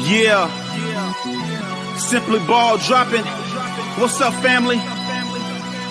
Yeah. Simply ball dropping. What's up, family?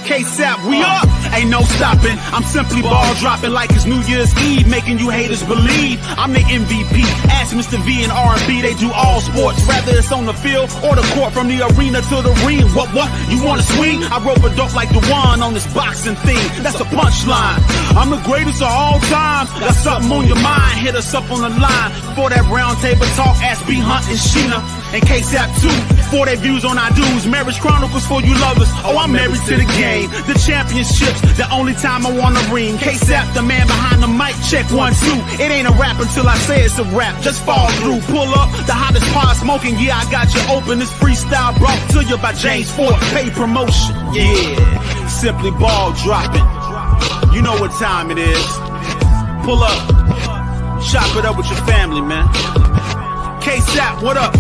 K-Sap, we up. Ain't no stopping. I'm simply ball dropping like it's New Year's Eve, making you haters believe I'm the MVP. Ask Mr. V and R&B, they do all sports, whether it's on the field or the court, from the arena to the ring. What? You wanna swing? I rope a dope like the one on this boxing thing. That's a punchline. I'm the greatest of all time. Got something on your mind? Hit us up on the line for that round table talk. Ask B Hunt and Sheena and K-Sap too for their views on our dudes. Marriage Chronicles for you lovers. Oh, I'm married to the game. The championships, the only time I wanna ring. K-Sap, the man behind the mic. Check 1, 2. It ain't a rap until I say it's a rap. Just fall through, pull up the hottest pod smoking. Yeah, I got you open. This freestyle brought to you by James Ford. Pay promotion. Yeah, simply ball dropping. You know what time it is. Pull up, chop it up with your family, man. K-Sap, what up?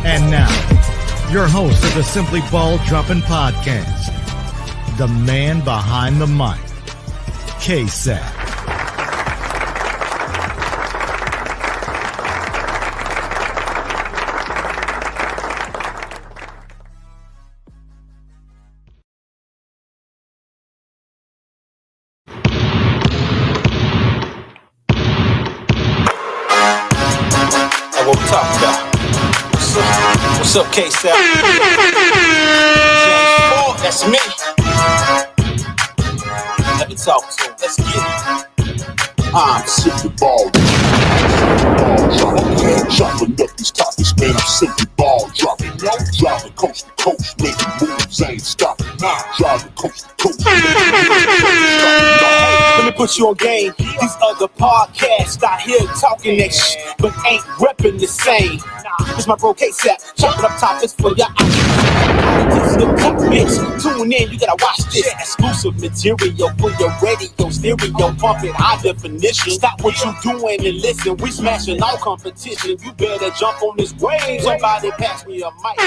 And now, your host of the Simply Ball Dropping Podcast, the man behind the mic, K-Sap. What we talking about? What's up, K-Sap? James Ford, that's me. Let me talk to him. Let's get it. I'm simply ball dropping. Chopping up these topics, man. I'm simply ball dropping. Driving coast to coast, making moves, ain't stopping. Driving coast to coast. Let me put you on game. These other podcasts out here talking that shit, but ain't repping the same. This my bro K-Sap, chopping up topics for your eyes. Tune in, you gotta watch this. Exclusive material for your radio, stereo, pumping high definition. Stop what you doing and listen. We smashing all competition. You better jump on this wave. Somebody pass me a mic.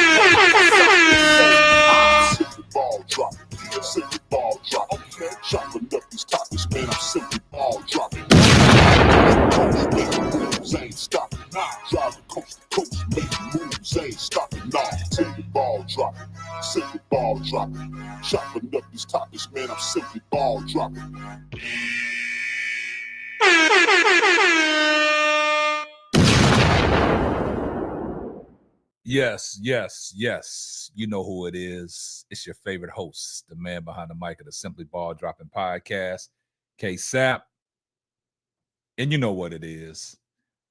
Simply ball dropping. Simply ball dropping. Chopping up these topics, man. I'm simply ball dropping. Making moves, ain't stopping. Driving coast to coast, making moves, ain't stopping. Simply ball dropping. Simply ball dropping. Chopping up these topics, man. I'm simply ball dropping. Yes. You know who it is. It's your favorite host, the man behind the mic of the Simply Ball Dropping Podcast, K-Sap. And you know what it is.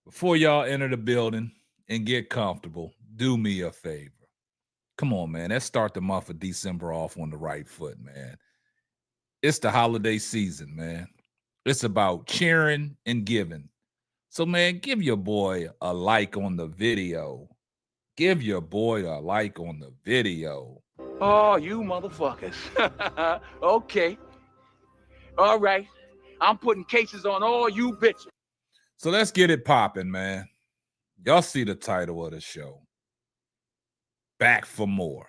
Before y'all enter the building and get comfortable, do me a favor. Come on, man. Let's start the month of December off on the right foot, man. It's the holiday season, man. It's about cheering and giving. So, man, give your boy a like on the video. Give your boy a like on the video. Oh, you motherfuckers. Okay. All right. I'm putting cases on all you bitches. So let's get it popping, man. Y'all see the title of the show. Back for more.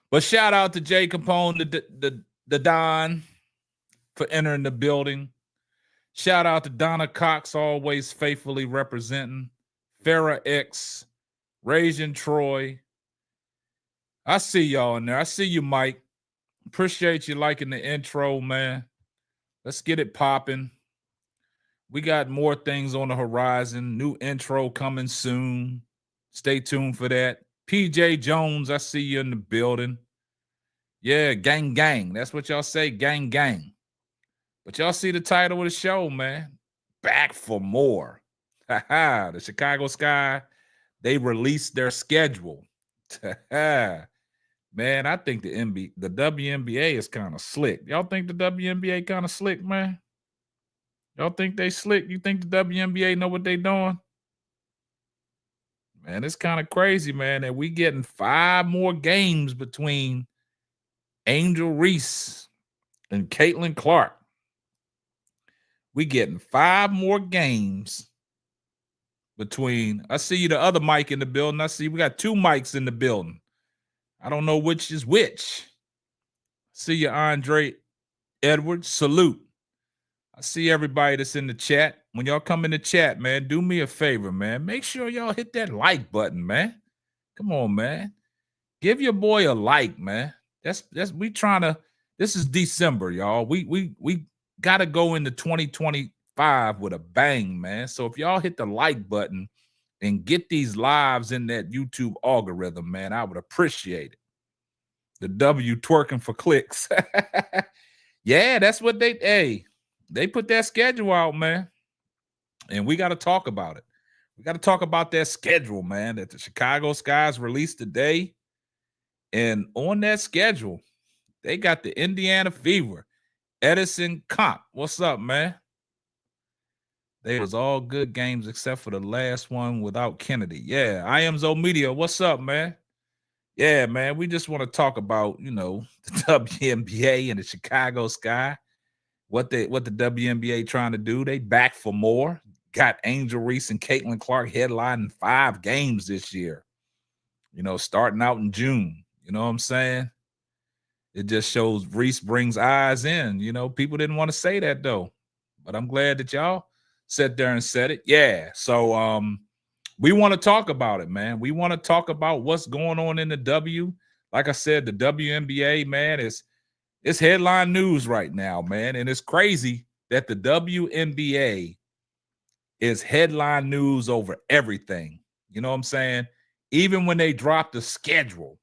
But shout out to Jay Capone, the Don, for entering the building. Shout out to Donna Cox, always faithfully representing. Farrah X, Ragin Troy. I see y'all in there. I see you, Mike. Appreciate you liking the intro, man. Let's get it popping. We got more things on the horizon. New intro coming soon. Stay tuned for that. PJ Jones, I see you in the building. Yeah, gang, gang. That's what y'all say, gang, gang. But y'all see the title of the show, man. Back for more. The Chicago Sky, they released their schedule. Man, I think the WNBA is kind of slick. Y'all think the WNBA kind of slick, man? Y'all think they slick? You think the WNBA know what they doing? Man, it's kind of crazy, man, that we getting 5 more games between Angel Reese and Caitlin Clark. We getting 5 more games between. I see you, the other mic in the building. I see we got 2 mics in the building. I don't know which is which. See you, Andre Edwards, salute. I see everybody that's in the chat. When y'all come in the chat, man, do me a favor, man. Make sure y'all hit that like button, man. Come on, man. Give your boy a like, man. That's we trying to. This is December, y'all. We got to go into 2025 with a bang, man. So if y'all hit the like button and get these lives in that YouTube algorithm, man, I would appreciate it. The W twerking for clicks. Yeah, that's what they put that schedule out, man. And we got to talk about it. We got to talk about that schedule, man, that the Chicago Skies released today. And on that schedule, they got the Indiana Fever, Edison Comp. What's up, man? They was all good games except for the last one without Kennedy. Yeah, I am Zo Media. What's up, man? Yeah, man, we just want to talk about, the WNBA and the Chicago Sky. What the WNBA trying to do. They back for more. Got Angel Reese and Caitlin Clark headlining 5 games this year. Starting out in June. You know what I'm saying? It just shows Reese brings eyes in. People didn't want to say that, though. But I'm glad that y'all sat there and said it. Yeah, so we want to talk about it, man. We want to talk about what's going on in the W. Like I said, the WNBA, man, it's headline news right now, man. And it's crazy that the WNBA is headline news over everything. You know what I'm saying? Even when they drop the schedule,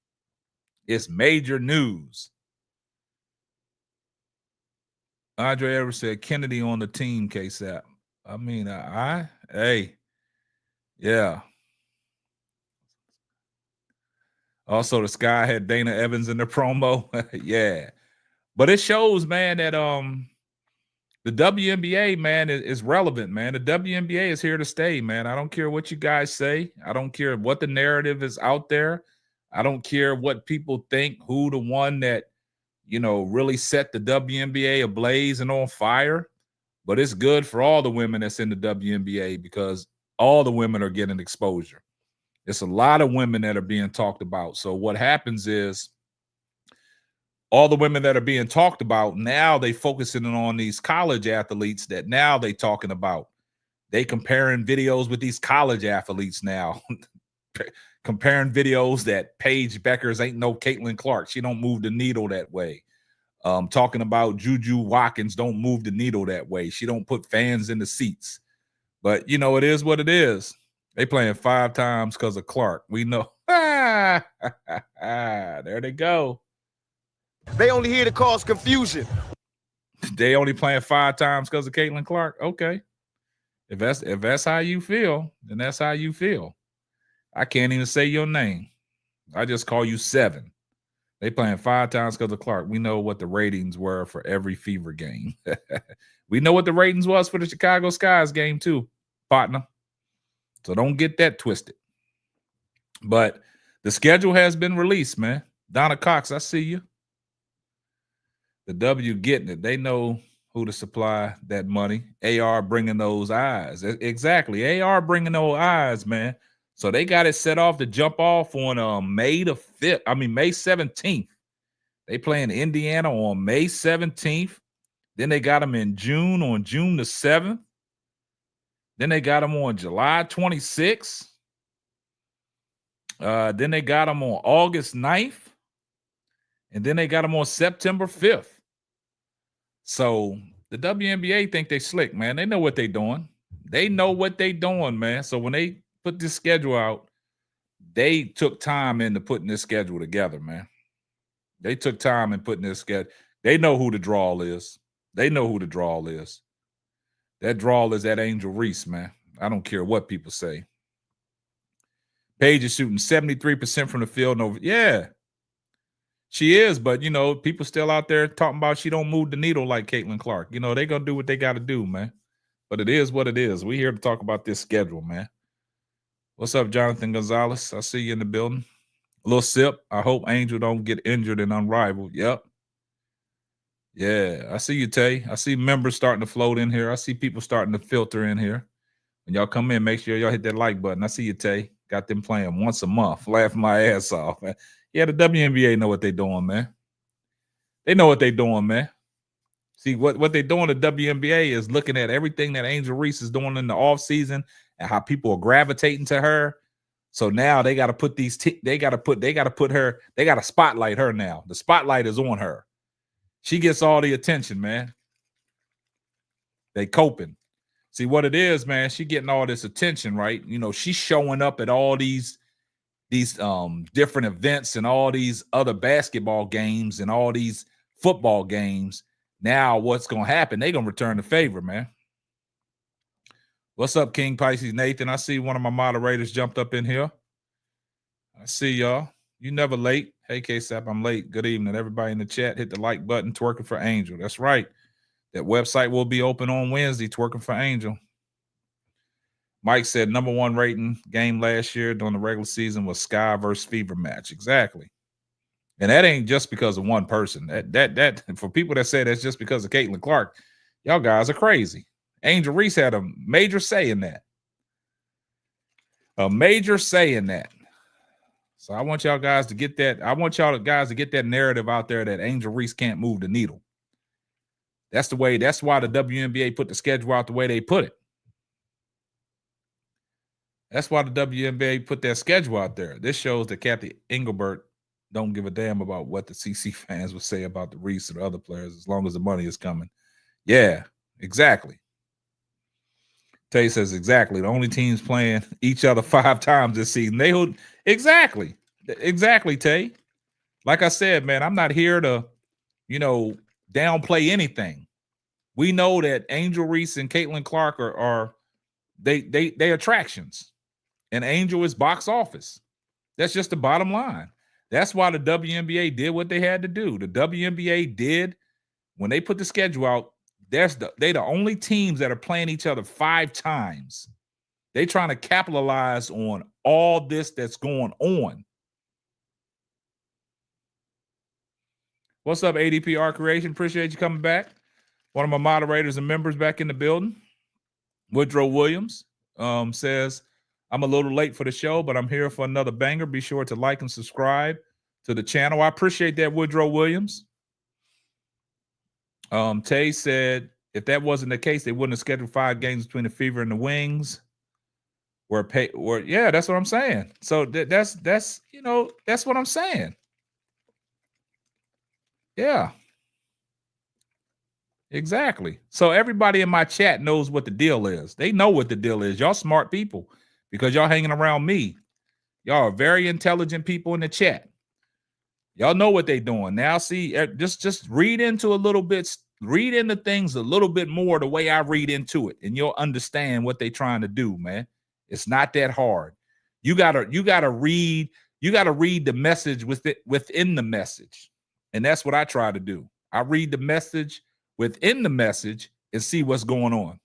it's major news. Andre ever said Kennedy on the team, KSAP. I mean, yeah. Also, the Sky had Dana Evans in the promo. Yeah. But it shows, man, that the WNBA, man, is relevant, man. The WNBA is here to stay, man. I don't care what you guys say. I don't care what the narrative is out there. I don't care what people think, who the one that, really set the WNBA ablaze and on fire. But it's good for all the women that's in the WNBA because all the women are getting exposure. It's a lot of women that are being talked about. So what happens is all the women that are being talked about, now they focusing on these college athletes that now they talking about. They comparing videos with these college athletes now. Comparing videos that Paige Beckers ain't no Caitlin Clark. She don't move the needle that way. Talking about Juju Watkins don't move the needle that way. She don't put fans in the seats. But, it is what it is. They playing 5 times because of Clark. We know. There they go. They only here to cause confusion. They only playing 5 times because of Caitlin Clark. Okay. If that's how you feel, then that's how you feel. I can't even say your name. I just call you 7. They playing 5 times because of Clark. We know what the ratings were for every Fever game. We know what the ratings was for the Chicago Skies game too, partner. So don't get that twisted. But the schedule has been released, man. Donna Cox, I see you. The W getting it. They know who to supply that money. AR bringing those eyes. Exactly. AR bringing those eyes, man. So they got it set off to jump off on May 17th. They playing Indiana on May 17th. Then they got them in June on June the 7th. Then they got them on July 26th. Then they got them on August 9th. And then they got them on September 5th. So the WNBA think they slick, man. They know what they doing. They know what they doing, man. So when they put this schedule out, they took time into putting this schedule together, man. They took time in putting this schedule. They know who the draw is. They know who the draw is. That draw is that Angel Reese, man. I don't care what people say. Paige is shooting 73% from the field. Yeah, she is, but, people still out there talking about she don't move the needle like Caitlin Clark. They going to do what they got to do, man. But it is what it is. We here to talk about this schedule, man. What's up, Jonathan Gonzalez? I see you in the building. A little sip. I hope Angel don't get injured and Unrivaled. Yep. Yeah, I see you, Tay. I see members starting to float in here. I see people starting to filter in here. When y'all come in, make sure y'all hit that like button. I see you, Tay. Got them playing once a month. Laughing my ass off, man. Yeah, the WNBA know what they doing, man. They know what they doing, man. See, what they're doing at WNBA is looking at everything that Angel Reese is doing in the offseason and how people are gravitating to her. So now they got to put they got to spotlight her now. The spotlight is on her. She gets all the attention, man. They coping. See what it is, man. She getting all this attention, right? You know, she's showing up at all these different events and all these other basketball games and all these football games. Now what's going to happen? They're going to return the favor, man. What's up, King Pisces Nathan? I see one of my moderators jumped up in here. I see y'all. You never late. Hey, K-Sap, I'm late. Good evening. Everybody in the chat, hit the like button, twerking for Angel. That's right. That website will be open on Wednesday, twerking for Angel. Mike said #1 rating game last year during the regular season was Sky versus Fever match. Exactly. And that ain't just because of one person. That for people that say that's just because of Caitlin Clark, y'all guys are crazy. Angel Reese had a major say in that. A major say in that. So I want y'all guys to get that. I want y'all guys to get that narrative out there that Angel Reese can't move the needle. That's the way. That's why the WNBA put the schedule out the way they put it. That's why the WNBA put their schedule out there. This shows that Kathy Engelbert don't give a damn about what the CC fans would say about the Reese or the other players as long as the money is coming. Yeah, exactly. Tay says exactly. The only teams playing each other 5 times this season. Exactly, Tay. Like I said, man, I'm not here to, downplay anything. We know that Angel Reese and Caitlin Clark are they attractions, and Angel is box office. That's just the bottom line. That's why the WNBA did what they had to do. The WNBA did when they put the schedule out. They the only teams that are playing each other 5 times. They trying to capitalize on all this that's going on. What's up, ADP Art Creation? Appreciate you coming back. One of my moderators and members back in the building. Woodrow Williams says, I'm a little late for the show, but I'm here for another banger. Be sure to like and subscribe to the channel. I appreciate that, Woodrow Williams. Tay said, if that wasn't the case, they wouldn't have scheduled 5 games between the Fever and the Wings. Yeah, that's what I'm saying. So that's what I'm saying. Yeah. Exactly. So everybody in my chat knows what the deal is. They know what the deal is. Y'all smart people because y'all hanging around me. Y'all are very intelligent people in the chat. Y'all know what they doing. Now see, just read into a little bit, read into things a little bit more the way I read into it, and you'll understand what they trying to do, man. It's not that hard. You gotta read the message within the message. And that's what I try to do. I read the message within the message and see what's going on.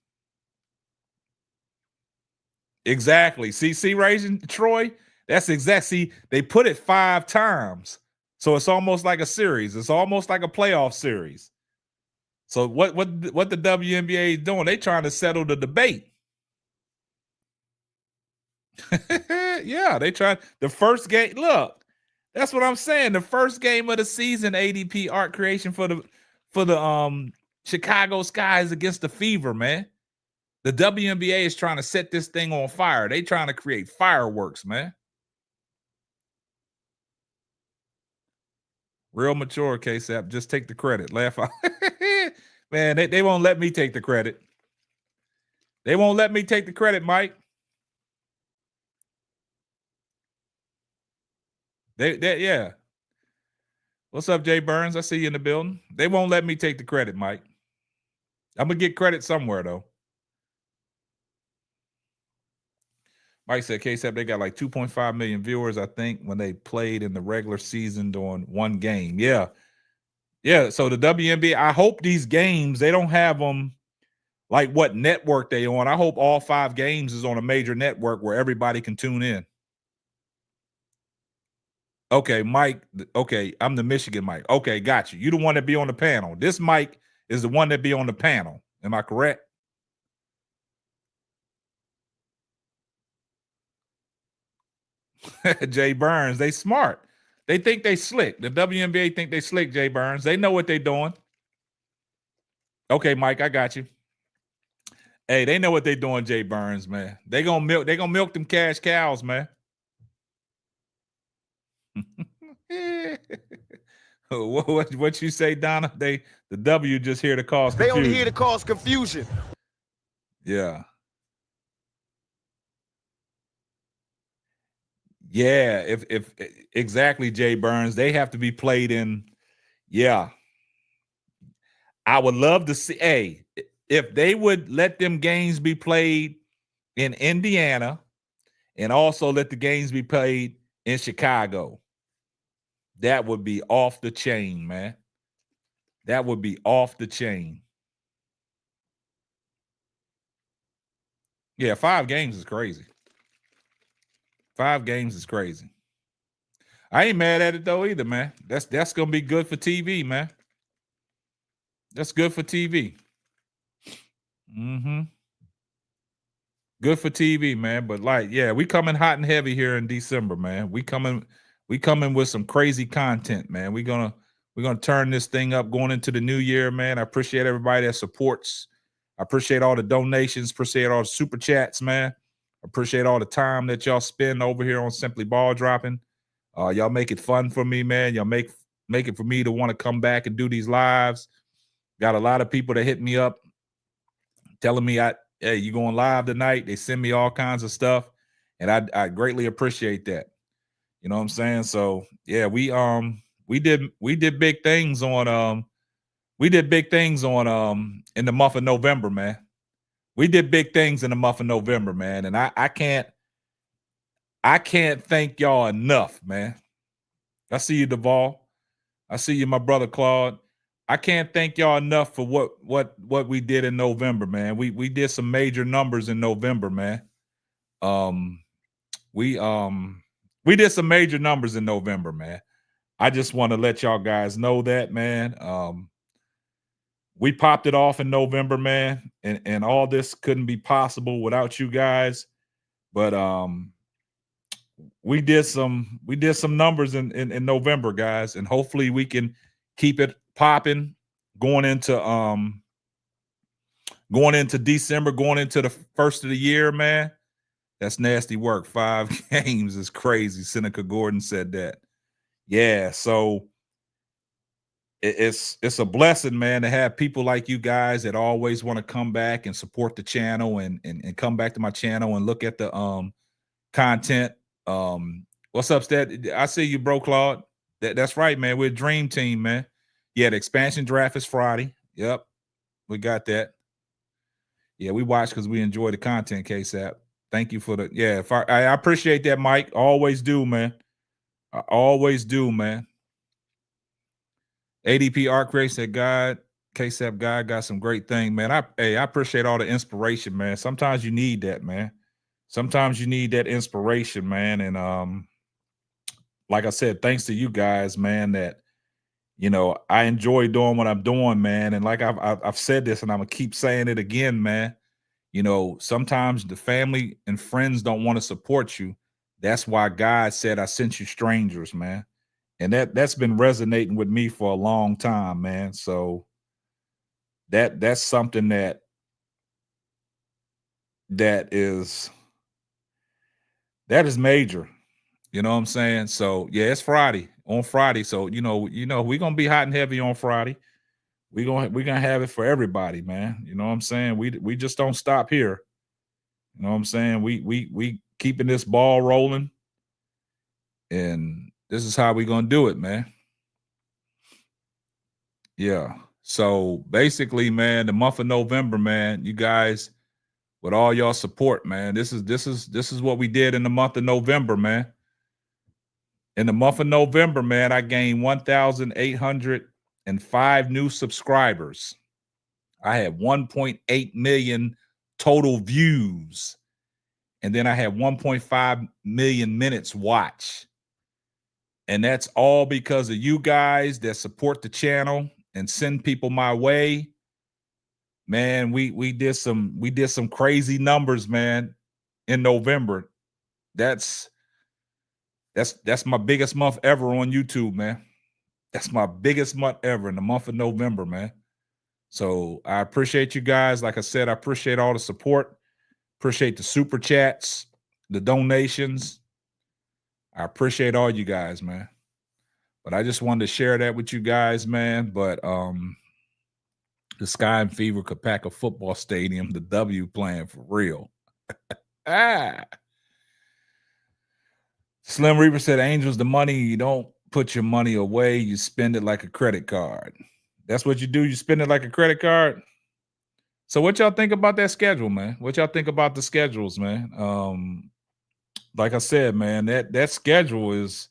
Exactly. See, Raging Troy? That's exact. See, they put it 5 times. So it's almost like a series. It's almost like a playoff series. So what the WNBA is doing, they trying to settle the debate. Yeah, they tried the first game. Look, that's what I'm saying. The first game of the season, ADP Art Creation for the Chicago Skies against the Fever, man. The WNBA is trying to set this thing on fire. They trying to create fireworks, man. Real mature, K-Sap. Just take the credit. Laugh out. Man, they won't let me take the credit. They won't let me take the credit, Mike. Yeah. What's up, Jay Burns? I see you in the building. They won't let me take the credit, Mike. I'm going to get credit somewhere, though. Mike said, K-Sap, they got like 2.5 million viewers, I think, when they played in the regular season during one game. Yeah. Yeah, so the WNBA, I hope these games, they don't have them like what network they on. I hope all 5 games is on a major network where everybody can tune in. Okay, Mike. Okay, I'm the Michigan Mike. Okay, got you. You the one that be on the panel. This Mike is the one that be on the panel. Am I correct? Jay Burns, they smart. They think they slick. The WNBA think they slick, Jay Burns. They know what they doing. Okay, Mike, I got you. Hey, they know what they doing, Jay Burns, man. They gonna milk them cash cows, man. what you say, Donna? The W just here to cause They confusion. only here to cause confusion. Yeah. Yeah, if exactly, Jay Burns, they have to be played in. Yeah. I would love to see, hey, if they would let them games be played in Indiana and also let the games be played in Chicago. That would be off the chain, man. That would be off the chain. Yeah, 5 games is crazy. 5 games is crazy. I ain't mad at it though either, man. That's gonna be good for TV, man. That's good for TV. Mm-hmm. Good for TV, man. But like, yeah, we coming hot and heavy here in December, man. We coming with some crazy content, man. We're gonna turn this thing up going into the new year, man. I appreciate everybody that supports. I appreciate all the donations, appreciate all the super chats, man. Appreciate all the time that y'all spend over here on Simply Ball Dropping. Y'all make it fun for me, man. Y'all make it for me to want to come back and do these lives. Got a lot of people that hit me up telling me, hey, you going live tonight? They send me all kinds of stuff, and I greatly appreciate that. You know what I'm saying? So yeah, we did big things on in the month of November, man. We did big things in the month of November, man, and I can't thank y'all enough, man. I see you, Duvall. I see you, my brother Claude. I can't thank y'all enough for what we did in November, man. We did some major numbers in November, man. We did some major numbers in November, man. I just want to let y'all guys know that, man. We popped it off in November, man, and all this couldn't be possible without you guys. But we did some numbers in November, guys, and hopefully we can keep it popping going into December, going into the first of the year, man. That's nasty work. 5 games is crazy. Seneca Gordon said that. Yeah, so it's a blessing, man, to have people like you guys that always want to come back and support the channel and come back to my channel and look at the content. What's up, Stat? I see you, bro, Claude. That's right, man. We're a dream team, man. Yeah, the expansion draft is Friday. Yep, we got that. Yeah, we watch because we enjoy the content, KSAP. Thank you for the, yeah, I appreciate that, Mike. Always do, man. I always do, man. ADP Arc Race said, God, KSAP God got some great thing, man. I appreciate all the inspiration, man. Sometimes you need that, man. Sometimes you need that inspiration, man. And like I said, thanks to you guys, man, that, you know, I enjoy doing what I'm doing, man. And like I've said this, and I'm gonna keep saying it again, man. You know, sometimes the family and friends don't want to support you. That's why God said, I sent you strangers, man. And that's been resonating with me for a long time, man. So that's something that is major. You know what I'm saying? So yeah, it's on Friday. So you know, we're gonna be hot and heavy on Friday. We're gonna have it for everybody, man. You know what I'm saying? We just don't stop here. You know what I'm saying? We keeping this ball rolling, and this is how we gonna do it, man. Yeah. So basically, man, the month of November, man, you guys, with all y'all support, man, this is what we did in the month of November, man. In the month of November, man, I gained 1,805 new subscribers. I had 1.8 million total views. And then I had 1.5 million minutes watched. And that's all because of you guys that support the channel and send people my way. Man, we did some crazy numbers, man, in November. That's my biggest month ever on YouTube, man. That's my biggest month ever in the month of November, man. So I appreciate you guys. Like I said, I appreciate all the support. Appreciate the super chats, the donations. I appreciate all you guys, man. But I just wanted to share that with you guys, man. But the Sky and Fever could pack a football stadium. The W playing for real. Slim Reaper said, Angels, the money, you don't put your money away. You spend it like a credit card. That's what you do. You spend it like a credit card. So what y'all think about that schedule, man? What y'all think about the schedules, man? Like I said, man, that schedule is,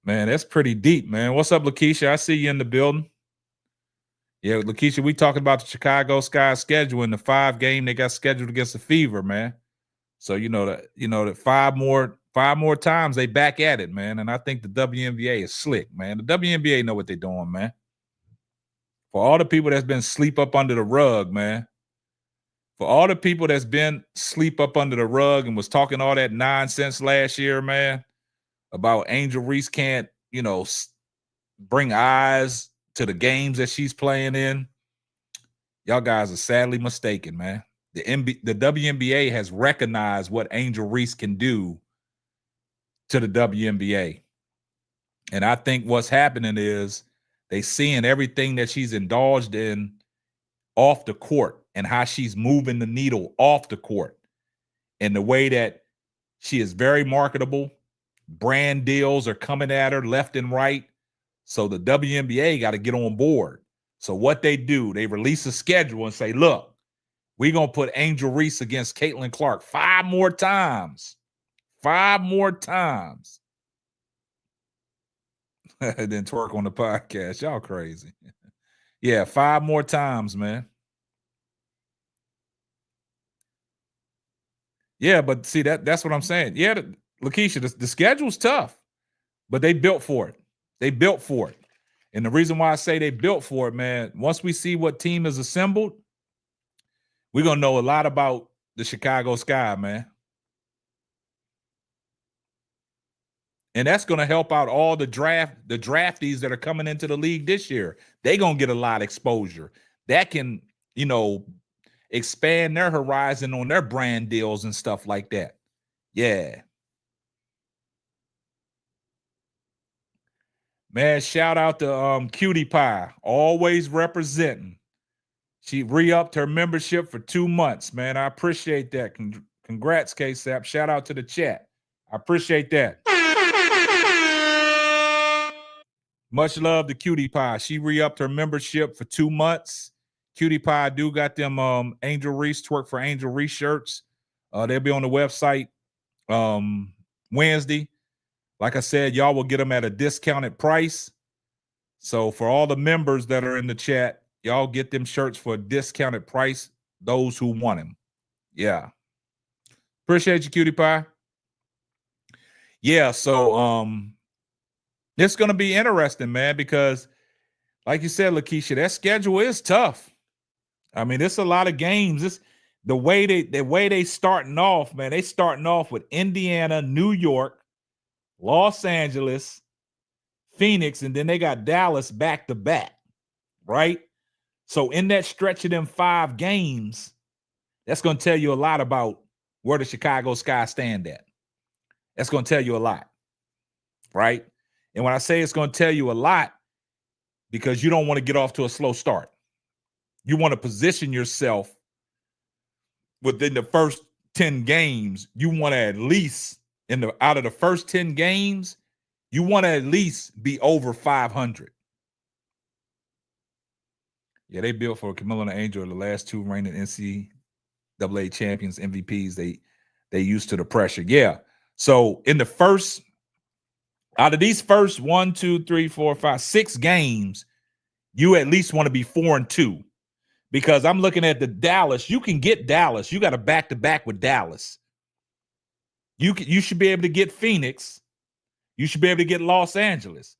man, that's pretty deep, man. What's up, Lakeisha? I see you in the building. Yeah, Lakeisha, we talking about the Chicago Sky schedule in the 5 game they got scheduled against the Fever, man. So you know that 5 more times they back at it, man. And I think the WNBA is slick, man. The WNBA know what they're doing, man. For all the people that's been sleep up under the rug, man. For all the people that's been sleep up under the rug and was talking all that nonsense last year, man, about Angel Reese can't, bring eyes to the games that she's playing in. Y'all guys are sadly mistaken, man. The WNBA has recognized what Angel Reese can do to the WNBA. And I think what's happening is they seeing everything that she's indulged in off the court and how she's moving the needle off the court and the way that she is very marketable. Brand deals are coming at her left and right. So the WNBA got to get on board. So what they do, they release a schedule and say, look, we're going to put Angel Reese against Caitlin Clark 5 more times. 5 more times. And then twerk on the podcast. Y'all crazy. Yeah, 5 more times, man. Yeah, but see, that's what I'm saying. Yeah, Lakeisha, the schedule's tough, but they built for it. They built for it. And the reason why I say they built for it, man, once we see what team is assembled, we're going to know a lot about the Chicago Sky, man. And that's going to help out all the draftees that are coming into the league this year. They're going to get a lot of exposure. That can, expand their horizon on their brand deals and stuff like that. Yeah. Man, shout out to Cutie Pie, always representing. She re-upped her membership for 2 months, man. I appreciate that. Congrats, K-Sap. Shout out to the chat. I appreciate that. Much love to Cutie Pie. She re-upped her membership for 2 months. Cutie Pie do got them Angel Reese, Twerk for Angel Reese shirts. They'll be on the website Wednesday. Like I said, y'all will get them at a discounted price. So for all the members that are in the chat, y'all get them shirts for a discounted price, those who want them. Yeah. Appreciate you, Cutie Pie. Yeah, so it's going to be interesting, man, because like you said, Lakeisha, that schedule is tough. I mean, it's a lot of games. It's the way they starting off, man. They starting off with Indiana, New York, Los Angeles, Phoenix, and then they got Dallas back to back, right? So in that stretch of them 5 games, that's going to tell you a lot about where the Chicago Sky stand at. That's going to tell you a lot, right? And when I say it's going to tell you a lot, because you don't want to get off to a slow start. You want to position yourself within the first 10 games. You want to at least, out of the first 10 games, you want to at least be over 500. Yeah, they built for Camilo and Angel, the last 2 reigning NCAA champions, MVPs. They used to the pressure. Yeah. So in the first, out of these first 1, 2, 3, 4, 5, 6 games, you at least want to be 4-2. Because I'm looking at the Dallas. You can get Dallas. You got a back-to-back with Dallas. You should be able to get Phoenix. You should be able to get Los Angeles.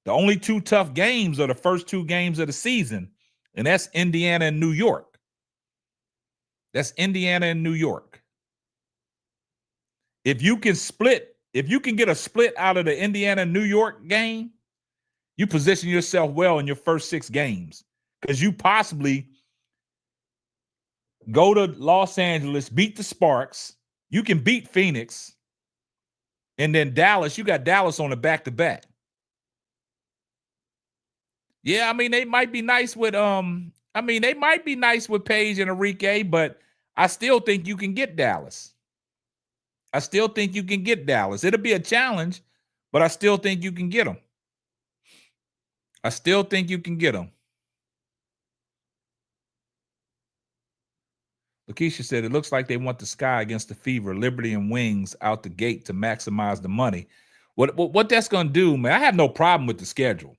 The only 2 tough games are the first 2 games of the season, and that's Indiana and New York. That's Indiana and New York. If you can get a split out of the Indiana-New York game, you position yourself well in your first 6 games. because you possibly go to Los Angeles, beat the Sparks. You can beat Phoenix. And then Dallas, you got Dallas on the back-to-back. Yeah, I mean, they might be nice with they might be nice with Paige and Enrique, but I still think you can get Dallas. I still think you can get Dallas. It'll be a challenge, but I still think you can get them. I still think you can get them. Lakeisha said, it looks like they want the Sky against the Fever, Liberty and Wings out the gate to maximize the money. What that's going to do, man, I have no problem with the schedule.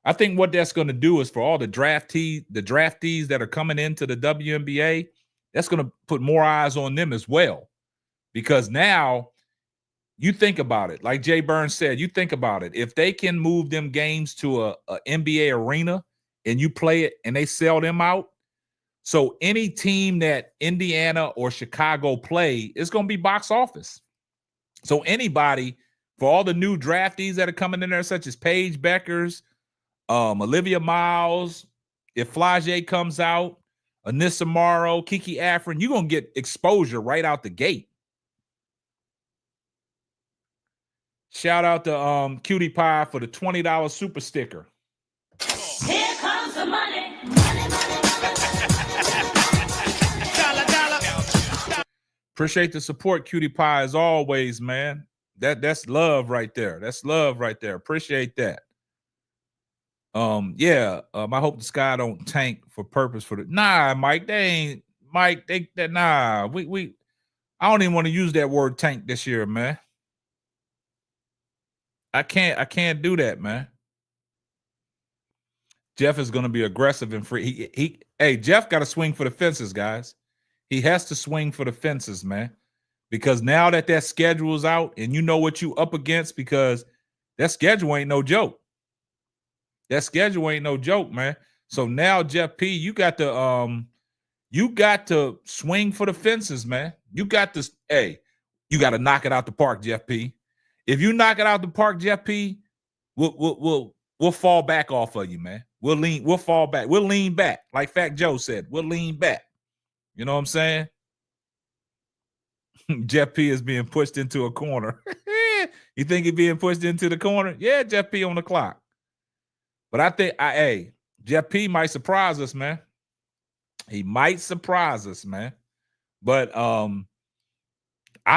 I think what that's going to do is for all the draftees that are coming into the WNBA, that's going to put more eyes on them as well. Because now you think about it, like Jay Burns said, you think about it. If they can move them games to a NBA arena and you play it and they sell them out, so any team that Indiana or Chicago play is going to be box office. So anybody, for all the new draftees that are coming in there, such as Paige Beckers, Olivia Miles, if Flage comes out, Anissa Morrow, Kiki Afrin, you're going to get exposure right out the gate. Shout out to Cutie Pie for the $20 super sticker. Here comes the money. Appreciate the support, Cutie Pie, as always, man. That's love right there. That's love right there. Appreciate that. I hope the Sky don't tank for purpose for the Mike. They ain't Mike. I don't even want to use that word tank this year, man. I can't do that, man. Jeff is going to be aggressive and free. Jeff got to swing for the fences, guys. He has to swing for the fences, man. Because now that schedule is out and you know what you up against, because that schedule ain't no joke. That schedule ain't no joke, man. So now, Jeff P., you got to swing for the fences, man. You got to knock it out the park, Jeff P. If you knock it out the park, Jeff P., we'll fall back off of you, man. We'll fall back. We'll lean back. Like Fat Joe said, we'll lean back. You know what I'm saying? Jeff P is being pushed into a corner. You think he's being pushed into the corner? Yeah, Jeff P on the clock. But I think, Jeff P might surprise us, man. He might surprise us, man. But I'm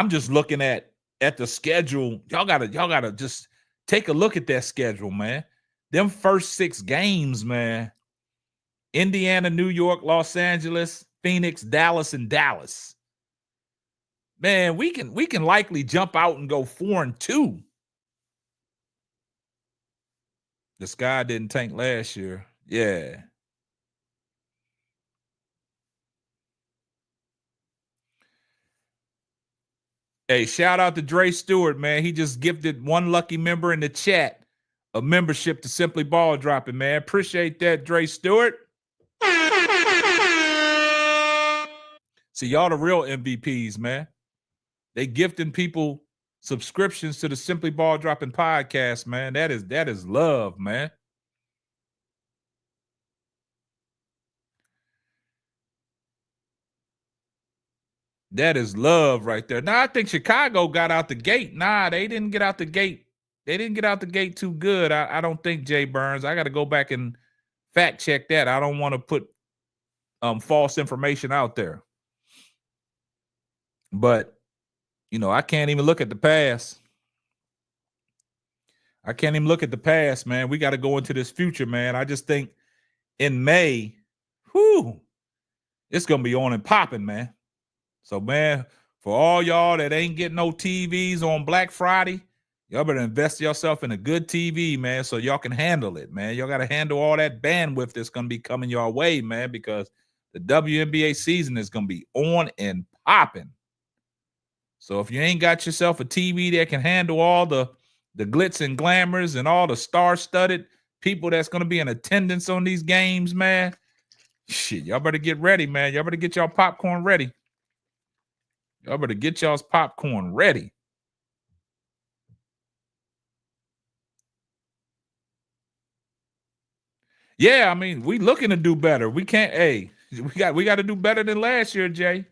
just looking at the schedule. Y'all gotta just take a look at that schedule, man. Them first 6 games, man. Indiana, New York, Los Angeles, Phoenix, Dallas, and Dallas. Man, we can likely jump out and go 4-2. The Sky didn't tank last year. Yeah. Hey, shout out to Dre Stewart, man. He just gifted one lucky member in the chat a membership to Simply Ball Dropping, man. Appreciate that, Dre Stewart. See, y'all the real MVPs, man. They gifting people subscriptions to the Simply Ball Dropping podcast, man. That is love, man. That is love right there. Now, I think Chicago got out the gate. Nah, they didn't get out the gate. They didn't get out the gate too good. I don't think, Jay Burns. I got to go back and fact check that. I don't want to put false information out there. But, I can't even look at the past. I can't even look at the past, man. We got to go into this future, man. I just think in May, it's going to be on and popping, man. So, man, for all y'all that ain't getting no TVs on Black Friday, y'all better invest yourself in a good TV, man, so y'all can handle it, man. Y'all got to handle all that bandwidth that's going to be coming your way, man, because the WNBA season is going to be on and popping. So if you ain't got yourself a TV that can handle all the glitz and glamours and all the star-studded people that's going to be in attendance on these games, man, shit, y'all better get ready, man. Y'all better get y'all popcorn ready. Y'all better get y'all's popcorn ready. Yeah, I mean, we looking to do better. We can't. Hey, we got to do better than last year, Jay.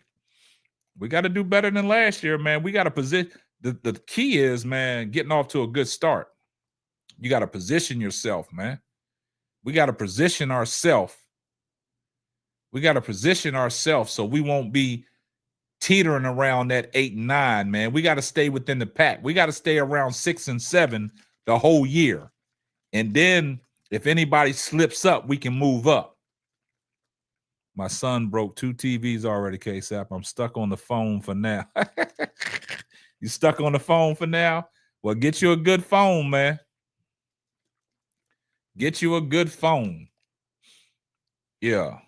We got to do better than last year, man. We got to position. The key is, man, getting off to a good start. You got to position yourself, man. We got to position ourselves. We got to position ourselves so we won't be teetering around that 8 and 9, man. We got to stay within the pack. We got to stay around 6 and 7 the whole year. And then if anybody slips up, we can move up. My son broke 2 TVs already, K-Sap. I'm stuck on the phone for now. You stuck on the phone for now? Well, get you a good phone, man. Get you a good phone. Yeah.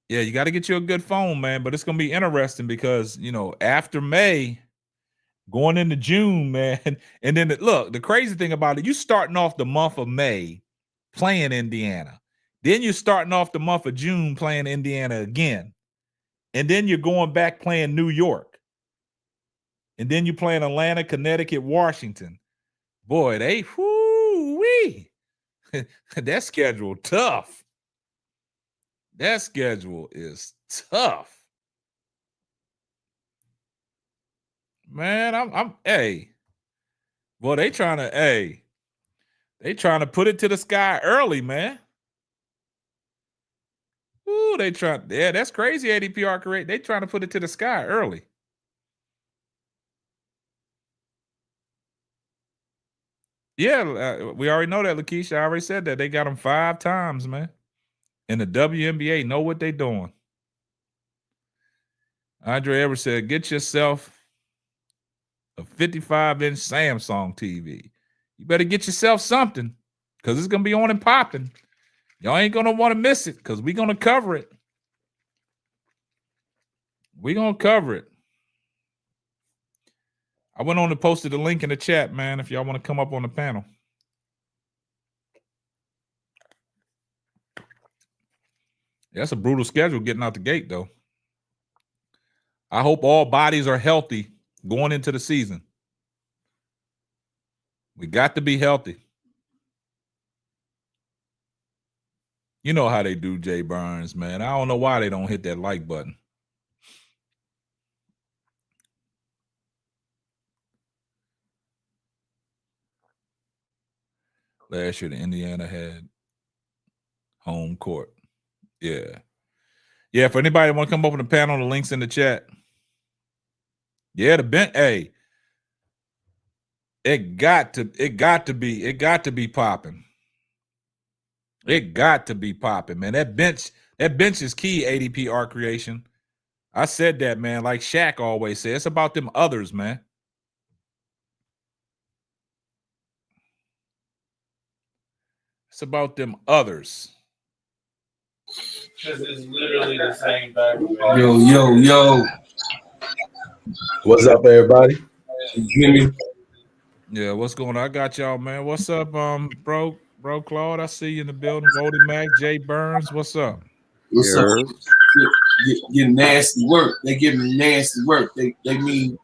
Yeah, you got to get you a good phone, man. But it's going to be interesting because, you know, after May, going into June, man. And then, look, the crazy thing about it, you starting off the month of May playing Indiana. Then you're starting off the month of June playing Indiana again. And then you're going back playing New York. And then you're playing Atlanta, Connecticut, Washington. Boy, they, whoo-wee. That schedule tough. That schedule is tough. Man, I'm hey. Boy, they trying to put it to the sky early, man. Ooh, yeah, that's crazy, ADPR correct. They trying to put it to the sky early. Yeah, we already know that, Lakeisha. I already said that. They got them 5 times, man. And the WNBA know what they doing. Andre Edwards said, get yourself a 55-inch Samsung TV. You better get yourself something because it's going to be on and popping. Y'all ain't going to want to miss it because we're going to cover it. We're going to cover it. I went on and posted the link in the chat, man, if y'all want to come up on the panel. That's a brutal schedule getting out the gate, though. I hope all bodies are healthy going into the season. We got to be healthy. You know how they do, Jay Burns, man. I don't know why they don't hit that like button. Last year, the Indiana had home court. Yeah. Yeah, for anybody that want to come up on the panel, the link's in the chat. Yeah, the bench, hey. It got to be popping. It got to be popping, man. That bench is key, ADPR creation. I said that, man, like Shaq always said. It's about them others, man. It's about them others. Because it's literally the same thing. Yo. What's up, everybody? You hear me? Yeah, what's going on? I got y'all, man. What's up, bro Claude? I see you in the building. Wody Mac, Jay Burns. What's up? What's up? Get nasty work. They give me nasty work. They mean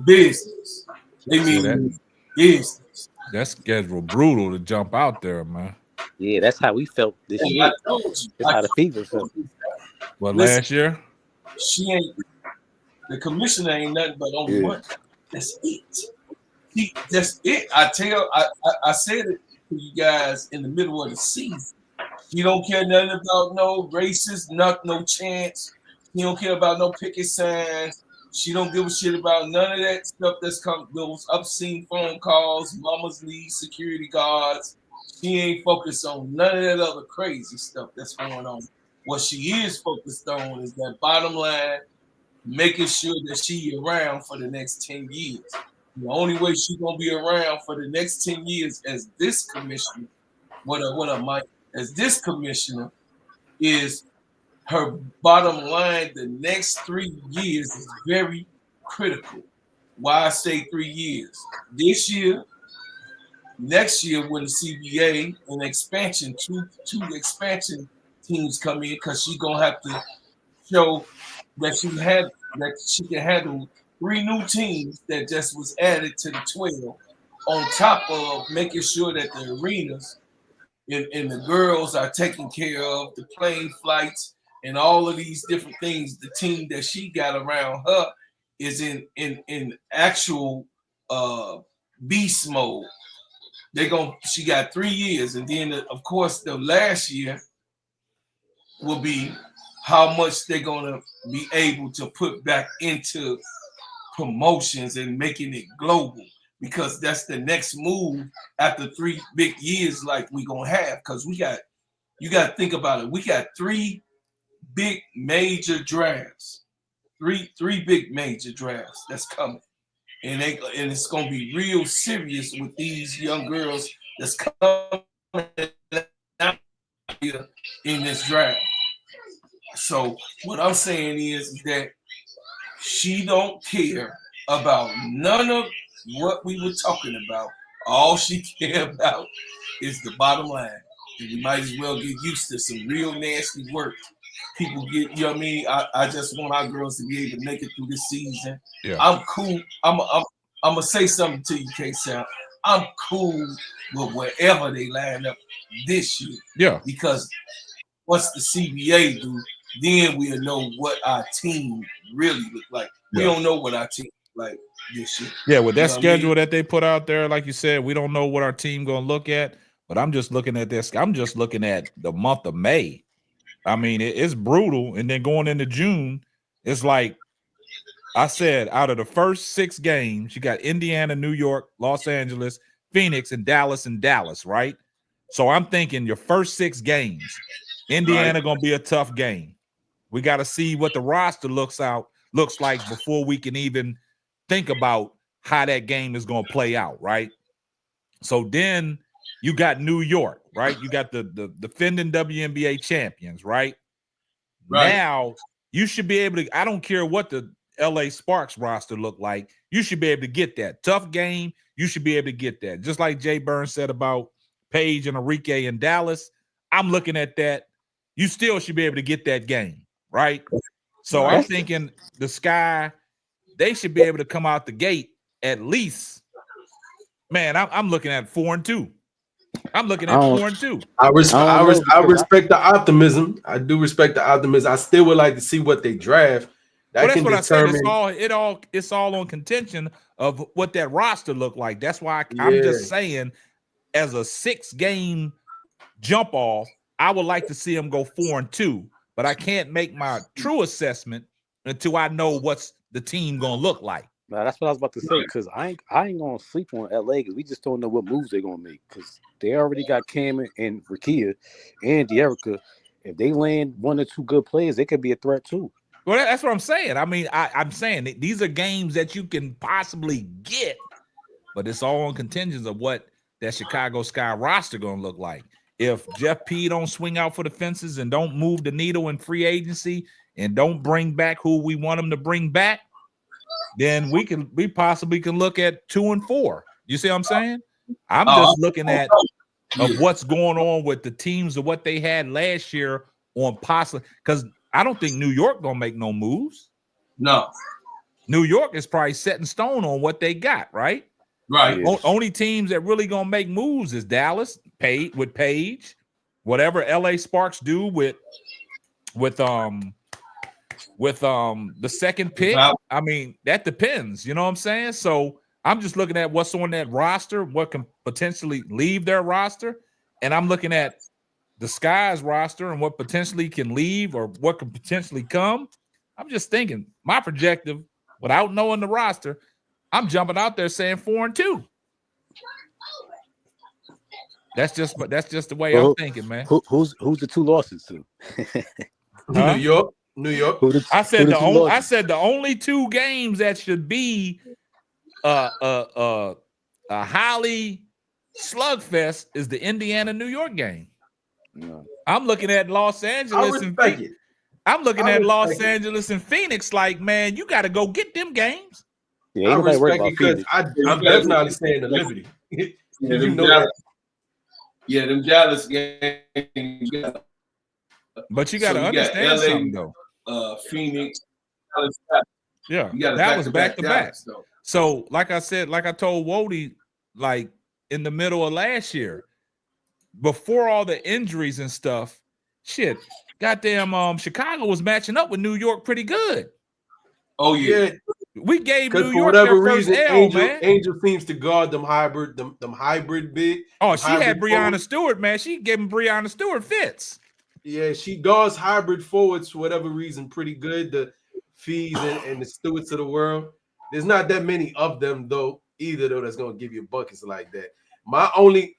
business. They mean business. That schedule brutal to jump out there, man. Yeah, that's how we felt this year. That's how the Fever felt. Well, last year? The commissioner ain't nothing but only one. That's it. That's it. I said it to you guys in the middle of the season. She don't care nothing about no racist, no chance. She don't care about no picket signs. She don't give a shit about none of that stuff that's come, those obscene phone calls, mamas need security guards. She ain't focused on none of that other crazy stuff that's going on. What she is focused on is that bottom line, making sure that she around for the next 10 years. The only way she's gonna be around for the next 10 years as this commissioner, as this commissioner, is her bottom line. The next 3 years is very critical. Why I say 3 years? This year, next year, when the CBA and expansion, two expansion teams come in, because she's gonna have to show that she can handle 3 new teams that just was added to the 12, on top of making sure that the arenas and the girls are taken care of, the plane flights and all of these different things. The team that she got around her is in actual beast mode. She got 3 years, and then of course the last year will be how much they're gonna be able to put back into promotions and making it global, because that's the next move after 3 big years like we gonna have. Because you got to think about it. We got 3 big major drafts, three big major drafts that's coming, and it's gonna be real serious with these young girls that's coming here in this draft. So what I'm saying is that she don't care about none of what we were talking about. All she care about is the bottom line. And we might as well get used to some real nasty work. People get, you know what I mean? I just want our girls to be able to make it through this season. Yeah. I'm cool. I'm gonna say something to you, K-Sound. I'm cool with wherever they line up this year. Yeah. Because once the CBA do, then we'll know what our team really look like. We don't know what our team like this year. Yeah, with that schedule I mean? that they put out there, like you said, we don't know what our team gonna look at. But I'm just looking at this. I'm just looking at the month of May. I mean, it's brutal. And then going into June, it's like I said, out of the first 6 games, you got Indiana, New York, Los Angeles, Phoenix, and Dallas, right? So I'm thinking your first 6 games, Indiana gonna be a tough game. We got to see what the roster looks like before we can even think about how that game is going to play out, right? So then you got New York, right? You got the defending WNBA champions, right? Now you should be able to, I don't care what the LA Sparks roster look like, you should be able to get that. Tough game, you should be able to get that. Just like Jay Burns said about Paige and Enrique in Dallas, I'm looking at that. You still should be able to get that game, right? So I'm thinking the Sky, they should be able to come out the gate at least. Man, I'm looking at 4-2. I'm looking at 4-2. I respect the optimism. I do respect the optimism. I still would like to see what they draft. That's what I said. It's all on contention of what that roster look like. That's why I'm just saying, as a 6-game jump off, I would like to see them go 4-2, but I can't make my true assessment until I know what's the team gonna look like. Now, that's what I was about to say, because I ain't gonna sleep on LA, because we just don't know what moves they're gonna make, because they already got Cam and Rakia and De'Erica. If they land 1 or 2 good players, they could be a threat too. Well, that's what I'm saying. I mean, I'm saying that these are games that you can possibly get, but it's all on contingents of what that Chicago Sky roster gonna look like. If Jeff P don't swing out for the fences and don't move the needle in free agency and don't bring back who we want them to bring back, then we possibly can look at 2-4. You see what I'm saying? I'm just looking at of what's going on with the teams of what they had last year on possibly, because I don't think New York gonna make no moves. No. New York is probably set in stone on what they got, right? Right. Only teams that really gonna make moves is Dallas, with Paige, whatever LA Sparks do with the second pick. I mean, that depends. You know what I'm saying? So I'm just looking at what's on that roster, what can potentially leave their roster, and I'm looking at the Sky's roster and what potentially can leave or what can potentially come. I'm just thinking my projective without knowing the roster. I'm jumping out there saying 4-2. That's just the way I'm thinking, man. Who's the 2 losses to? New York. I said the only 2 games that should be a highly slugfest is the Indiana New York game. No. I'm looking at Los Angeles Angeles and Phoenix. Like, man, you got to go get them games. Yeah, I respect it because I'm definitely saying the Liberty. Them Dallas games. But you got to understand something, though. Phoenix. Yeah, that was back to back. So, like I said, like I told Wody, like in the middle of last year, before all the injuries and stuff, shit, goddamn, Chicago was matching up with New York pretty good. Oh yeah. We gave New for York whatever their first reason, L, man. Angel seems to guard them hybrid big. Oh, she had hybrid Breonna forwards. Stewart, man. She gave him Breonna Stewart fits. Yeah, she guards hybrid forwards for whatever reason pretty good. The Fees and the Stewarts of the world. There's not that many of them though either though that's gonna give you buckets like that. My only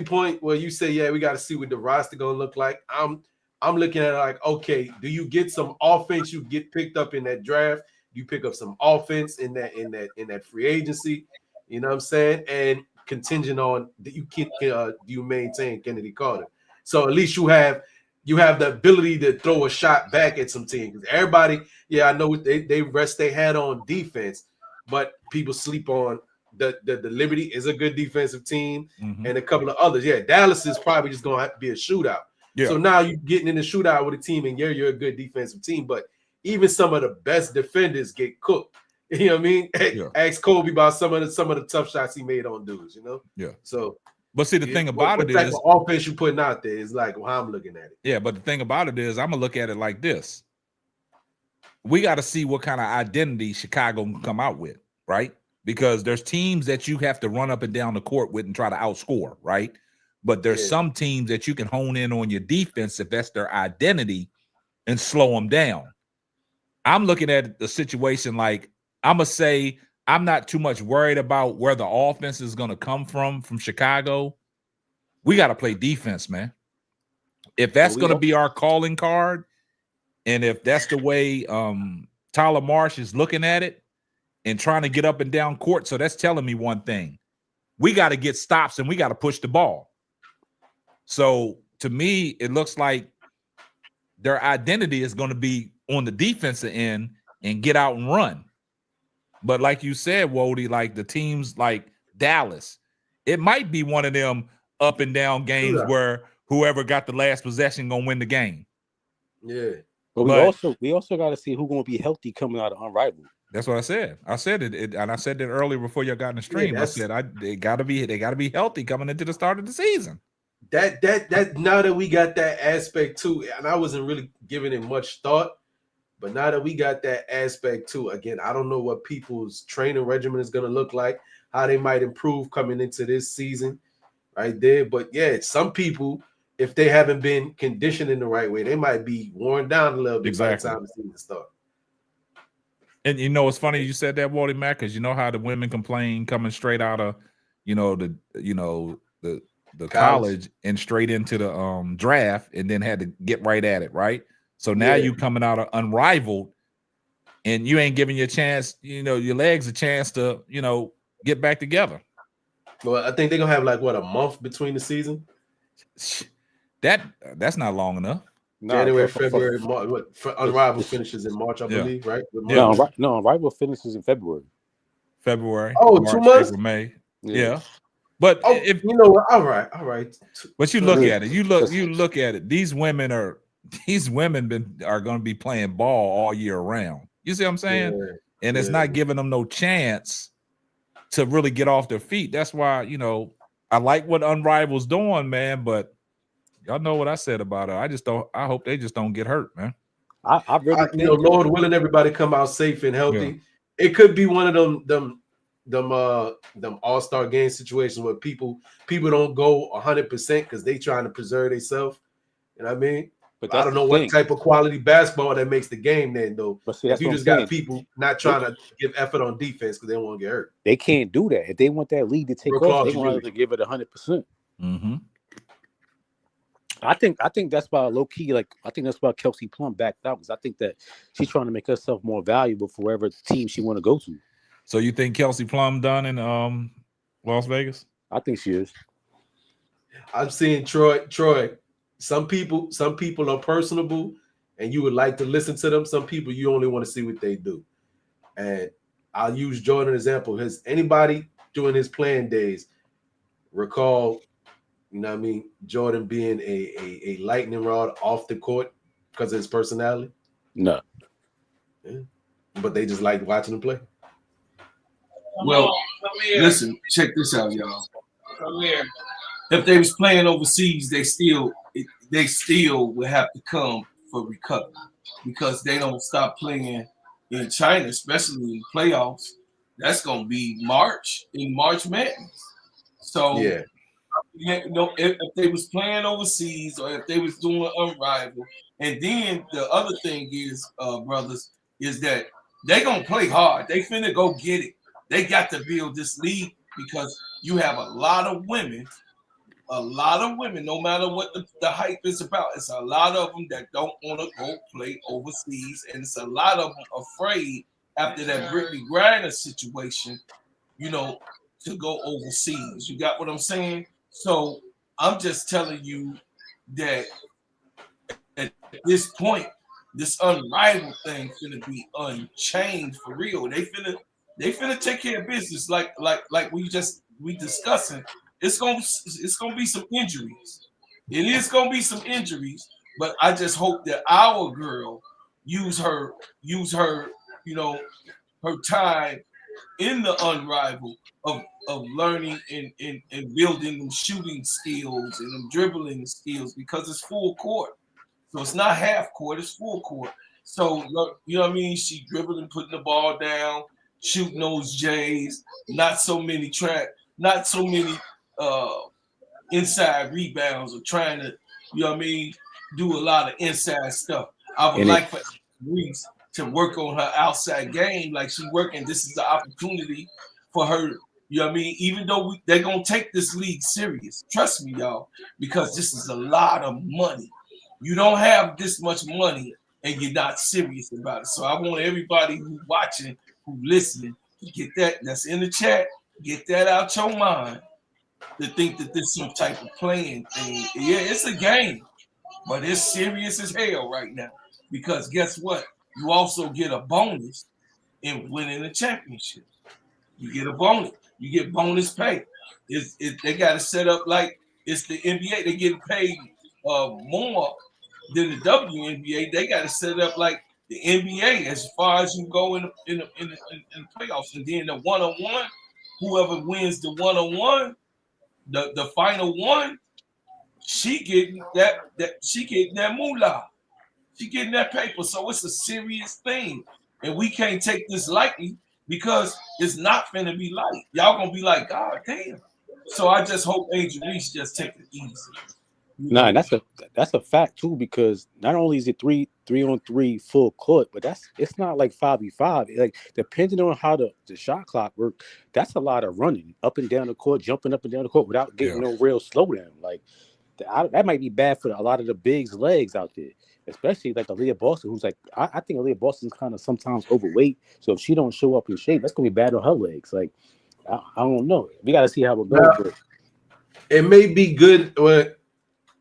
point where you say, yeah, we got to see what the roster gonna look like. I'm looking at it like, okay, do you get some offense you get picked up in that draft? You pick up some offense in that free agency, you know what I'm saying? And contingent on that do you maintain Kennedy Carter. So at least you have the ability to throw a shot back at some teams. Everybody, yeah, I know they rest their hat on defense, but people sleep on the Liberty is a good defensive team and a couple of others. Yeah, Dallas is probably just gonna have to be a shootout. Yeah. So now you're getting in a shootout with a team, and you're a good defensive team, but even some of the best defenders get cooked. You know what I mean? Yeah. Ask Kobe about some of the tough shots he made on dudes, you know? Yeah. So, but see, the thing about it is, what type of offense you putting out there is like how I'm looking at it. Yeah, but the thing about it is, I'm gonna look at it like this. We got to see what kind of identity Chicago can come out with, right? Because there's teams that you have to run up and down the court with and try to outscore, right? But there's some teams that you can hone in on your defense if that's their identity and slow them down. I'm looking at the situation like I'm going to say I'm not too much worried about where the offense is going to come from Chicago. We got to play defense, man. If that's going to be our calling card, and if that's the way Tyler Marsh is looking at it and trying to get up and down court, so that's telling me one thing. We got to get stops and we got to push the ball. So to me, it looks like their identity is going to be on the defensive end and get out and run. But like you said, Wody, like the teams like Dallas, it might be one of them up and down games where whoever got the last possession gonna win the game. Yeah. But we also got to see who's gonna be healthy coming out of Unrivaled. That's what I said. I said it, and I said it earlier before y'all got in the stream. I said they gotta be healthy coming into the start of the season. That now that we got that aspect too, and I wasn't really giving it much thought, but now that we got that aspect too, again, I don't know what people's training regimen is going to look like, how they might improve coming into this season, right there. But yeah, some people, if they haven't been conditioned in the right way, they might be worn down a little bit by the time the season starts. And you know, it's funny you said that, Wally Mack, because you know how the women complain coming straight out of, the college and straight into the draft and then had to get right at it, right? So now you coming out of Unrivaled and you ain't giving your chance, your legs a chance to, get back together. Well, I think they're gonna have like a month between the season. That's not long enough. January, February, March. Unrivaled finishes in March, I believe, right? No, Unrivaled finishes in February. Oh, March, 2 months? April, May. Yeah. But if you know what, all right. But you look at it. You look at it. These women are going to be playing ball all year round. You see what I'm saying? Yeah, and it's not giving them no chance to really get off their feet. That's why, I like what Unrivaled's doing, man, but y'all know what I said about it. I hope they just don't get hurt, man. I really think Lord willing, everybody come out safe and healthy. Yeah. It could be one of them all-star game situations where people don't go 100% because they trying to preserve themselves. You know what I mean? But I don't know what type of quality basketball that makes the game then, though. But see, if you just got people not trying to give effort on defense because they don't want to get hurt. They can't do that. If they want that lead to take off, they want to give it 100%. Mm-hmm. I think that's why low key, I think that's why Kelsey Plum backed out, because I think that she's trying to make herself more valuable for wherever team she want to go to. So you think Kelsey Plum done in Las Vegas? I think she is. I'm seeing Troy. Some people are personable and you would like to listen to them. Some people you only want to see what they do. And I'll use Jordan as an example. Has anybody during his playing days recall, Jordan being a lightning rod off the court because of his personality? No. Yeah. But they just like watching him play. Well, listen, check this out, y'all. Come here. if they was playing overseas, they still would have to come for recovery because they don't stop playing in China, especially in the playoffs. That's gonna be March Madness. So Yeah. if they was playing overseas or if they was doing Unrivaled, and then the other thing is, brothers, is that they gonna play hard. They finna go get it. They got to build this league because you have a lot of women, no matter what the hype is about. It's a lot of them that don't want to go play overseas, and it's a lot of them afraid after that Brittany Griner situation, to go overseas. You got what I'm saying? So I'm just telling you that at this point, this Unrivaled thing finna be unchained for real. They finna take care of business like we discussing. It's gonna be some injuries. It is gonna be some injuries, but I just hope that our girl use her her time in the Unrivaled of learning and building them shooting skills and them dribbling skills because it's full court. So it's not half court, it's full court. So you know what I mean? She dribbling, putting the ball down, shooting those J's, not so many inside rebounds or trying to, do a lot of inside stuff. I would like for Reese to work on her outside game like she's working. This is the opportunity for her, even though they're going to take this league serious. Trust me, y'all, because this is a lot of money. You don't have this much money and you're not serious about it. So I want everybody who's watching, who's listening, to get that's in the chat, get that out your mind, to think that this is some type of playing thing. Yeah, it's a game, but it's serious as hell right now. Because guess what? You also get a bonus in winning the championship. You get a bonus. You get bonus pay. They got to set up like it's the NBA. They get paid more than the WNBA. They got to set up like the NBA as far as you go in the playoffs. And then the one-on-one, whoever wins the one-on-one, the final one, she getting that moolah. She getting that paper. So it's a serious thing. And we can't take this lightly because it's not finna be light. Y'all gonna be like, God damn. So I just hope Angel Reese just take it easy. Nah, that's a fact too, because not only is it 3-on-3 full court, but it's not like 5v5. Like depending on how the shot clock works, that's a lot of running up and down the court, jumping up and down the court without getting no real slowdown. Like that might be bad for a lot of the bigs' legs out there, especially like Aaliyah Boston, who's like I think Aaliyah Boston's kind of sometimes overweight. So if she don't show up in shape, that's gonna be bad on her legs. Like I don't know. We got to see how it goes. But it may be good.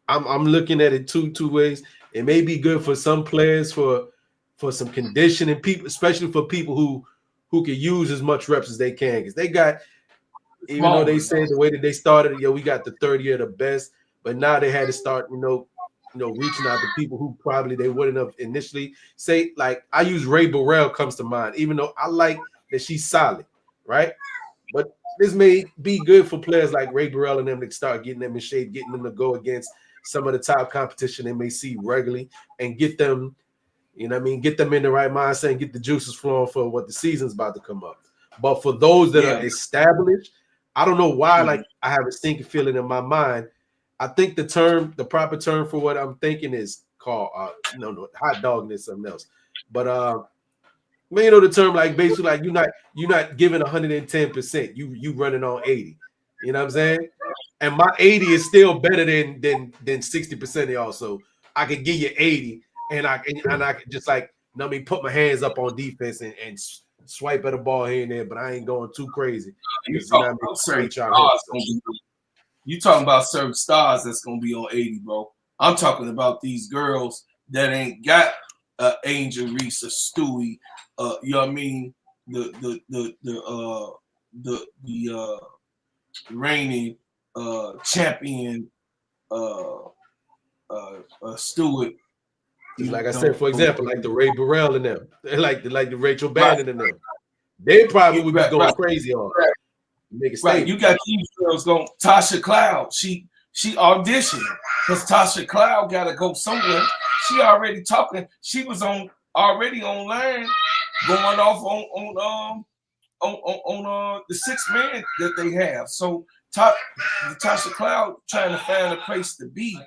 I'm looking at it two ways. It may be good for some players for some conditioning people, especially for people who can use as much reps as they can, because they got, even though they said the way that they started, we got the 30 of the best, but now they had to start, reaching out to people who probably they wouldn't have initially. Say, like, I use Ray Burrell comes to mind, even though I like that she's solid, right? But this may be good for players like Ray Burrell and them to start getting them in shape, getting them to go against some of the top competition they may see regularly, and get them, get them in the right mindset and get the juices flowing for what the season's about to come up. But for those that are established, I don't know why, like I have a stinking feeling in my mind. I think the proper term for what I'm thinking is called, hot dog is something else. But the term, like basically like you're not giving 110%. You running on 80. You know what I'm saying? And my 80 is still better than 60% of y'all. So I could give you 80, and I could just put my hands up on defense and swipe at a ball here and there, but I ain't going too crazy. You talking about certain stars that's gonna be on 80, bro. I'm talking about these girls that ain't got Angel Reese or Stewie. You know what I mean? The reigning champion Stewart. Like I said, for example, like the Ray Burrell and them, like the Rachel Bannon and them, they probably would be going crazy on. Make a statement. You got these girls going. Tasha Cloud, she She auditioned because Tasha Cloud got to go somewhere. She already talking. She was already online, going off on the 6 man that they have. So Tasha Cloud trying to find a place to be.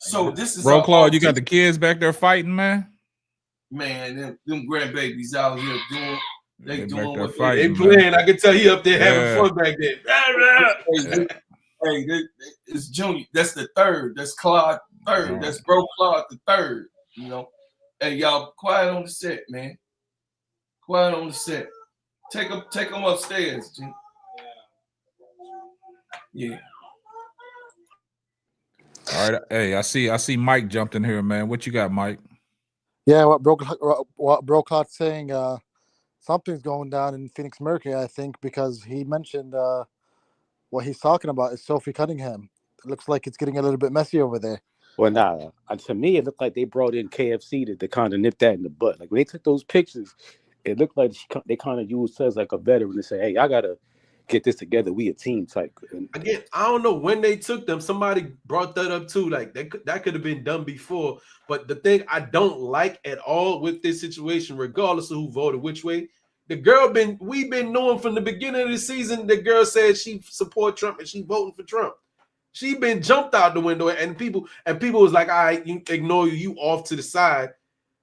So this is Bro, Claude, you got the kids back there fighting, man. Man, them grandbabies out here doing. They doing what fighting, they playing. I can tell he up there having fun back there. Hey, it's Junior. That's the third. That's Claude third. That's Bro Claude the third. You know. Hey, y'all, quiet on the set, man. Quiet on the set. Take them upstairs, G. Yeah. All right. Hey, I see Mike jumped in here, man. What you got, Mike? Yeah, what Bro Cloud's saying, something's going down in Phoenix Mercury, I think, because he mentioned what he's talking about is Sophie Cunningham. It looks like it's getting a little bit messy over there. Well, nah. To me, it looked like they brought in KFC to kind of nip that in the butt. Like when they took those pictures, it looked like they kind of used her as like a veteran to say, "Hey, I gotta get this together. We a team type." Again, I don't know when they took them. Somebody brought that up too. Like that could have been done before. But the thing I don't like at all with this situation, regardless of who voted which way, we've been knowing from the beginning of the season. The girl said she support Trump and she voting for Trump. She been jumped out the window, and people was like, "I ignore you off to the side."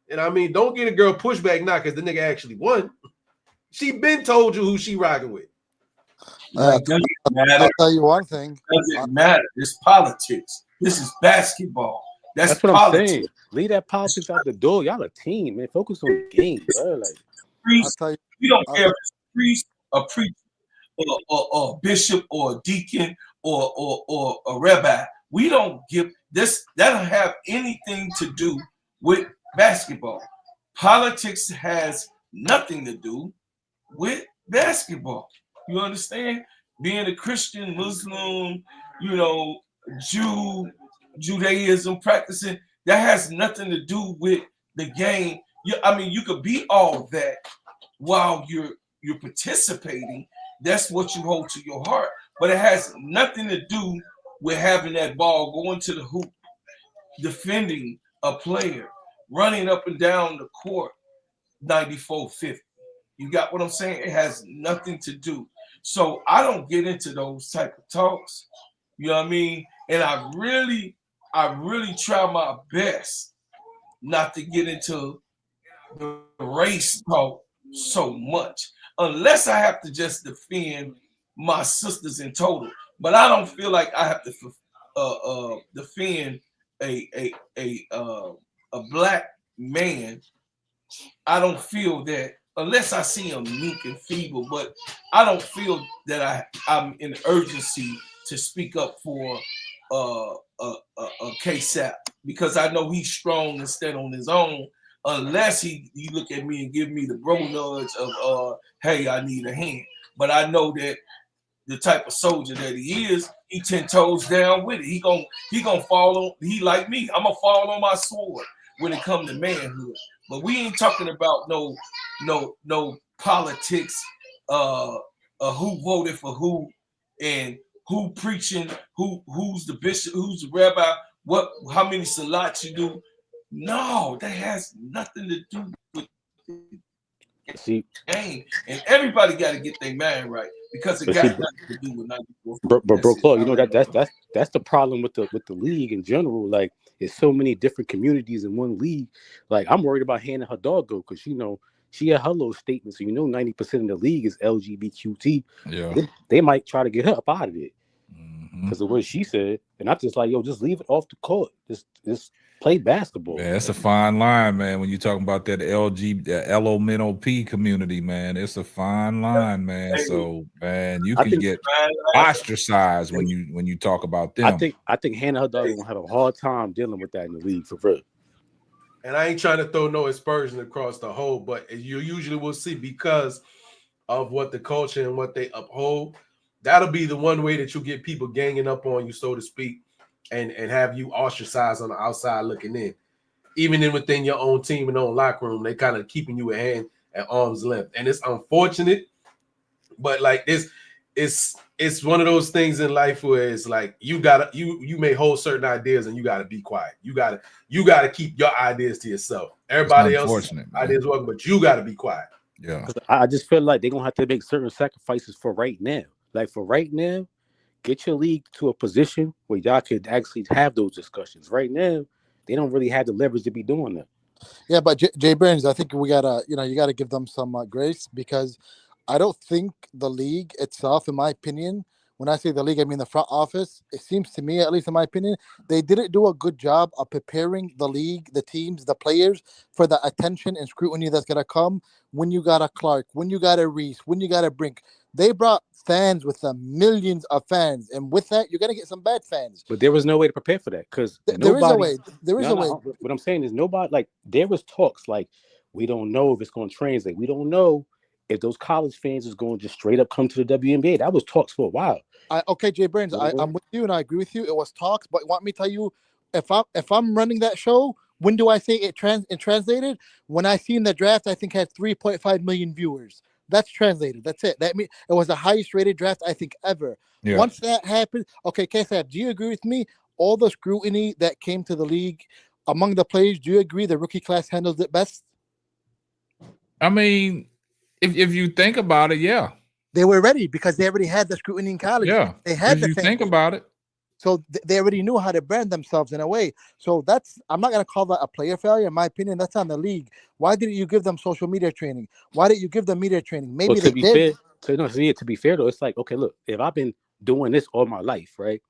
And I mean, don't get a girl pushback now because the nigga actually won. She been told you who she rocking with. Like, doesn't matter. I'll tell you one thing. Doesn't matter. It's politics. This is basketball. That's what politics. I'm saying. Leave that politics out the door. Y'all a team, man. Focus on the game, bro. Like, Priest, we don't care if it's a priest, a preacher, or a bishop, or a deacon, or a rabbi. We don't give this. That don't have anything to do with basketball. Politics has nothing to do with basketball. You understand? Being a Christian, Muslim, Judaism practicing, that has nothing to do with the game. You could be all that while you're participating. That's what you hold to your heart. But it has nothing to do with having that ball going to the hoop, defending a player, running up and down the court 94-50. You got what I'm saying? It has nothing to do. So I don't get into those type of talks. You know what I mean? And I really try my best not to get into the race talk so much, unless I have to just defend my sisters in total. But I don't feel like I have to defend a black man. I don't feel that unless I see him meek and feeble, but I don't feel that I'm in urgency to speak up for a K-Sap, because I know he's strong and stand on his own, unless he look at me and give me the bro nudge of hey, I need a hand. But I know that the type of soldier that he is, he 10 toes down with it. He gonna fall on, he like me. I'm gonna fall on my sword when it comes to manhood. But we ain't talking about no politics, who voted for who and who preaching, who's the bishop, who's the rabbi, how many salats you do. No, that has nothing to do with the game. And everybody got to get their mind right, because it got nothing to do with 94. But bro, Claude, that's the problem with the league in general. Like, it's so many different communities in one league. Like, I'm worried about Hannah her dog go, because she had her little statement. So 90% of the league is LGBTQT. Yeah, they might try to get her up out of it because of what she said. And I'm just like, yo, just leave it off the court. Just play basketball. Yeah, it's a fine line, man. When you're talking about that LMNOP community, man, it's a fine line, man. So, man, you can get ostracized when you talk about them. I think Hannah her dog gonna have a hard time dealing with that in the league for real. And I ain't trying to throw no aspersion across the whole, but you usually will see, because of what the culture and what they uphold, that'll be the one way that you get people ganging up on you, so to speak, and have you ostracized on the outside looking in. Even within your own team and own locker room, they kind of keeping you at arm's length. And it's unfortunate, but like this, it's one of those things in life where it's like you may hold certain ideas and you gotta be quiet. You gotta keep your ideas to yourself. Everybody else's ideas working, but you gotta be quiet. Yeah. I just feel like they're gonna have to make certain sacrifices for right now. Like for right now, get your league to a position where y'all could actually have those discussions. Right now, they don't really have the leverage to be doing that. Yeah, but Jay Burns, I think we gotta, you gotta give them some grace, because I don't think the league itself, in my opinion, when I say the league, I mean the front office. It seems to me, at least in my opinion, they didn't do a good job of preparing the league, the teams, the players for the attention and scrutiny that's gonna come when you got a Clark, when you got a Reese, when you got a Brink. They brought fans with them, millions of fans, and with that, you're gonna get some bad fans. But there was no way to prepare for that because There is a way. There is a way. What I'm saying is nobody, like, there was talks like, we don't know if it's going to translate. We don't know if those college fans is going to just straight up come to the WNBA. That was talks for a while. Okay, Jay Burns, I'm with you and I agree with you. It was talks, but want me to tell you, if I'm running that show, when do I say it translated? When I seen the draft, I think had 3.5 million viewers. That's translated. That's it. That means it was the highest rated draft I think ever. Yeah. Once that happened, okay, KSAP, do you agree with me? All the scrutiny that came to the league among the players, do you agree the rookie class handles it best? I mean, if you think about it, yeah. They were ready because they already had the scrutiny in college. Yeah. They had if you think about it. So they already knew how to brand themselves in a way. So I'm not going to call that a player failure. In my opinion, that's on the league. Why didn't you give them social media training? Why didn't you give them media training? Maybe they did. To be fair, though, it's like, okay, look, if I've been doing this all my life, right?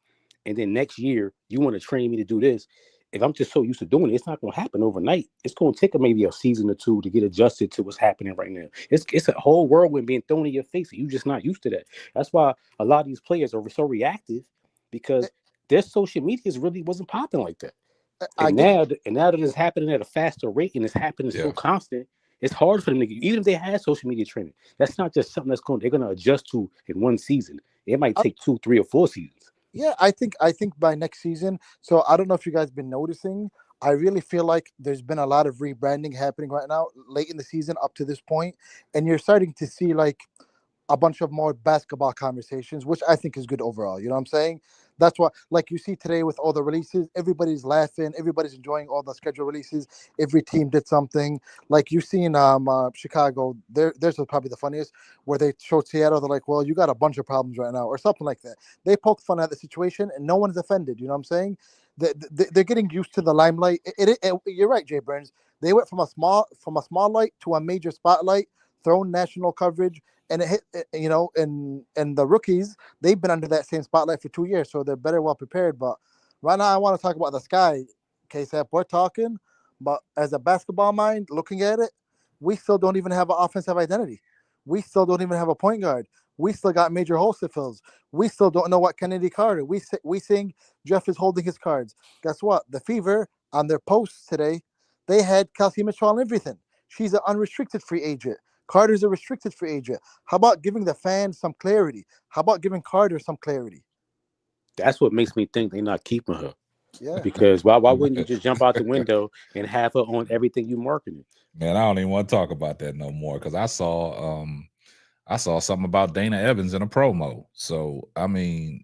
And then next year, you want to train me to do this. If I'm just so used to doing it, it's not going to happen overnight. It's going to take maybe a season or two to get adjusted to what's happening right now. It's a whole whirlwind being thrown in your face. You're just not used to that. That's why a lot of these players are so reactive, because their social media really wasn't popping like that. And now that it's happening at a faster rate and it's happening so constant, it's hard for them to, even if they had social media training, that's not just something they're going to adjust to in one season. It might take 2, 3, or 4 seasons. Yeah, I think by next season. So I don't know if you guys been noticing. I really feel like there's been a lot of rebranding happening right now, late in the season up to this point, and you're starting to see like a bunch of more basketball conversations, which I think is good overall. You know what I'm saying? That's why, like you see today with all the releases, everybody's laughing, everybody's enjoying all the schedule releases. Every team did something. Like you seen Chicago, there's probably the funniest, where they showed Seattle. They're like, well, you got a bunch of problems right now, or something like that. They poked fun at the situation, and no one's offended. You know what I'm saying? They're getting used to the limelight. You're right, Jay Burns. They went from a small light to a major spotlight, thrown national coverage. And it hit, and the rookies, they've been under that same spotlight for 2 years, so they're better well prepared. But right now, I want to talk about the sky. KSAP, we're talking, but as a basketball mind, looking at it, we still don't even have an offensive identity. We still don't even have a point guard. We still got major hole fills. We still don't know what Kennedy Carter. We sing Jeff is holding his cards. Guess what? The Fever on their posts today, they had Kelsey Mitchell and everything. She's an unrestricted free agent. Carter's a restricted free agent. How about giving the fans some clarity? How about giving Carter some clarity? That's what makes me think they're not keeping her. Yeah. Because why wouldn't you just jump out the window and have her on everything you marketing? Man, I don't even want to talk about that no more, because I saw something about Dana Evans in a promo. So I mean,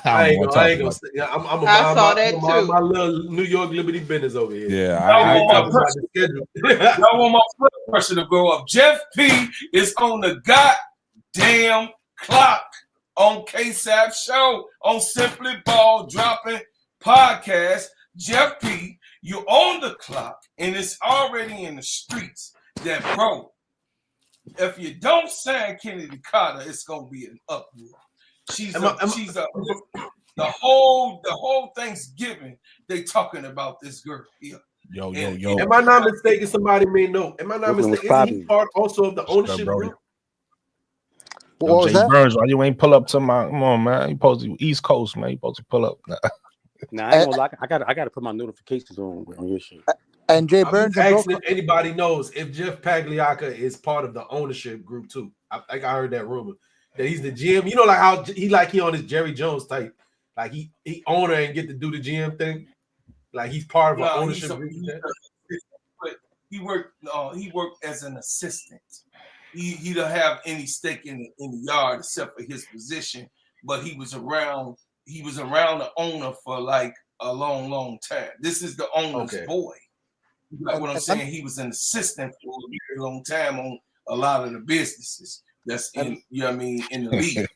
I ain't gonna say. I saw that too. My little New York Liberty business over here. Yeah, I want my first question to go up. Jeff P is on the goddamn clock on KSAP show on Simply Ball Dropping Podcast. Jeff P, you on the clock, and it's already in the streets that, bro, if you don't sign Kennedy Carter, it's gonna be an uproar. The whole Thanksgiving they talking about this girl here. Yo. Am I not mistaken? Somebody may know. Am I not mistaken? Isn't he part also of the ownership group? Yo, Jay Burns, why you ain't pull up to my? Come on, man. You supposed to East Coast, man. You supposed to pull up. Nah, I ain't gonna lie. I gotta put my notifications on your shit. And Jay Burns, asking if anybody knows if Jeff Pagliacca is part of the ownership group too. I think I heard that rumor. That he's the GM, you know, like how he on his Jerry Jones type, like he owner and get to do the GM thing, like he's part of an ownership. But he worked as an assistant. he don't have any stake in the yard except for his position. But he was around the owner for like a long time. This is the owner's boy. You got what I'm saying? He was an assistant for a very long time on a lot of the businesses that's in, you know what I mean, in the league.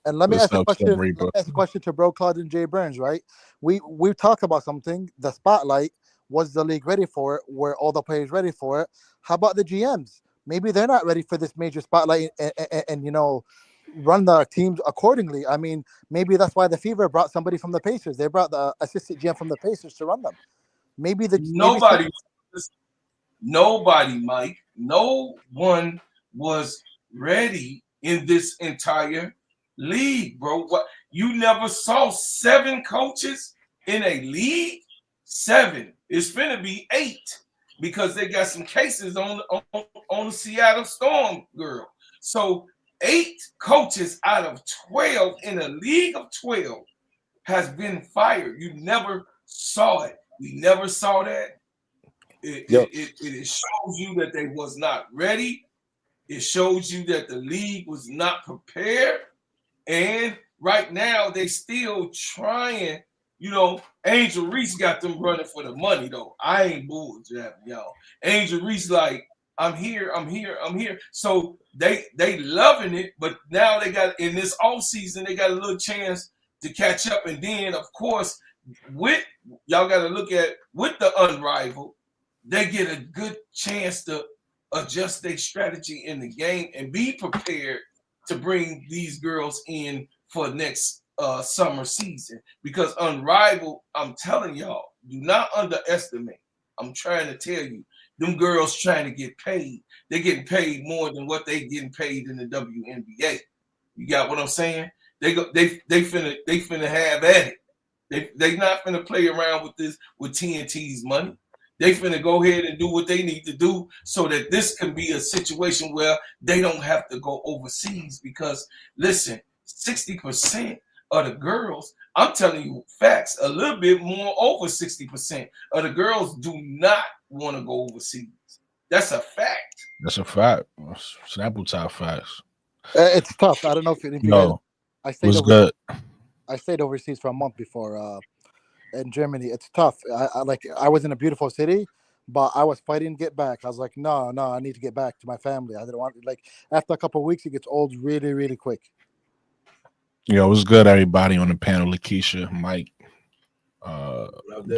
And let me ask a question to Bro Claude and Jay Burns, right? We talked about something. The spotlight, was the league ready for it? Were all the players ready for it? How about the GMs? Maybe they're not ready for this major spotlight and you know, run the teams accordingly. I mean, maybe that's why the Fever brought somebody from the Pacers. They brought the assistant GM from the Pacers to run them. Maybe nobody, Mike, no one was ready in this entire league, bro. What, you never saw 7 coaches in a league? 7. It's finna be 8 because they got some cases on the Seattle Storm, girl. So 8 coaches out of 12 in a league of 12 has been fired. You never saw it. We never saw that. It shows you that they was not ready. It shows you that the league was not prepared. And right now they still trying. You know, Angel Reese got them running for the money though. I ain't bulljabbing y'all. Angel Reese like, I'm here. So they loving it, but now they got in this off season, they got a little chance to catch up. And then of course, with y'all got to look at with the Unrivaled, they get a good chance to adjust their strategy in the game and be prepared to bring these girls in for next summer season. Because Unrivaled, I'm telling y'all, do not underestimate. I'm trying to tell you, them girls trying to get paid. They're getting paid more than what they getting paid in the WNBA. You got what I'm saying? They finna have at it. They not finna play around with TNT's money. They finna go ahead and do what they need to do so that this can be a situation where they don't have to go overseas. Because listen, 60% of the girls, I'm telling you facts, a little bit more over 60% of the girls do not want to go overseas. That's a fact. That's a fact. Sample top facts. It's tough. I don't know if you no. I stayed good. I stayed overseas for a month before in Germany. It's tough. I was in a beautiful city, but I was fighting to get back. I was like, no, I need to get back to my family. I didn't want after a couple of weeks, it gets old really, really quick. Yo, it was good, everybody on the panel. Lakeisha, Mike,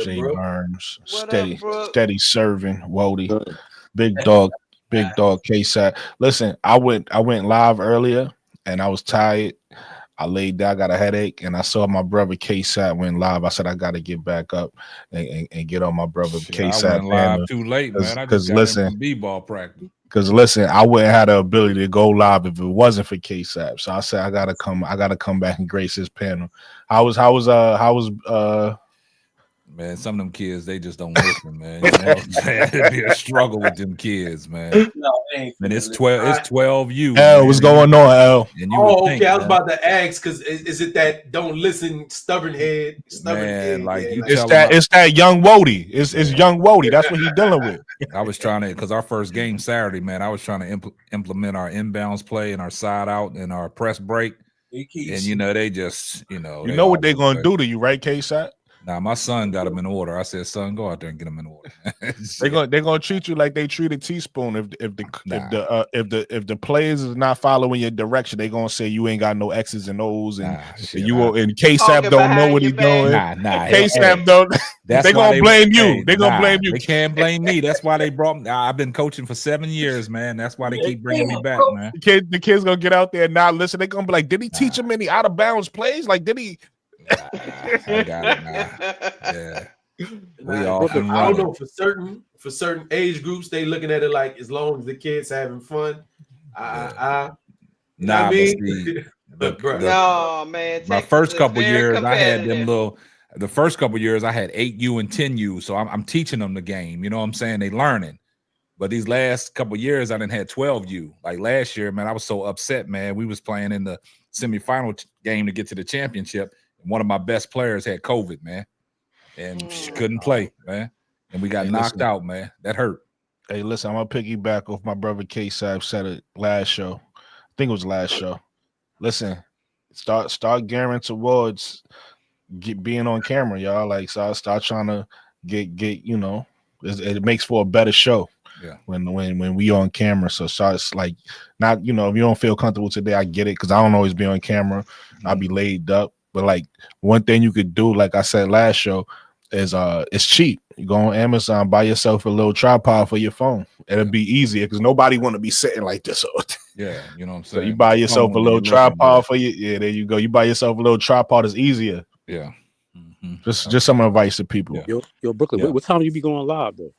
Jay Burns, steady serving, Wody, big dog K-Sat. Listen, I went live earlier and I was tired. I laid down, got a headache, and I saw my brother K-Sat went live. I said I got to get back up and get on my brother K-Sat. I went live too late, man. I just got in from b-ball practice. Because listen, I wouldn't have the ability to go live if it wasn't for K-Sap. So I said I gotta come back and grace his panel. How was man, some of them kids, they just don't listen, man. You know what I'm saying? It'd be a struggle with them kids, man. No, and it's 12U. L, what's going on, L? And you think, I was about to ask, because is it that don't listen, stubborn head? Like it's that young Wody. It's young Wody. That's what he's dealing with. I was trying to, because our first game Saturday, man, I was trying to implement our inbounds play and our side out and our press break. And they just, you know what they're gonna do to you, right, K-Sat? Nah, my son got him in order. I said, son, go out there and get him in order. they're gonna treat you like they treated Teaspoon. If the players is not following your direction, they're gonna say you ain't got no X's and O's, and and K-Sap don't know what he's doing. K-Sap don't. They're gonna blame you. They're gonna blame you. They can't blame me. That's why they brought me. I've been coaching for 7 years, man. That's why they keep bringing me back, man. The kids gonna get out there and not listen. They're gonna be like, did he teach him any out of bounds plays? Like, did he? I got it now. Yeah. I don't know, for certain age groups, they looking at it like as long as the kids having fun. No, man. My first couple years, I had them little. The first couple years, I had 8U and 10U, so I'm teaching them the game. You know what I'm saying? They learning. But these last couple years, I done had 12U. Like last year, man, I was so upset, man. We was playing in the semifinal game to get to the championship. One of my best players had COVID, man, and she couldn't play, man. And we got knocked out, man. That hurt. Hey, listen, I'm gonna piggyback off my brother K Sab said it last show. I think it was last show. Listen, start gearing towards being on camera, y'all. Like, start trying to get you know, it makes for a better show. Yeah. When we on camera, so it's like not, you know, if you don't feel comfortable today, I get it because I don't always be on camera. I'll be laid up, but like one thing you could do, like I said last show, is it's cheap. You go on Amazon, buy yourself a little tripod for your phone. It'll be easier because nobody want to be sitting like this all day. Yeah, you know what I'm So saying. you buy yourself a little tripod for you. Yeah, there you go. You buy yourself a little tripod. It's easier. Yeah. Just some advice to people. Yeah. Yo, Brooklyn, what time you be going live though?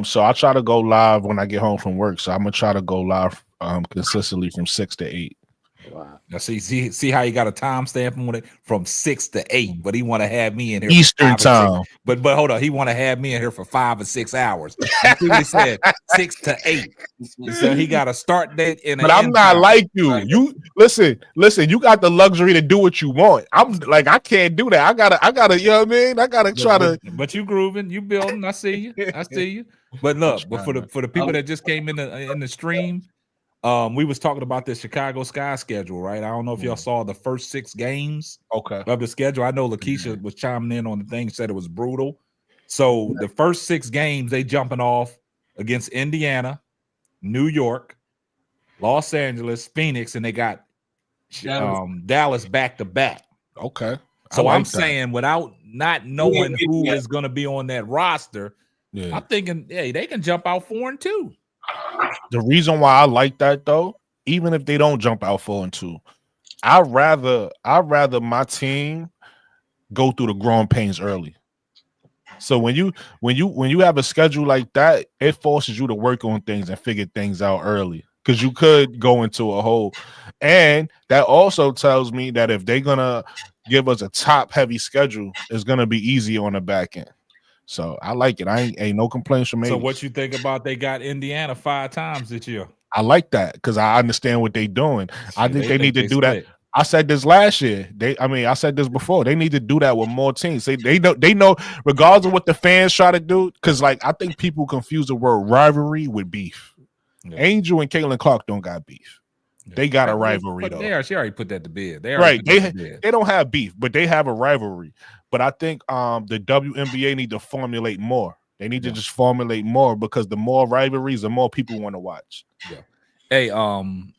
So I try to go live when I get home from work. So I'm gonna try to go live consistently from 6 to 8. Wow. Now see how you got a timestamp on it from 6 to 8, but he want to have me in here Eastern for 5 or 6. time. But hold on, he want to have me in here for 5 or 6 hours. You see what he said 6 to 8. So he got a start date in. But I'm not like you. You listen. You got the luxury to do what you want. I'm like, I can't do that. I gotta. You know what I mean? I gotta try to. But you grooving, you building. I see you. But look, but for the people that just came in the stream. We was talking about the Chicago Sky schedule, right? I don't know if y'all saw the first 6 games of the schedule. I know Lakeisha was chiming in on the thing, said it was brutal. So the first 6 games, they jumping off against Indiana, New York, Los Angeles, Phoenix, and they got Dallas back to back. Okay. So I'm saying without not knowing who is going to be on that roster, I'm thinking, hey, they can jump out 4-2. The reason why I like that though, even if they don't jump out 4-2, I'd rather my team go through the growing pains early. So when you have a schedule like that, it forces you to work on things and figure things out early because you could go into a hole. And that also tells me that if they're gonna give us a top heavy schedule, it's gonna be easy on the back end. So I like it. I ain't no complaints from me. So what you think about they got Indiana 5 times this year? I like that because I understand what they're doing. I think they need to do that. Split. I said this last year. I said this before. They need to do that with more teams. They know regardless of what the fans try to do, because like I think people confuse the word rivalry with beef. Yeah. Angel and Caitlin Clark don't got beef. Yeah. They got a rivalry though. She already put that to bed. They don't have beef, but they have a rivalry. But I think the WNBA need to formulate more. They need to just formulate more because the more rivalries, the more people want to watch. Yeah. Hey,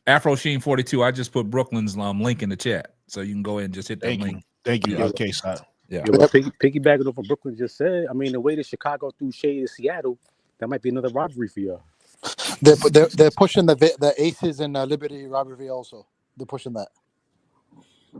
Afro Sheen 42. I just put Brooklyn's link in the chat, so you can go ahead and just hit that link. Thank you. Yeah. Okay, sir. Yeah. Piggybacking off what Brooklyn just said. I mean, the way that Chicago threw shade at Seattle, that might be another rivalry for y'all. They're pushing the Aces and Liberty rivalry also. They're pushing that.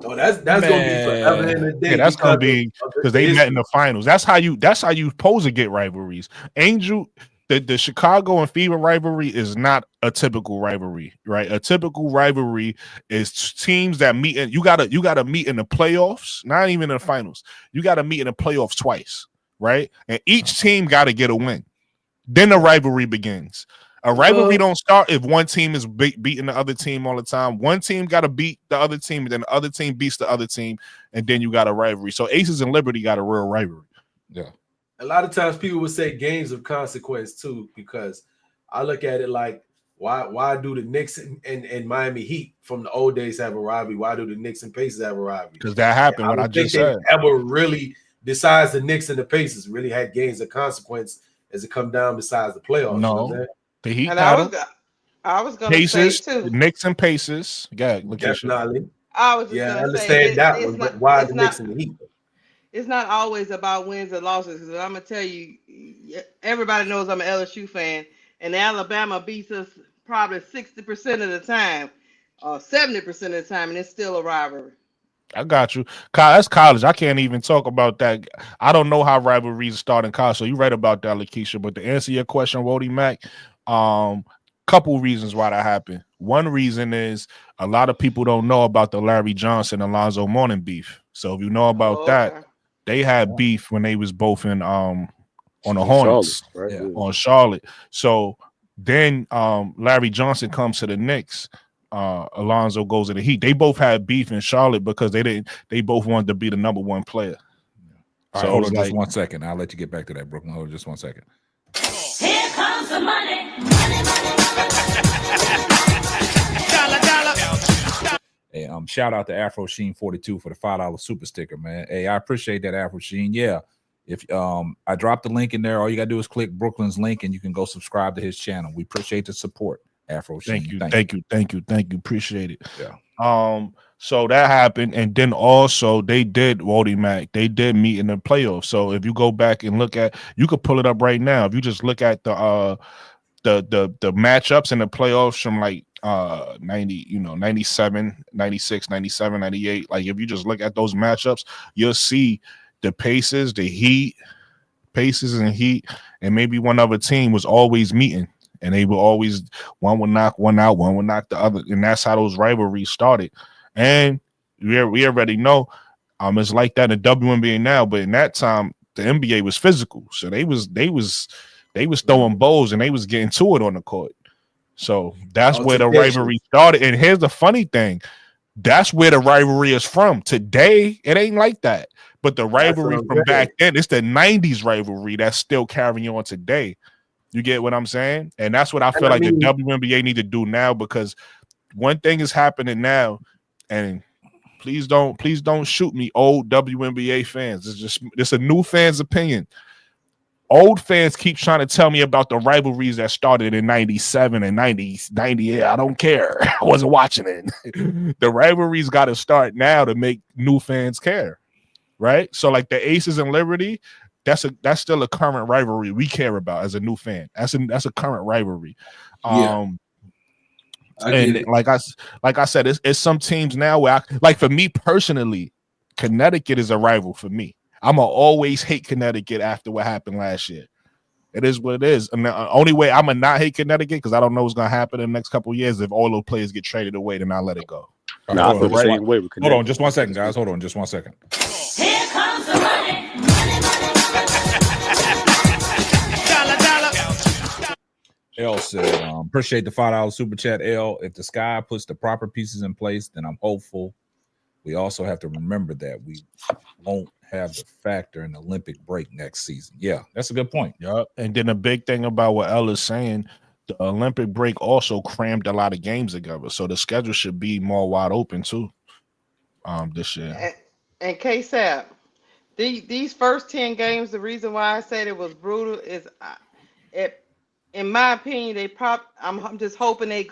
Oh, that's gonna be forever in the day. Yeah, that's gonna be because they met in the finals. That's how you supposed to get rivalries. Angel, the Chicago and Fever rivalry is not a typical rivalry, right? A typical rivalry is teams that meet, and you gotta meet in the playoffs, not even in the finals. You gotta meet in the playoffs twice, right? And each team gotta get a win. Then the rivalry begins. A rivalry don't start if one team is beating the other team all the time. One team got to beat the other team, and then the other team beats the other team, and then you got a rivalry. So Aces and Liberty got a real rivalry. Yeah. A lot of times people would say games of consequence too, because I look at it like, why do the Knicks and Miami Heat from the old days have a rivalry? Why do the Knicks and Pacers have a rivalry? Because that happened. What I just said. Ever really, besides the Knicks and the Pacers, really had games of consequence as it come down besides the playoffs. No. You know the Heat and I was going to say too. Knicks and Pacers. Definitely. I was just I going to understand say that one, but why the Knicks and the Heat? It's not always about wins or losses. Because I'm going to tell you, everybody knows I'm an LSU fan, and Alabama beats us probably 60% of the time, or 70% of the time, and it's still a rivalry. I got you. That's college. I can't even talk about that. I don't know how rivalries start in college. So you're right about that, Lakeisha. But to answer your question, Wody Mac, couple reasons why that happened. One reason is a lot of people don't know about the Larry Johnson Alonzo Mourning beef. So if you know about that, they had beef when they was both in on the Hornets, Charlotte, right? On Charlotte. So then Larry Johnson comes to the Knicks. Alonzo goes to the Heat. They both had beef in Charlotte because they both wanted to be the number one player. All right, hold on just 1 second. I'll let you get back to that, Brooklyn. Hold on just 1 second. Here comes comes the money. Hey, shout out to Afro Sheen 42 for the $5 super sticker, man. Hey, I appreciate that, Afro Sheen. Yeah. If I dropped the link in there, all you gotta do is click Brooklyn's link and you can go subscribe to his channel. We appreciate the support, Afro Sheen. Thank you. Appreciate it. Yeah. So that happened, and then also they did Wody Mac. They did meet in the playoffs. So if you go back and look at, you could pull it up right now. If you just look at the matchups in the playoffs from like 90, 97, 96, 97, 98. Like if you just look at those matchups, you'll see the Pacers, the Heat, and Heat, and maybe one other team was always meeting. And they were always, one would knock one out, one would knock the other. And that's how those rivalries started. And we already know it's like that in WNBA now, but in that time, the NBA was physical. So they was throwing bowls and they was getting to it on the court. So that's where the rivalry started. And here's the funny thing. That's where the rivalry is from. Today, it ain't like that. But the rivalry from back then, it's the 90s rivalry that's still carrying on today. You get what I'm saying? And that's what I feel like the WNBA need to do now, because one thing is happening now, and please don't shoot me, old WNBA fans. It's a new fan's opinion. Old fans keep trying to tell me about the rivalries that started in 97 and 98. I don't care. I wasn't watching it. The rivalries got to start now to make new fans care, right? So like the Aces and Liberty, that's still a current rivalry we care about as a new fan. That's a current rivalry. And like I said, it's some teams now where like for me personally, Connecticut is a rival for me. I'm gonna always hate Connecticut after what happened last year. It is what it is. And the only way I'm gonna not hate Connecticut, because I don't know what's gonna happen in the next couple of years. If all those players get traded away, then I'll let it go. Nah, hold on just 1 second, guys. Hold on just 1 second. Here comes the money. L said, appreciate the $5 super chat. L, if the Sky puts the proper pieces in place, then I'm hopeful. We also have to remember that we won't have the factor in the Olympic break next season. Yeah, that's a good point. Yeah, and then a big thing about what Elle is saying, the Olympic break also crammed a lot of games together, so the schedule should be more wide open too. This year. And K-Sap, these first 10 games, the reason why I said it was brutal is, in my opinion, I'm just hoping they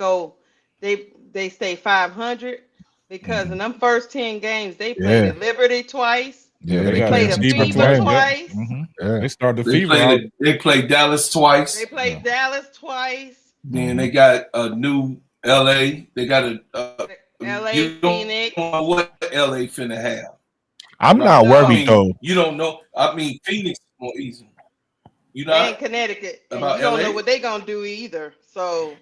stay 500, because in them first 10 games they played at Liberty twice. Yeah, they played a Fever twice. Yeah. They started the Fever. They played Dallas twice. They played Dallas twice. Then they got a new LA. They got a LA, you Phoenix. Don't know what LA finna have. I'm not worried though. You don't know. I mean, Phoenix is more easy. You know, and Connecticut. And you don't know what they're gonna do either. So,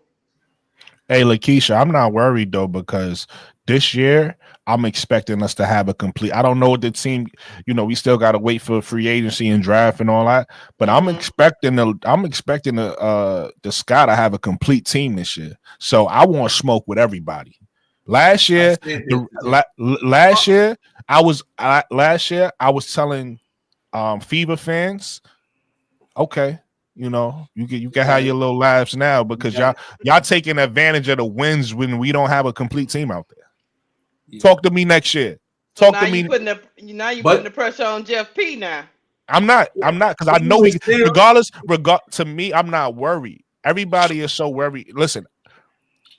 hey, Lakeisha, I'm not worried though, because this year I'm expecting us to have a complete. I don't know what the team. We still got to wait for free agency and draft and all that. But I'm expecting the Sky to have a complete team this year. So I want smoke with everybody. Last year, I was telling Fever fans, okay, you can have your little laughs now, because y'all taking advantage of the wins when we don't have a complete team out there. Yeah. Talk to me next year. Talk to me. Putting the pressure on Jeff P now. I'm not, because I know regardless, to me, I'm not worried. Everybody is so worried. Listen,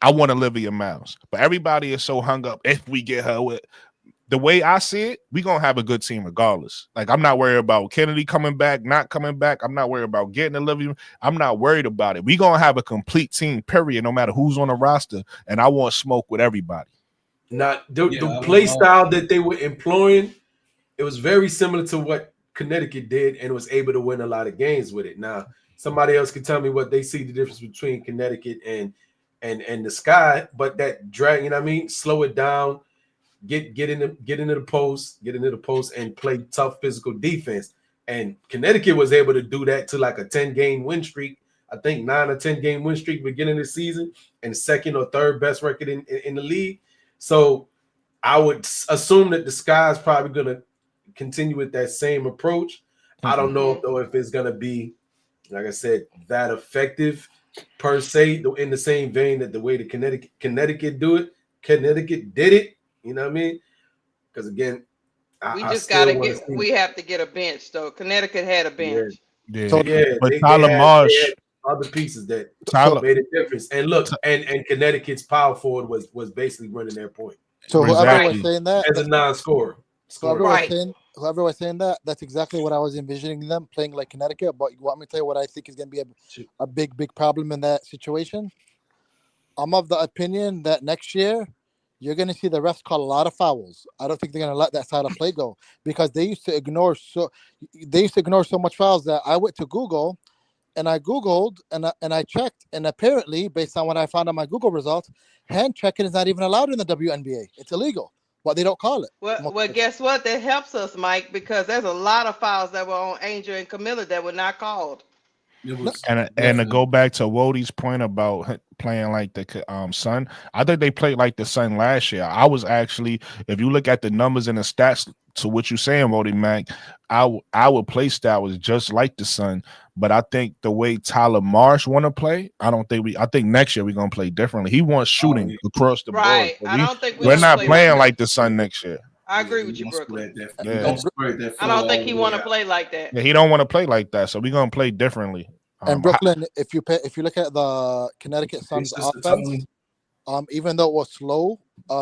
I want Olivia Miles, but everybody is so hung up if we get her with. The way I see it, we're going to have a good team regardless. Like, I'm not worried about Kennedy coming back, not coming back. I'm not worried about getting Olivia. I'm not worried about it. We're going to have a complete team, period, no matter who's on the roster. And I want smoke with everybody. Now, the play style that they were employing, it was very similar to what Connecticut did and was able to win a lot of games with it. Now, somebody else can tell me what they see the difference between Connecticut and the Sky, but that drag, slow it down. Get into the post, and play tough physical defense. And Connecticut was able to do that to like a 10-game win streak. I think 9 or 10-game win streak beginning of the season, and second or third best record in the league. So I would assume that the Sky is probably going to continue with that same approach. I don't know though if it's going to be like I said, that effective per se, in the same vein that the way the Connecticut Connecticut did it. You know what I mean? Because again, We I just still gotta want to get. see. We have to get a bench though. Connecticut had a Yeah, bench. Yeah, So, but they Tyler had Marsh, other pieces that so, Tyler, made a difference. And look, and Connecticut's power forward was basically running their point so whoever was Right. exactly. saying that, as a non-scorer. Right. whoever was saying that, that's exactly what I was envisioning them playing like Connecticut. But you want me to tell you what I think is going to be a big problem in that situation? I'm of the opinion that next year you're going to see the refs call a lot of fouls. I don't think they're going to let that side of play go because they used to ignore so much fouls that I went to Google and I Googled and I checked, and apparently, based on what I found on my Google results, hand checking is not even allowed in the WNBA. It's illegal, but they don't call it. Well, guess what? That helps us, Mike, because there's a lot of fouls that were on Angel and Camilla that were not called. It was And to definitely. go back to Wodie's point about playing like the Sun, I think they played like the Sun last year. I was actually, if you look at the numbers and the stats to what you're saying, Wodie Mac, our play style was just like the Sun. But I think the way Tyler Marsh want to play, I think next year we're gonna play differently. He wants shooting across the board. Right. So I don't think we're not play playing like like the Sun next year. I agree with you, Brooklyn. Yeah. Don't spread that. I don't think he want to play like that. Yeah, he don't want to play like that. So we're gonna play differently. And Brooklyn, if you look at the Connecticut Suns offense, even though it was slow,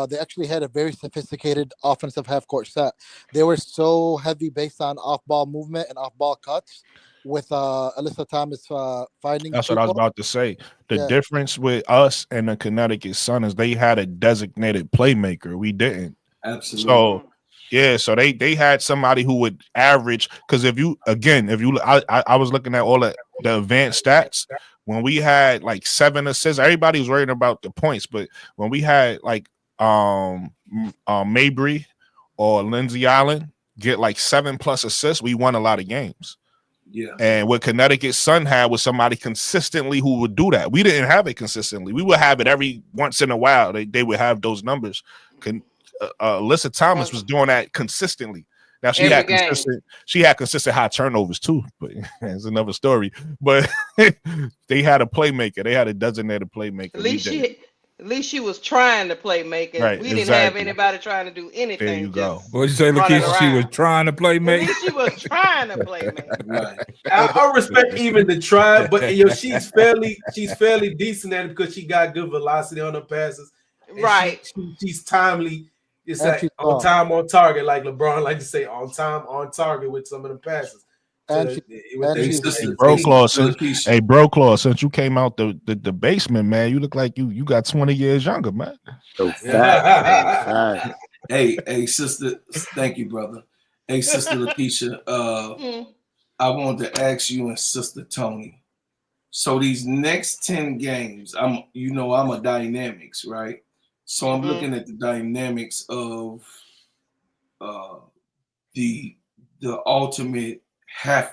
they actually had a very sophisticated offensive half court set. They were so heavy based on off ball movement and off ball cuts, with Alyssa Thomas finding. That's what I was about to say. The difference with us and the Connecticut Sun is they had a designated playmaker. We didn't. Absolutely. So yeah, so they had somebody who would average, because if you I was looking at all the advanced stats when we had like 7 assists. Everybody was worrying about the points, but when we had like Mabry or Lindsay Allen get like 7+ assists, we won a lot of games. Yeah. And what Connecticut Sun had was somebody consistently who would do that. We didn't have it consistently. We would have it every once in a while. They would have those numbers. Alyssa Thomas was doing that consistently. Now she had consistent high turnovers too, but it's another story. But they had a playmaker. They had a designated playmaker. At least she was trying to play make it. Right, We didn't have anybody trying to do anything. There you go. What'd you say, Lakeisha? She was trying to play At make. least she was trying to play make. Right. I respect even the try, but she's fairly decent at it because she got good velocity on her passes. Right. She's timely. It's And like she's on time, on target, like LeBron like to say, on time, on target with some of the passes. And Broclaw, since you came out the basement, man, you look like you got 20 years younger, man. Hey, sister, thank you, brother. Hey, sister Lakeisha, I wanted to ask you and sister Tony. So these next 10 games, I'm a dynamics, right? So I'm looking at the dynamics of the ultimate have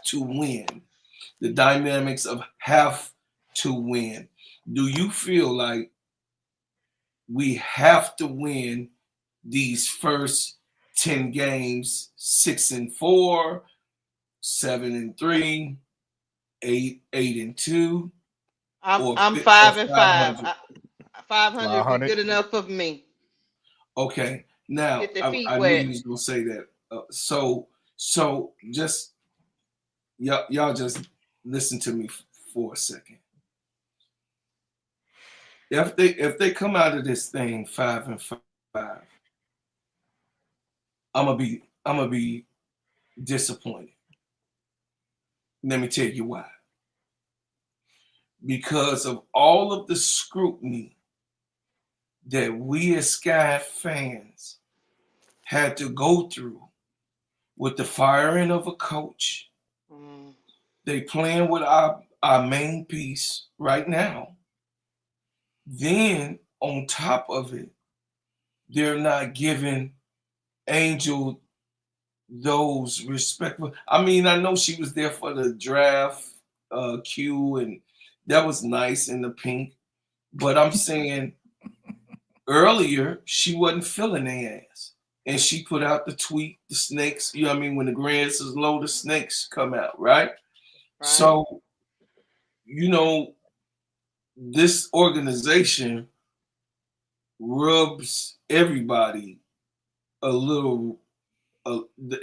to win. The dynamics of have to win. Do you feel like we have to win these first 10 games, 6-4, 7-3, 8-2? I'm 5-5. 500 would be good enough for me. Okay, now I knew you was gonna say that. So just y'all just listen to me for a second. If they come out of this thing 5-5, I'm gonna be disappointed. Let me tell you why. Because of all of the scrutiny that we as Sky fans had to go through with the firing of a coach. They playing with our main piece right now. Then on top of it, they're not giving Angel those respectful. I mean, I know she was there for the draft Q, and that was nice in the pink. But I'm saying earlier, she wasn't feeling their ass. and she put out the tweet, the snakes, you know what I mean? When the grass is low, the snakes come out, right? So, you know, this organization rubs everybody a little,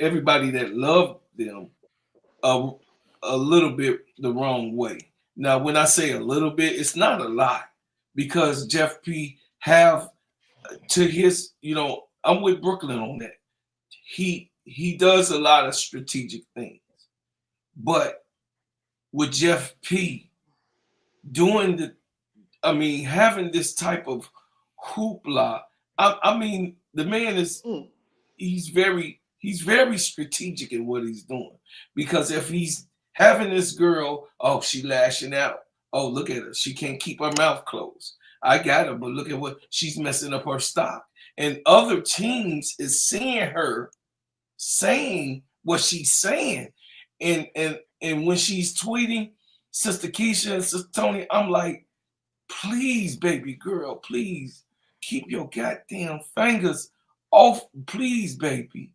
everybody that loved them a little bit the wrong way. Now, when I say a little bit, it's not a lot, because Jeff P have to his, you know, I'm with Brooklyn on that. He does a lot of strategic things, but with Jeff P doing having this type of hoopla, I mean, the man is he's very strategic in what he's doing, because if he's having this girl, oh, she lashing out, oh, look at her, she can't keep her mouth closed, I got her, but look at what she's messing up her stock, and other teams is seeing her saying what she's saying, and when she's tweeting, Sister Keisha and Sister Tony, I'm like, please, baby girl, please keep your goddamn fingers off, please, baby.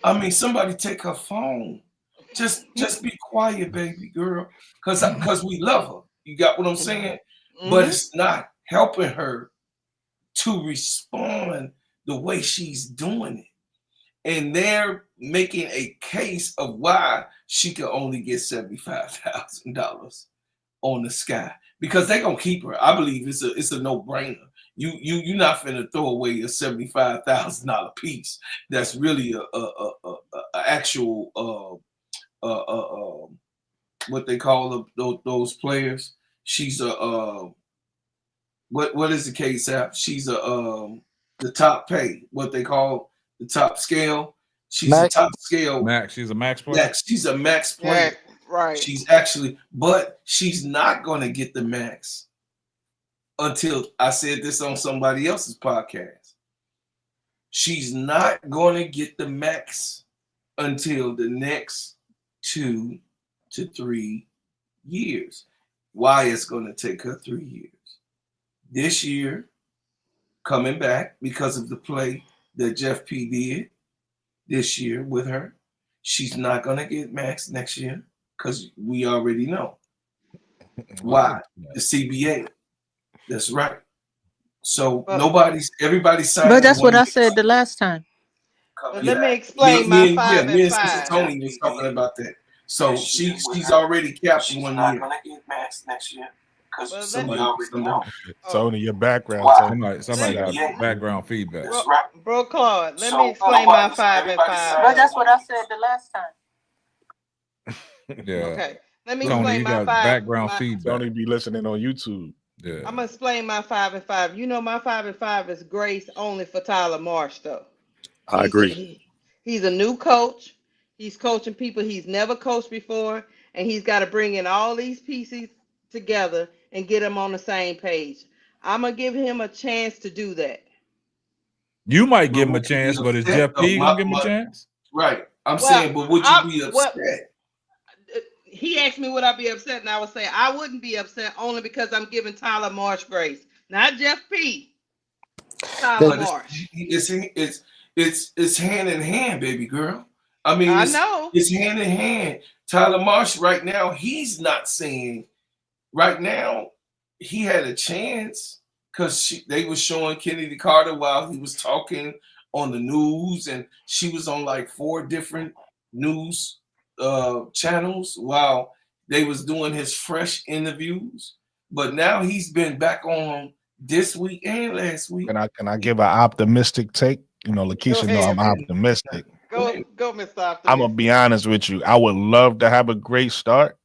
I mean, somebody take her phone. Just be quiet, baby girl, because we love her. You got what I'm saying? But it's not helping her to respond the way she's doing it. And they're making a case of why she could only get $75,000 on the Sky, because they're gonna keep her. I believe it's a no-brainer. You're not finna throw away a $75,000 piece. That's really a actual what they call those players. She's a what is the case app? She's a the top pay, what they call the top scale. She's Max. a top scale. Max. She's a max player. Yeah, she's a max player. Right. She's actually, but she's not gonna get the max until, I said this on somebody else's podcast, she's not gonna get the max until the next 2 to 3 years. Why it's gonna take her 3 years? This year, coming back because of the play that Jeff P did this year with her, she's not gonna get max next year, because we already know why. The CBA. That's right. So everybody's signing. But that's what I said the last time. But let me explain my 5 and 5. Sister Tony was talking about that. So she's already capped 1 year. She's not gonna get max next year, because somebody already know. Tony, your background. Somebody got background feedback. Bro Claude, let me explain my 5 and 5. But that's what I said the last time. Yeah. Okay. Let me Tony, explain you my got 5. background feedback. Tony be listening on YouTube. Yeah. I'm gonna explain my 5 and 5. You know, my 5 and 5 is grace only for Tyler Marsh, though. I agree. He's a new coach. He's coaching people he's never coached before, and he's got to bring in all these pieces together and get them on the same page. I'm gonna give him a chance to do that. You might give him a chance, but is Jeff P gonna give him a chance? Right. I'm saying, but would you be upset? He asked me would I be upset, and I would say I wouldn't be upset, only because I'm giving Tyler Marsh grace, not Jeff P. Tyler Marsh. It's hand in hand, baby girl. I mean, I know it's hand in hand. Tyler Marsh right now, he's not saying. Right now, he had a chance because they were showing Kennedy Carter while he was talking on the news, and she was on like 4 different news channels while they was doing his fresh interviews. But now he's been back on this week and last week. Can I give an optimistic take? You know, Lakeisha know I'm optimistic. Go, Mr. Optimistic. I'm gonna be honest with you. I would love to have a great start,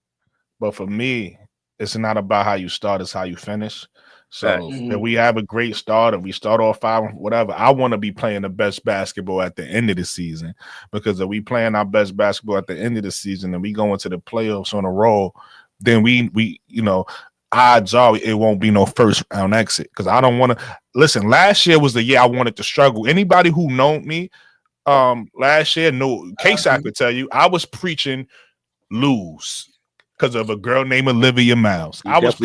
but for me, it's not about how you start, it's how you finish. So if we have a great start and we start off 5, whatever, I want to be playing the best basketball at the end of the season, because if we playing our best basketball at the end of the season and we go into the playoffs on a roll, then we you know, odds are it won't be no first round exit, because I don't want to listen. Last year was the year I wanted to struggle. Anybody who known me last year, no case I could tell you, I was preaching lose because of a girl named Olivia Miles. I was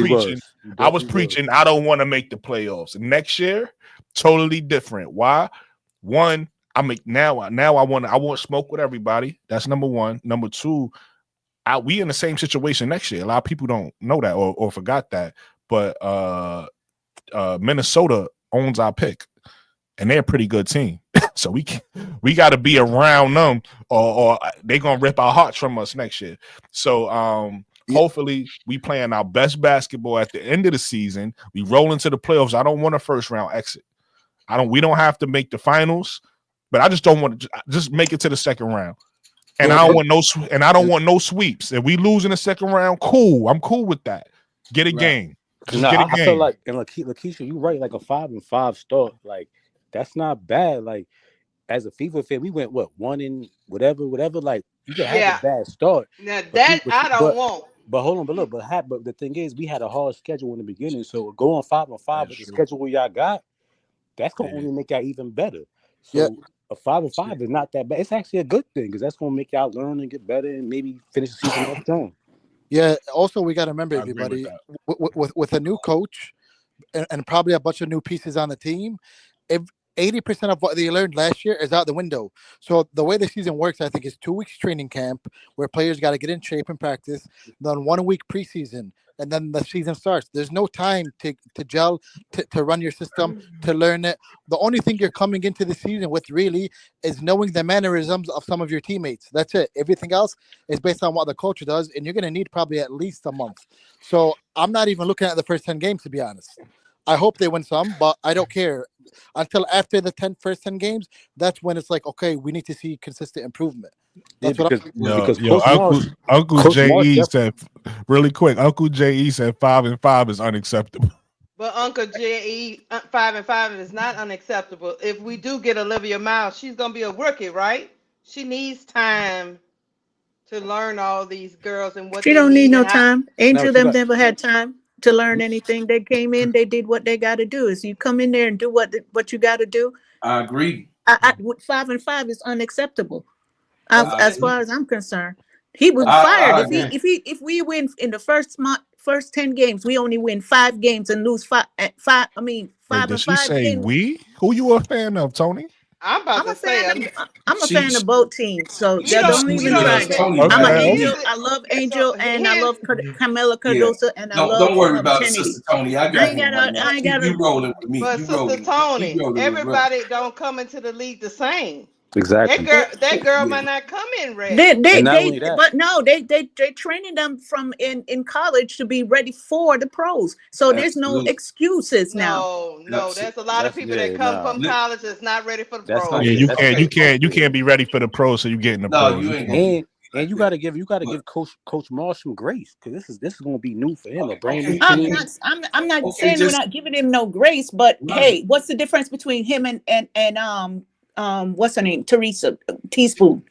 preaching I don't want to make the playoffs. Next year, totally different. Why? One, I mean, now I want smoke with everybody. That's number one. Number two, we in the same situation next year. A lot of people don't know that or forgot that. But Minnesota owns our pick, and they're a pretty good team. So we got to be around them, or they're gonna rip our hearts from us next year. So hopefully we playing our best basketball at the end of the season. We roll into the playoffs. I don't want a first round exit. We don't have to make the finals, but I just don't want to just make it to the second round. And I don't want no sweeps. If we lose in the second round, cool. I'm cool with that. Get a game. Just get a game. I feel like, and Lakeisha, you right, like a 5-5 start, like that's not bad. Like as a FIFA fan, we went 1 in whatever. Like you can have a bad start. Now that I don't want. But hold on, but look, but the thing is, we had a hard schedule in the beginning, so going 5-5 with the schedule y'all got, that's gonna only make y'all even better. So a 5-5 is not that bad. It's actually a good thing because that's gonna make y'all learn and get better and maybe finish the season off strong. Yeah. Also, we got to remember, everybody, with a new coach and probably a bunch of new pieces on the team, if 80% of what they learned last year is out the window. So the way the season works, I think, is 2 weeks training camp where players got to get in shape and practice, then 1 week preseason, and then the season starts. There's no time to gel, to run your system, to learn it. The only thing you're coming into the season with really is knowing the mannerisms of some of your teammates. That's it. Everything else is based on what the coach does, and you're going to need probably at least a month. So I'm not even looking at the first 10 games, to be honest. I hope they win some, but I don't care. Until after the first 10 games, that's when it's like, okay, we need to see consistent improvement. That's Uncle J.E. said really quick. Uncle J.E. said 5-5 is unacceptable. But Uncle J.E. 5-5 is not unacceptable. If we do get Olivia Miles, she's gonna be a rookie, right? She needs time to learn all these girls and what she they don't need no and time. Angel them never had time to learn anything. They came in, they did what they got to do. Is you come in there and do what you got to do. I agree. 5-5 is unacceptable, as far as I'm concerned. He was fired if we win in the first 10 games. We only win 5 games and lose 5. I mean, 5 Did and she 5 say games. we? Who you a fan of, Tony? I'm a fan of both teams, so don't even try that. I'm an Angel. I love Angel, and I love Camila Cardoso, and I love. Don't worry about Kennedy. Sister Tony. I ain't got you rolling with me. But Sister Tony, everybody don't come into the league the same. Exactly. That girl might not come in ready. They training them from in college to be ready for the pros. So there's no excuses now. No, there's a lot of people that come from college that's not ready for the pros. Yeah, you can't be ready for the pros, so you get in the pros. And you gotta give Coach Marsh some grace because this is gonna be new for him. A brand new team. I'm not saying we're not giving him no grace, but hey, what's the difference between him and what's her name? Teresa Teaspoon.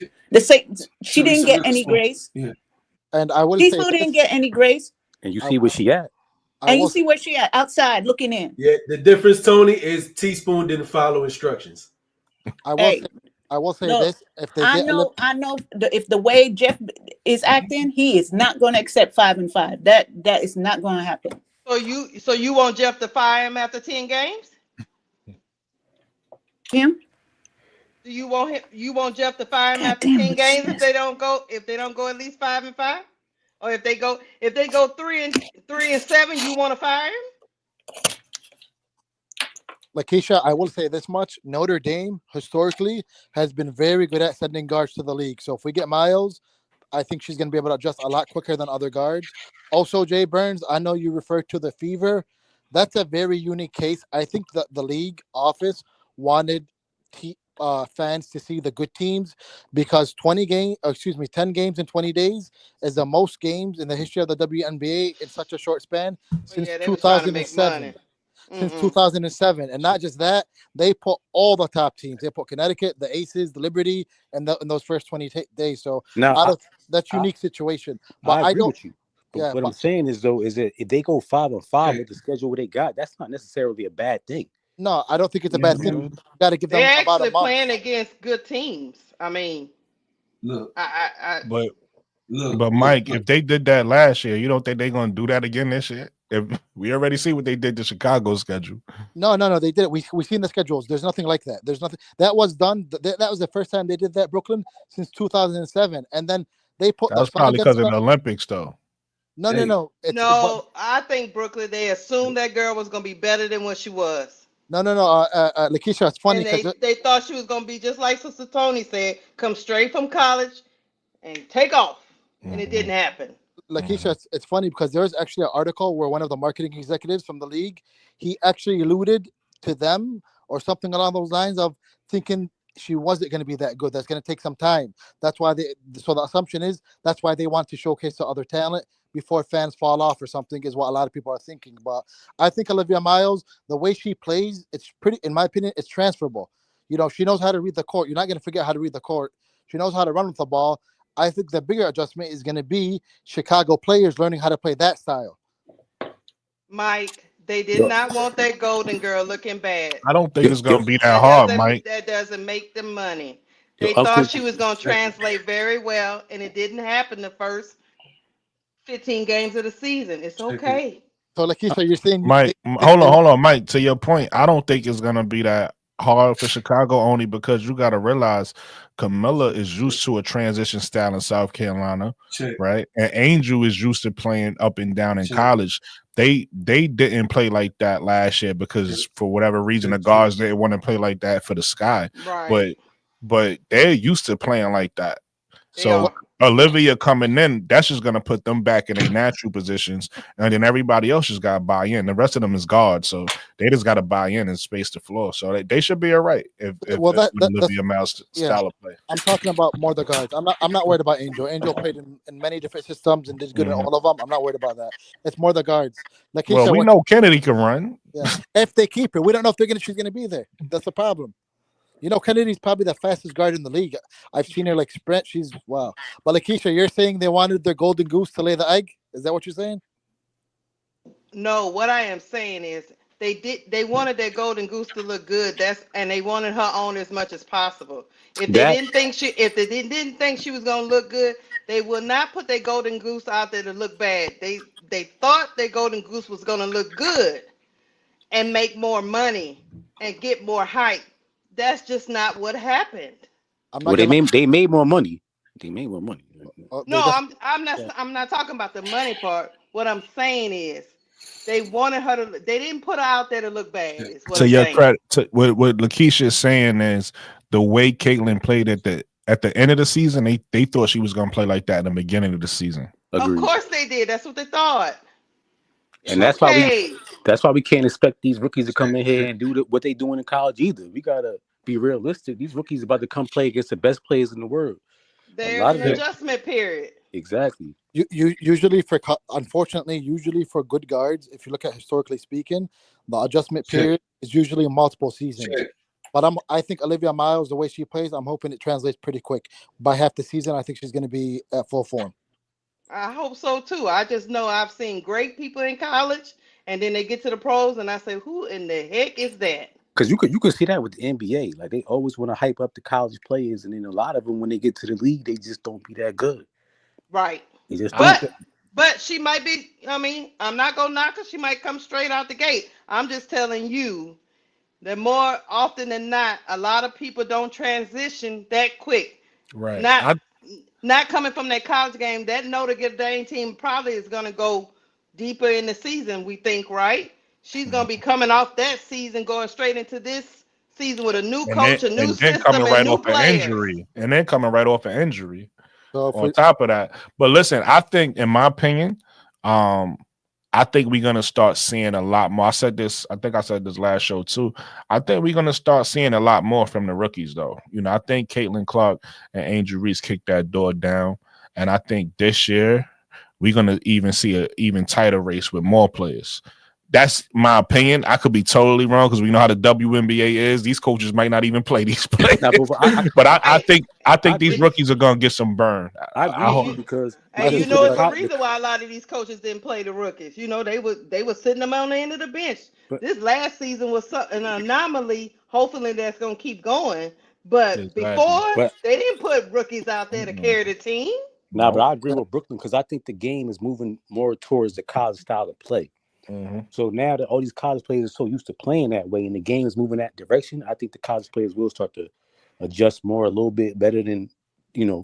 She didn't get any grace. Yeah. And I would say Teaspoon didn't get any grace. And you see where she at. And you see where she at outside looking in. Yeah, the difference, Tony, is Teaspoon didn't follow instructions. I will say this: if they I know if the way Jeff is acting, he is not going to accept 5-5. That is not going to happen. So you want Jeff to fire him after 10 games? Him? Do you want him? You want Jeff to fire him after 10 games if they don't go at least 5-5, or if they go 3-7, you want to fire him? Lakeisha, I will say this much: Notre Dame historically has been very good at sending guards to the league. So if we get Miles, I think she's going to be able to adjust a lot quicker than other guards. Also, Jay Burns, I know you referred to the fever. That's a very unique case. I think that the league office wanted fans to see the good teams because 10 games in 20 days is the most games in the history of the WNBA in such a short span since 2007. Since 2007, and not just that, they put all the top teams. They put Connecticut, the Aces, the Liberty, and in those first 20 days. So now that's unique situation. But I agree with you. But what I'm saying is that if they go 5-5 with the schedule they got, that's not necessarily a bad thing. No, I don't think it's a bad thing. You got to give them They're about a actually month. playing against good teams. I mean, look, but Mike, if they did that last year, you don't think they're gonna do that again this year? If we already see what they did to Chicago's schedule. No, they did it. We've seen the schedules. There's nothing like that. There's nothing that was done. That was the first time they did that, Brooklyn, since 2007. And then they put That was probably because of the Olympics, though. No. I think Brooklyn, they assumed that girl was going to be better than what she was. No. Lakeisha, it's funny because they thought she was going to be just like Sister Tony said, come straight from college and take off. And it didn't happen. Lakeisha, it's funny because there's actually an article where one of the marketing executives from the league, he actually alluded to them or something along those lines of thinking she wasn't going to be that good. That's going to take some time. That's why so the assumption is that's why they want to showcase the other talent before fans fall off or something is what a lot of people are thinking. But I think Olivia Miles, the way she plays, it's pretty, in my opinion, it's transferable. You know, she knows how to read the court. You're not going to forget how to read the court. She knows how to run with the ball. I think the bigger adjustment is going to be Chicago players learning how to play that style. Mike, they did not want that golden girl looking bad. I don't think it's going to be that hard, Mike. That doesn't make them money. They thought she was going to translate very well, and it didn't happen the first 15 games of the season. It's okay. So, Lakeisha, you're saying... Mike, hold on, Mike. To your point, I don't think it's going to be that hard for Chicago only because you got to realize Camilla is used to a transition style in South Carolina, right? And Angel is used to playing up and down in college. They didn't play like that last year because for whatever reason the guards didn't want to play like that for the Sky. Right. But they're used to playing like that. So Olivia coming in, that's just gonna put them back in their natural positions, and then everybody else just gotta buy in. The rest of them is guards, so they just gotta buy in and space the floor. So they should be all right if Olivia Miles style of play. I'm talking about more the guards. I'm not worried about Angel. Angel played in many different systems and did good in all of them. I'm not worried about that. It's more the guards. Well, we know Kennedy can run. Yeah, if they keep her, we don't know if she's gonna be there. That's the problem. You know, Kennedy's probably the fastest guard in the league. I've seen her like sprint. She's wow. But Lakeisha, you're saying they wanted their golden goose to lay the egg? Is that what you're saying? No, what I am saying is they wanted their golden goose to look good. And they wanted her on as much as possible. If they didn't think she was gonna look good, they would not put their golden goose out there to look bad. They thought their golden goose was gonna look good and make more money and get more hype. That's just not what happened. They made more money. They made more money. No, I'm not talking about the money part. What I'm saying is they wanted her to. They didn't put her out there to look bad. To your credit, what Lakeisha is saying is the way Caitlin played at the end of the season. They thought she was going to play like that in the beginning of the season. Agreed. Of course they did. That's what they thought. And that's why we can't expect these rookies to come in here and do what they doing in college either. We gotta be realistic. These rookies are about to come play against the best players in the world. There's an adjustment period. Exactly. Usually for good guards, if you look at historically speaking, the adjustment period is usually multiple seasons. But I think Olivia Miles, the way she plays, I'm hoping it translates pretty quick. By half the season, I think she's going to be at full form. I hope so too. I just know I've seen great people in college, and then they get to the pros, and I say, "Who in the heck is that?" Because you can see that with the NBA. Like they always want to hype up the college players, and then a lot of them, when they get to the league, they just don't be that good. Right. They just but she might be. I mean, I'm not gonna knock her. She might come straight out the gate. I'm just telling you that more often than not, a lot of people don't transition that quick. Right. Not coming from that college game, that Notre Dame team probably is going to go deeper in the season, we think, right? She's going to be coming off that season, going straight into this season with a new coach, a new system, and new players. And then coming right off an injury so on top of that. But listen, I think, in my opinion, I think we're going to start seeing a lot more. I think I said this last show too. I think we're going to start seeing a lot more from the rookies, though. You know, I think Caitlin Clark and Angel Reese kicked that door down. And I think this year we're going to even see an even tighter race with more players. That's my opinion. I could be totally wrong because we know how the WNBA is. These coaches might not even play these players. But I think these rookies are going to get some burn. I hope because you know it's the reason why a lot of these coaches didn't play the rookies. You know, they were sitting them on the end of the bench. This last season was an anomaly. Hopefully that's going to keep going. But before, they didn't put rookies out there to carry the team. But I agree with Brooklyn because I think the game is moving more towards the college style of play. So now that all these college players are so used to playing that way and the game is moving that direction, I think the college players will start to adjust more a little bit better than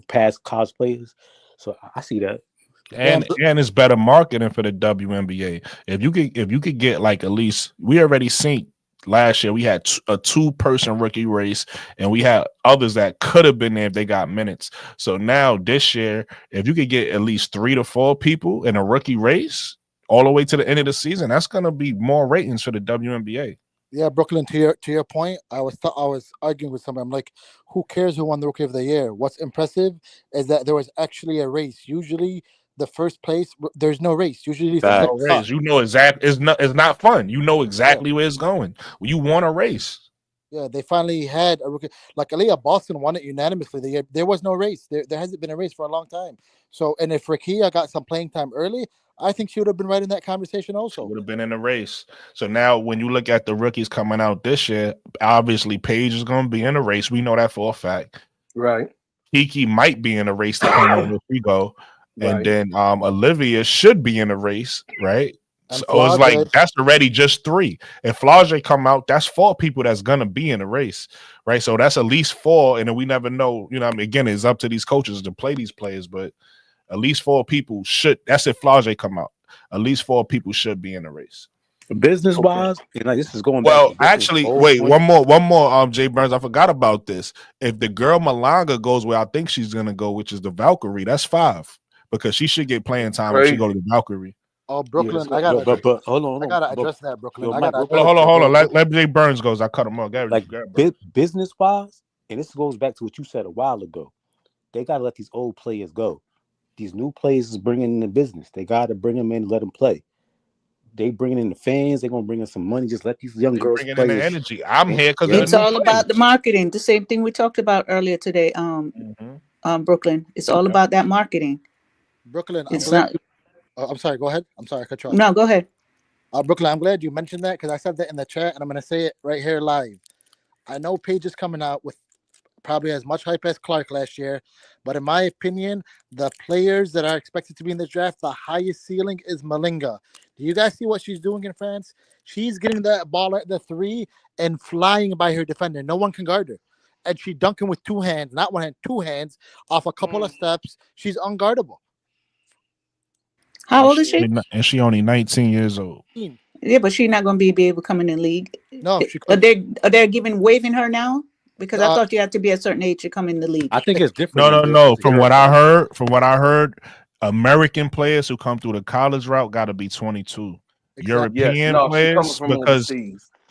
past college players. So I see that. And it's better marketing for the WNBA. If you could get like at least, we already seen last year we had a 2-person rookie race, and we had others that could have been there if they got minutes. So now this year, if you could get at least 3 to 4 people in a rookie race all the way to the end of the season, that's gonna be more ratings for the WNBA. Yeah, Brooklyn. To your point, I was arguing with somebody. I'm like, who cares who won the Rookie of the Year? What's impressive is that there was actually a race. Usually, the first place, there's no race. Usually, it's no race. You know exactly. It's not fun. You know exactly where it's going. You want a race. Yeah, they finally had a rookie. Like Aaliyah Boston won it unanimously. There was no race. There hasn't been a race for a long time. So, and if Rikia got some playing time early, I think she would have been right in that conversation also. Would have been in the race. So now when you look at the rookies coming out this year, obviously Paige is going to be in the race. We know that for a fact. Right. Kiki might be in the race depending on where we go. Right. And then Olivia should be in the race, right? And So it's like that's already just 3. If Flage come out, that's 4 people that's gonna be in the race, right? So that's at least 4, and then we never know. You know, what I mean, again, it's up to these coaches to play these players, but at least 4 people should. That's if Flage come out. At least 4 people should be in the race. Business wise, and like this is going well. back to Actually, wait, one more. Jay Burns, I forgot about this. If the girl Malanga goes where I think she's gonna go, which is the Valkyrie, that's 5 because she should get playing time when she go to the Valkyrie. Oh, Brooklyn! Yeah, I gotta, but hold on, I gotta address that, Brooklyn. Mike, Hold on. Let Jay Burns goes. I cut him off. Business wise, and this goes back to what you said a while ago. They gotta let these old players go. These new players is bringing in the business. They gotta bring them in and let them play. They bringing in the fans. They're gonna bring in some money. Just let these young girls play. In the energy. I'm here because it's all about the marketing. The same thing we talked about earlier today. Brooklyn. It's all about that marketing. Brooklyn. It's not. I'm sorry. Go ahead. I'm sorry. I cut you off. No, go ahead. Brooklyn, I'm glad you mentioned that because I said that in the chat, and I'm gonna say it right here live. I know Paige is coming out with probably as much hype as Clark last year, but in my opinion, the players that are expected to be in the draft, the highest ceiling is Malinga. Do you guys see what she's doing in France? She's getting that ball at the 3 and flying by her defender. No one can guard her. And she dunking with 2 hands, not 1 hand, 2 hands off a couple of steps. She's unguardable. How old is she? And she only 19 years old. Yeah, but she's not going to be able to come in the league. No, she are they waiving her now? Because I thought you had to be a certain age to come in the league. I think it's different. No. From what I heard, American players who come through the college route got to be 22. Exactly. European players because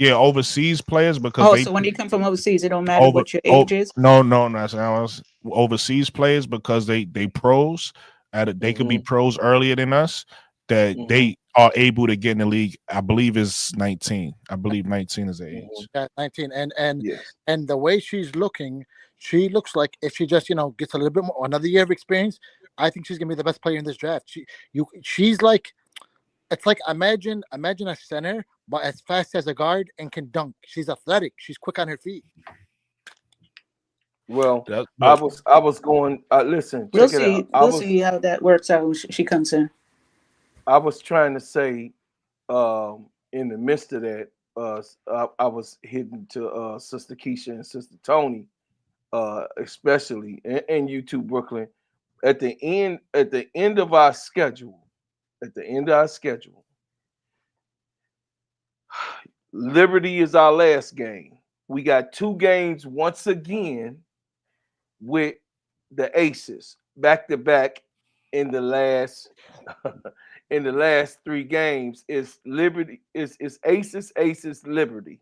overseas players because so when you come from overseas, it don't matter what your age is. No, that's overseas players because they pros. They could be pros earlier than us. That they are able to get in the league. I believe is 19. I believe 19 is the age. 19, and the way she's looking, she looks like if she just gets a little bit more, another year of experience, I think she's gonna be the best player in this draft. She's like, it's like imagine a center, but as fast as a guard and can dunk. She's athletic. She's quick on her feet. Well, I was going. Listen, we'll see. We'll see how that works out when she comes in. I was trying to say, in the midst of that, I was hitting to Sister Keisha and Sister Tony, especially, and you too, Brooklyn. At the end of our schedule, Liberty is our last game. We got 2 games once again with the Aces back to back in the last 3 games. Is Liberty is Aces Liberty.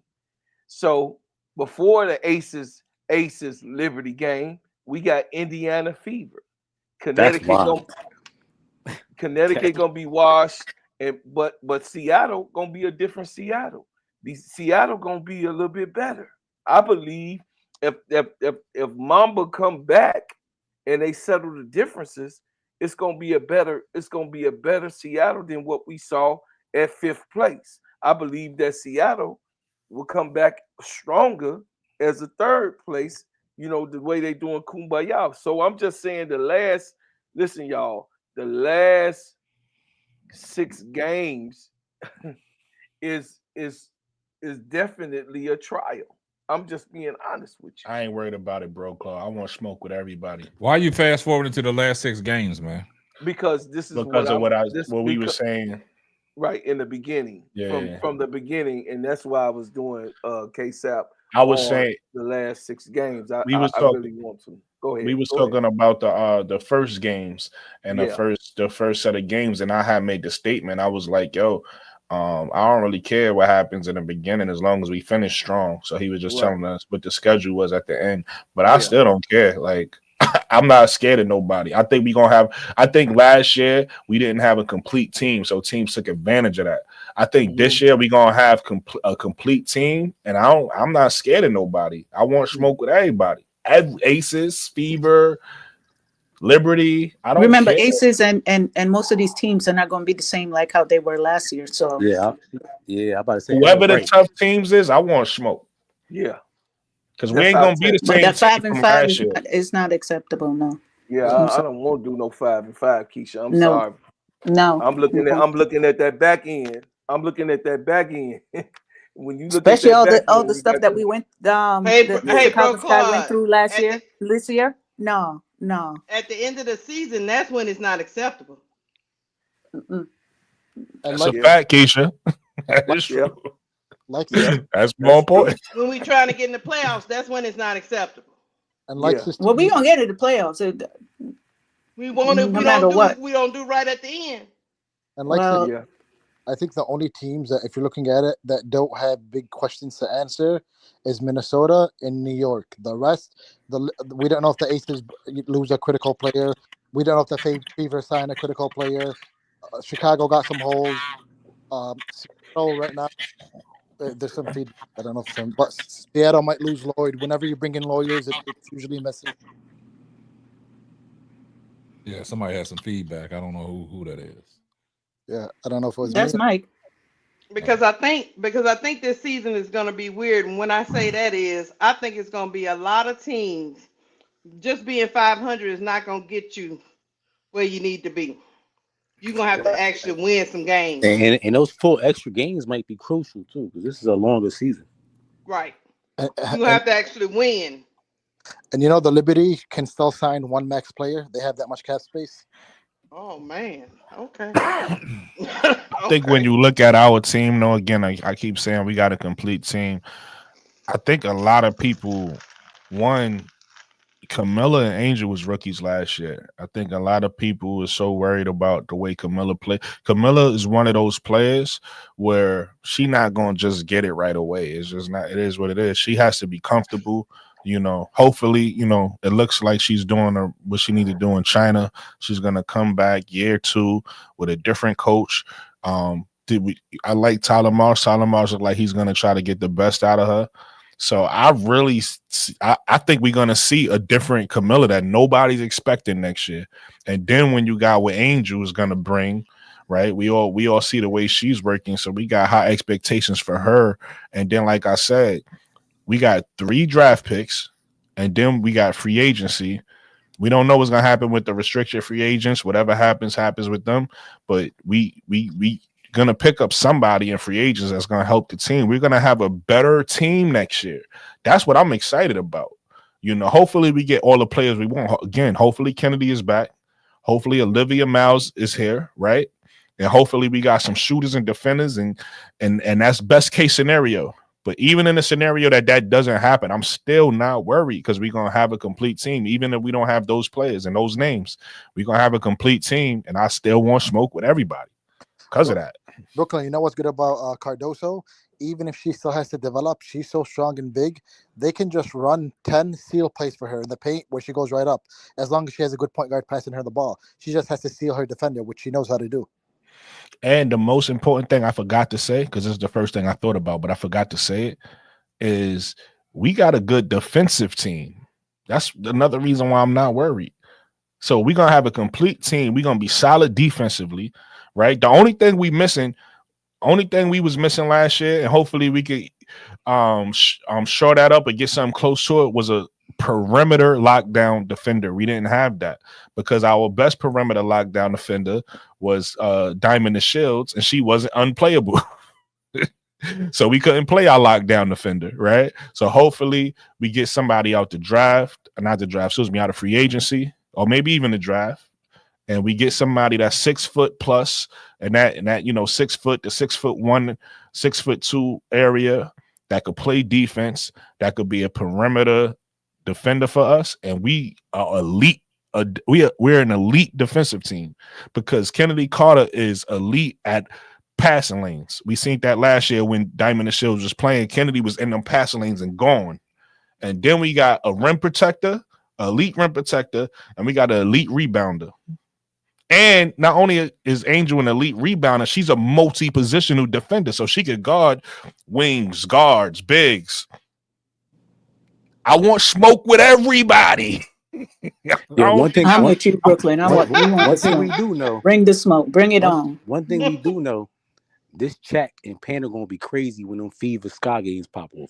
So before the Aces Liberty game, we got Indiana Fever. Connecticut gonna be washed, but Seattle gonna be a different Seattle. Seattle gonna be a little bit better. I believe if Mamba come back and they settle the differences, it's gonna be a better Seattle than what we saw at 5th place. I believe that Seattle will come back stronger as a 3rd place, the way they doing Kumbaya. So I'm just saying the last 6 games is definitely a trial. I'm just being honest with you. I ain't worried about it, bro, Claw. I want smoke with everybody. Why are you fast forwarding to the last 6 games, man? Because this is Because of what we were saying. Right in the beginning. From the beginning, and that's why I was doing KSAP. I was saying the last 6 games. I really want to. Go ahead. We was talking about the first games and the first set of games, and I had made the statement. I was like, yo, I don't really care what happens in the beginning as long as we finish strong. So he was just telling us what the schedule was at the end. But I still don't care. Like, I'm not scared of nobody. I think I think last year we didn't have a complete team, so teams took advantage of that. I think this year we're gonna have a complete team, and I'm not scared of nobody. I want smoke with everybody. Aces, Fever, Liberty. I don't remember care. Aces and most of these teams are not going to be the same like how they were last year. So I'm about to say whoever the tough teams is, I want smoke. Yeah, because we ain't gonna be the same. But that 5-5 is not acceptable. No. Yeah, I don't want to do no 5-5, Keisha. I'm No. sorry. No. I'm looking at that back end. I'm looking at that back end. When you look Especially at all the stuff that we went Chicago Sky went through last year. This year? No. At the end of the season, that's when it's not acceptable. That's a fact, Keisha. That is true. That's more important. When we trying to get in the playoffs, that's when it's not acceptable. And well, we gonna get in the playoffs. We want to. No matter what. We don't do right at the end. And I think the only teams that, if you're looking at it, that don't have big questions to answer is Minnesota and New York. The rest, we don't know if the Aces lose a critical player. We don't know if the Fever sign a critical player. Chicago got some holes. Seattle right now, there's some feedback. I don't know if but Seattle might lose Lloyd. Whenever you bring in lawyers, it's usually messy. Yeah, somebody has some feedback. I don't know who that is. Yeah, I don't know if it was that's me. Mike. Because I think this season is going to be weird. And when I say that is, I think it's going to be a lot of teams. Just being 500 is not going to get you where you need to be. You're going to have to actually win some games. And those 4 extra games might be crucial too, because this is a longer season. Right. You have to actually win. And you know, the Liberty can still sign one max player. They have that much cap space. Oh man. Okay. I think when you look at our team, though, again, I keep saying we got a complete team. I think a lot of people, Camilla and Angel was rookies last year. I think a lot of people are so worried about the way Camilla play. Camilla is one of those players where she not going to just get it right away. It's just not. It is what it is. She has to be comfortable. You know, hopefully, it looks like she's doing what she need to do in China. She's gonna come back year 2 with a different coach. I like Tyler Marsh. Tyler Marsh look like he's gonna try to get the best out of her. So I think we're gonna see a different Camilla that nobody's expecting next year. And then when you got what Angel is gonna bring, right? We all see the way she's working, so we got high expectations for her. And then, like I said, we got 3 draft picks, and then we got free agency. We don't know what's gonna happen with the restricted free agents. Whatever happens with them. But we gonna pick up somebody in free agents that's gonna help the team. We're gonna have a better team next year. That's what I'm excited about. Hopefully we get all the players we want. Again, hopefully Kennedy is back. Hopefully Olivia Miles is here, right? And hopefully we got some shooters and defenders, and that's best case scenario. But even in a scenario that doesn't happen, I'm still not worried because we're going to have a complete team. Even if we don't have those players and those names, we're going to have a complete team, and I still want smoke with everybody because of that. Brooklyn, you know what's good about Cardoso? Even if she still has to develop, she's so strong and big, they can just run 10 seal plays for her in the paint where she goes right up. As long as she has a good point guard passing her the ball. She just has to seal her defender, which she knows how to do. And the most important thing I forgot to say, because this is the first thing I thought about, but I forgot to say it, is we got a good defensive team. That's another reason why I'm not worried. So we're going to have a complete team. We're going to be solid defensively, right? The only thing we was missing last year, and hopefully we could shore that up and get something close to it, was a perimeter lockdown defender. We didn't have that because our best perimeter lockdown defender was Diamond the Shields, and she wasn't unplayable. So we couldn't play our lockdown defender, right? So hopefully we get somebody out the draft, not the draft, excuse me, out of free agency, or maybe even the draft, and we get somebody that's 6 foot plus, and that 6 foot to 6'1", 6'2" area that could play defense, that could be a perimeter defender for us, and we are elite. We're an elite defensive team because Kennedy Carter is elite at passing lanes. We seen that last year when Diamond and Shields was playing. Kennedy was in them passing lanes and gone. And then we got a rim protector, elite rim protector, and we got an elite rebounder. And not only is Angel an elite rebounder, she's a multi-positional defender, so she could guard wings, guards, bigs. I want smoke with everybody. Yeah, one thing I'm with you, Brooklyn. One thing we do know. Bring the smoke. Bring it on. One thing we do know. This Chat and Panda gonna be crazy when them Fever Sky games pop off.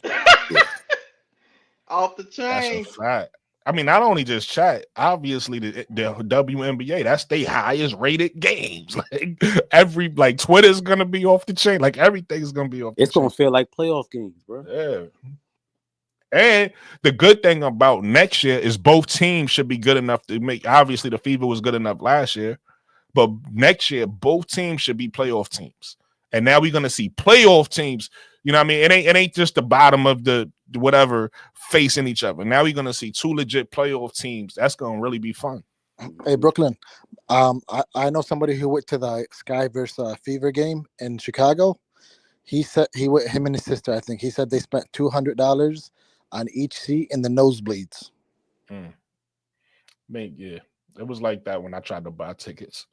Off the chain. That's a fact. I mean, not only just Chat, obviously the WNBA, that's their highest rated games. Like Twitter's gonna be off the chain. Like everything's gonna be off the chain. It's gonna feel like playoff games, bro. Yeah. And the good thing about next year is both teams should be good enough to make. Obviously, the Fever was good enough last year, but next year both teams should be playoff teams. And now we're gonna see playoff teams. You know what I mean? It ain't just the bottom of the whatever facing each other. Now we're gonna see two legit playoff teams. That's gonna really be fun. Hey Brooklyn, I know somebody who went to the Sky versus Fever game in Chicago. He said him and his sister. I think he said they spent $200 on each seat in the nosebleeds. Man, yeah, it was like that when I tried to buy tickets.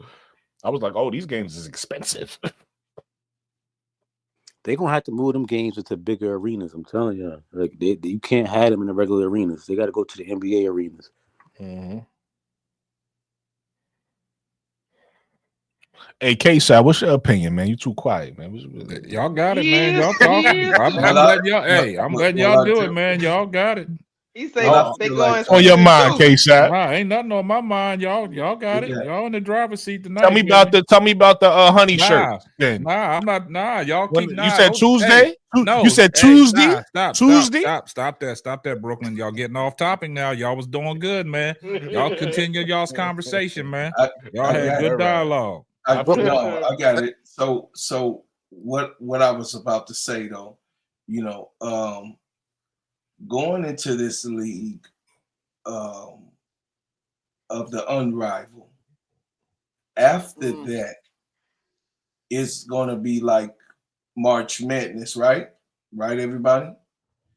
I was like, "Oh, these games is expensive." They're gonna have to move them games into bigger arenas. I'm telling you, like you can't have them in the regular arenas. They got to go to the NBA arenas. Mm-hmm. Hey, K-Side, what's your opinion, man? You too quiet, man. Y'all got it, man. Y'all talking. I'm letting y'all. Hey, I'm letting y'all do it, man. Y'all got it. He say they going on your mind, K-Side. Nah, ain't nothing on my mind. Y'all got it. Y'all in the driver's seat tonight. Tell me about the honey shirt. Then. Nah, I'm not. Nah, y'all keep. You said Tuesday. Hey, no, you said Tuesday. Tuesday. Stop that, Brooklyn. Y'all getting off topic now. Y'all was doing good, man. Y'all continue y'all's conversation, man. Y'all had good dialogue. I got it. So what I was about to say though, going into this league of the Unrivaled, after that, it's gonna be like March Madness, right? Right, everybody?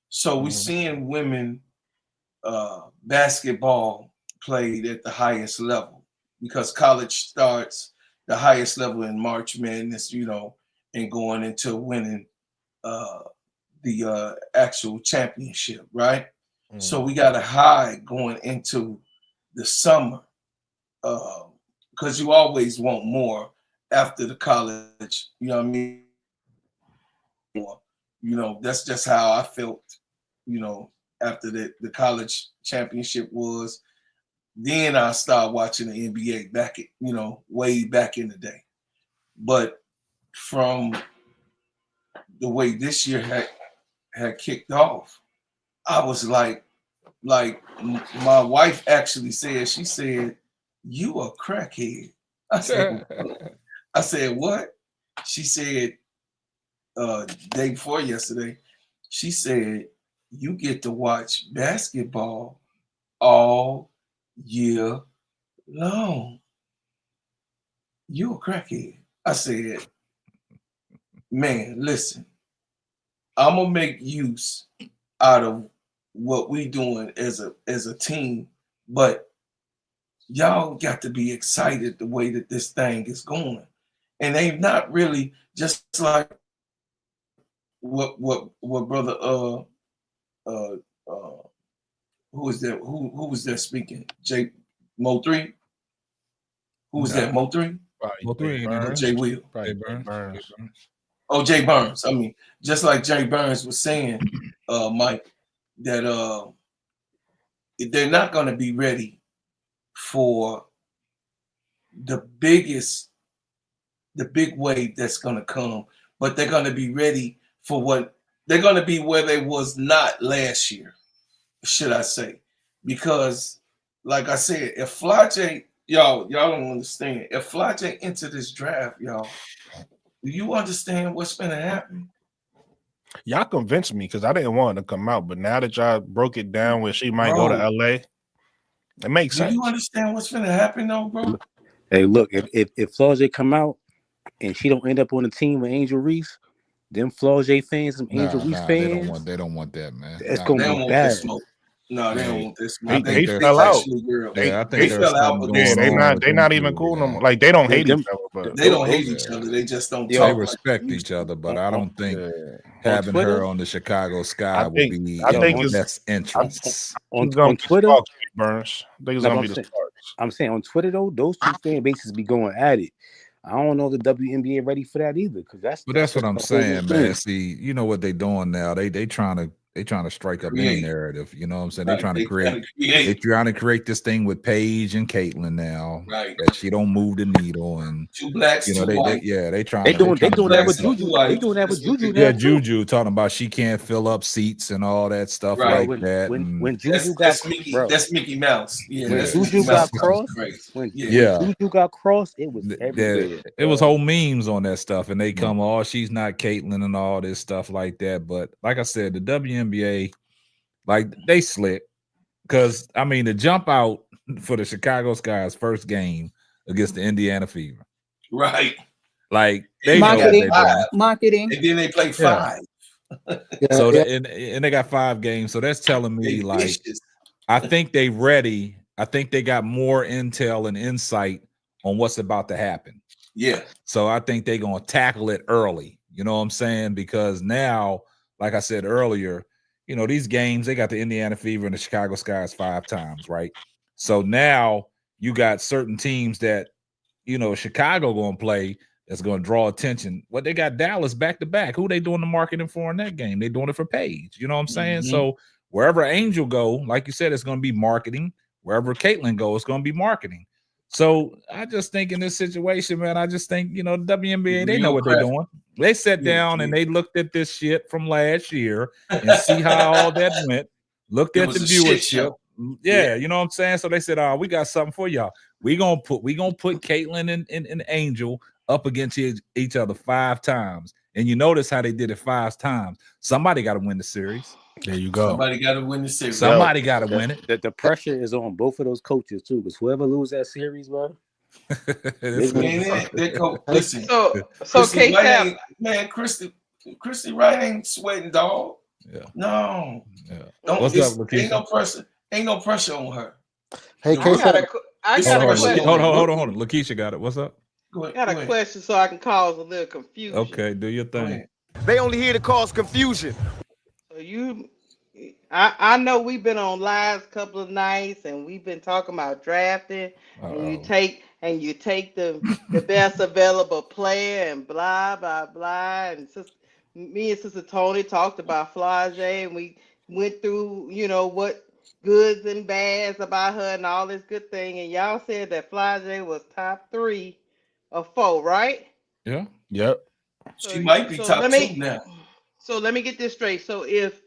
So we're seeing women basketball played at the highest level because college starts the highest level in March Madness, and going into winning the actual championship, right? So we got a high going into the summer because you always want more after the college, you know what I mean? That's just how I felt, after the college championship was. Then I started watching the NBA back at, way back in the day. But from the way this year had kicked off, I was like my wife actually said, she said, "You a crackhead." I said, "What?" She said, day before yesterday, she said, "You get to watch basketball all year long. You a crackhead." I said, "Man, listen, I'm gonna make use out of what we doing as a team, but y'all got to be excited the way that this thing is going." And they not really just like what brother who was that? Who was that speaking? Mo3? Who was that? Mo3? Mo3. Jay Will. Jay Burns. Oh, Jay Burns. I mean, just like Jay Burns was saying, Mike, that they're not going to be ready for the big wave that's going to come, but they're going to be ready for what they're going to be where they was not last year, should I say? Because, like I said, if Fly-J, y'all don't understand. If Fly-J entered this draft, y'all, do you understand what's going to happen? Y'all convinced me because I didn't want it to come out, but now that y'all broke it down where she might go to LA, it makes sense. Do you understand what's going to happen, though, bro? Hey, look, if Flaw-J come out and she don't end up on the team with Angel Reese, them Flaw-J fans, some Angel Reese fans, they don't want that, man. It's gonna be bad. No, they don't want this. They fell out. They fell out, but they're not even cool no more. Like they don't hate each other, but they don't hate each other. They just don't talk. They respect each other, but I don't think having her on the Chicago Sky would be in the best interest. On Twitter, Burns. I'm saying on Twitter though, those two fan bases be going at it. I don't know if the WNBA ready for that either, because that's what I'm saying, man. See, you know what they doing now? They trying to strike up any narrative. You know what I'm saying? They're trying to create this thing with Paige and Caitlyn now. Right. That she don't move the needle and two blacks. You know, they doing that with Juju. They doing that with Juju. Yeah, Juju talking about she can't fill up seats and all that stuff like that. When Juju that's Mickey Mouse. Yeah, when Juju got crossed, when Juju got crossed, it was everywhere. It was whole memes on that stuff, and they come, oh, she's not Caitlyn and all this stuff like that. But like I said, the WNBA, like they slick, because I mean the jump out for the Chicago Sky's first game against the Indiana Fever, right? Like they marketing, and then they play 5. So and they got 5 games. So that's telling me like I think they ready. I think they got more intel and insight on what's about to happen. Yeah. So I think they're gonna tackle it early. You know what I'm saying? Because now, like I said earlier, you know, these games, they got the Indiana Fever and the Chicago Sky's 5 times, right? So now you got certain teams that, you know, Chicago gonna play that's gonna draw attention. Well, they got Dallas back to back. Who they doing the marketing for in that game? They doing it for Paige. You know what I'm saying? Mm-hmm. So wherever Angel go, like you said, it's gonna be marketing. Wherever Caitlyn goes, it's gonna be marketing. So I just think in this situation, man, I just think, you know, the WNBA, they know what they're doing. They sat down and they looked at this shit from last year and see how all that went. Looked at the viewership. Yeah, you know what I'm saying? So they said, oh, we got something for y'all. We gonna put Caitlyn and Angel up against each other 5 times. And you notice how they did it 5 times. Somebody got to win the series. There you go. Somebody got to win the series. Somebody got to win it. The pressure is on both of those coaches too, because whoever lose that series, bro. Listen. So K-Tap, man, Christy Wright ain't sweating, dog. Yeah. No. Yeah. What's up, Lakeisha? Ain't no pressure on her. Hey, K-Tap. I got a question. Hold on. Lakeisha got it. What's up? I got a question so I can cause a little confusion. Okay, do your thing. They only here to cause confusion. So I know we've been on lives a couple of nights and we've been talking about drafting. And you take the best available player and blah blah blah. And me and Sister Tony talked about Fly-J and we went through, you know, what goods and bads about her and all this good thing. And y'all said that Fly-J was top 3 or 4, right? Yeah. Yep. She might be top 2 now. So let me get this straight. So if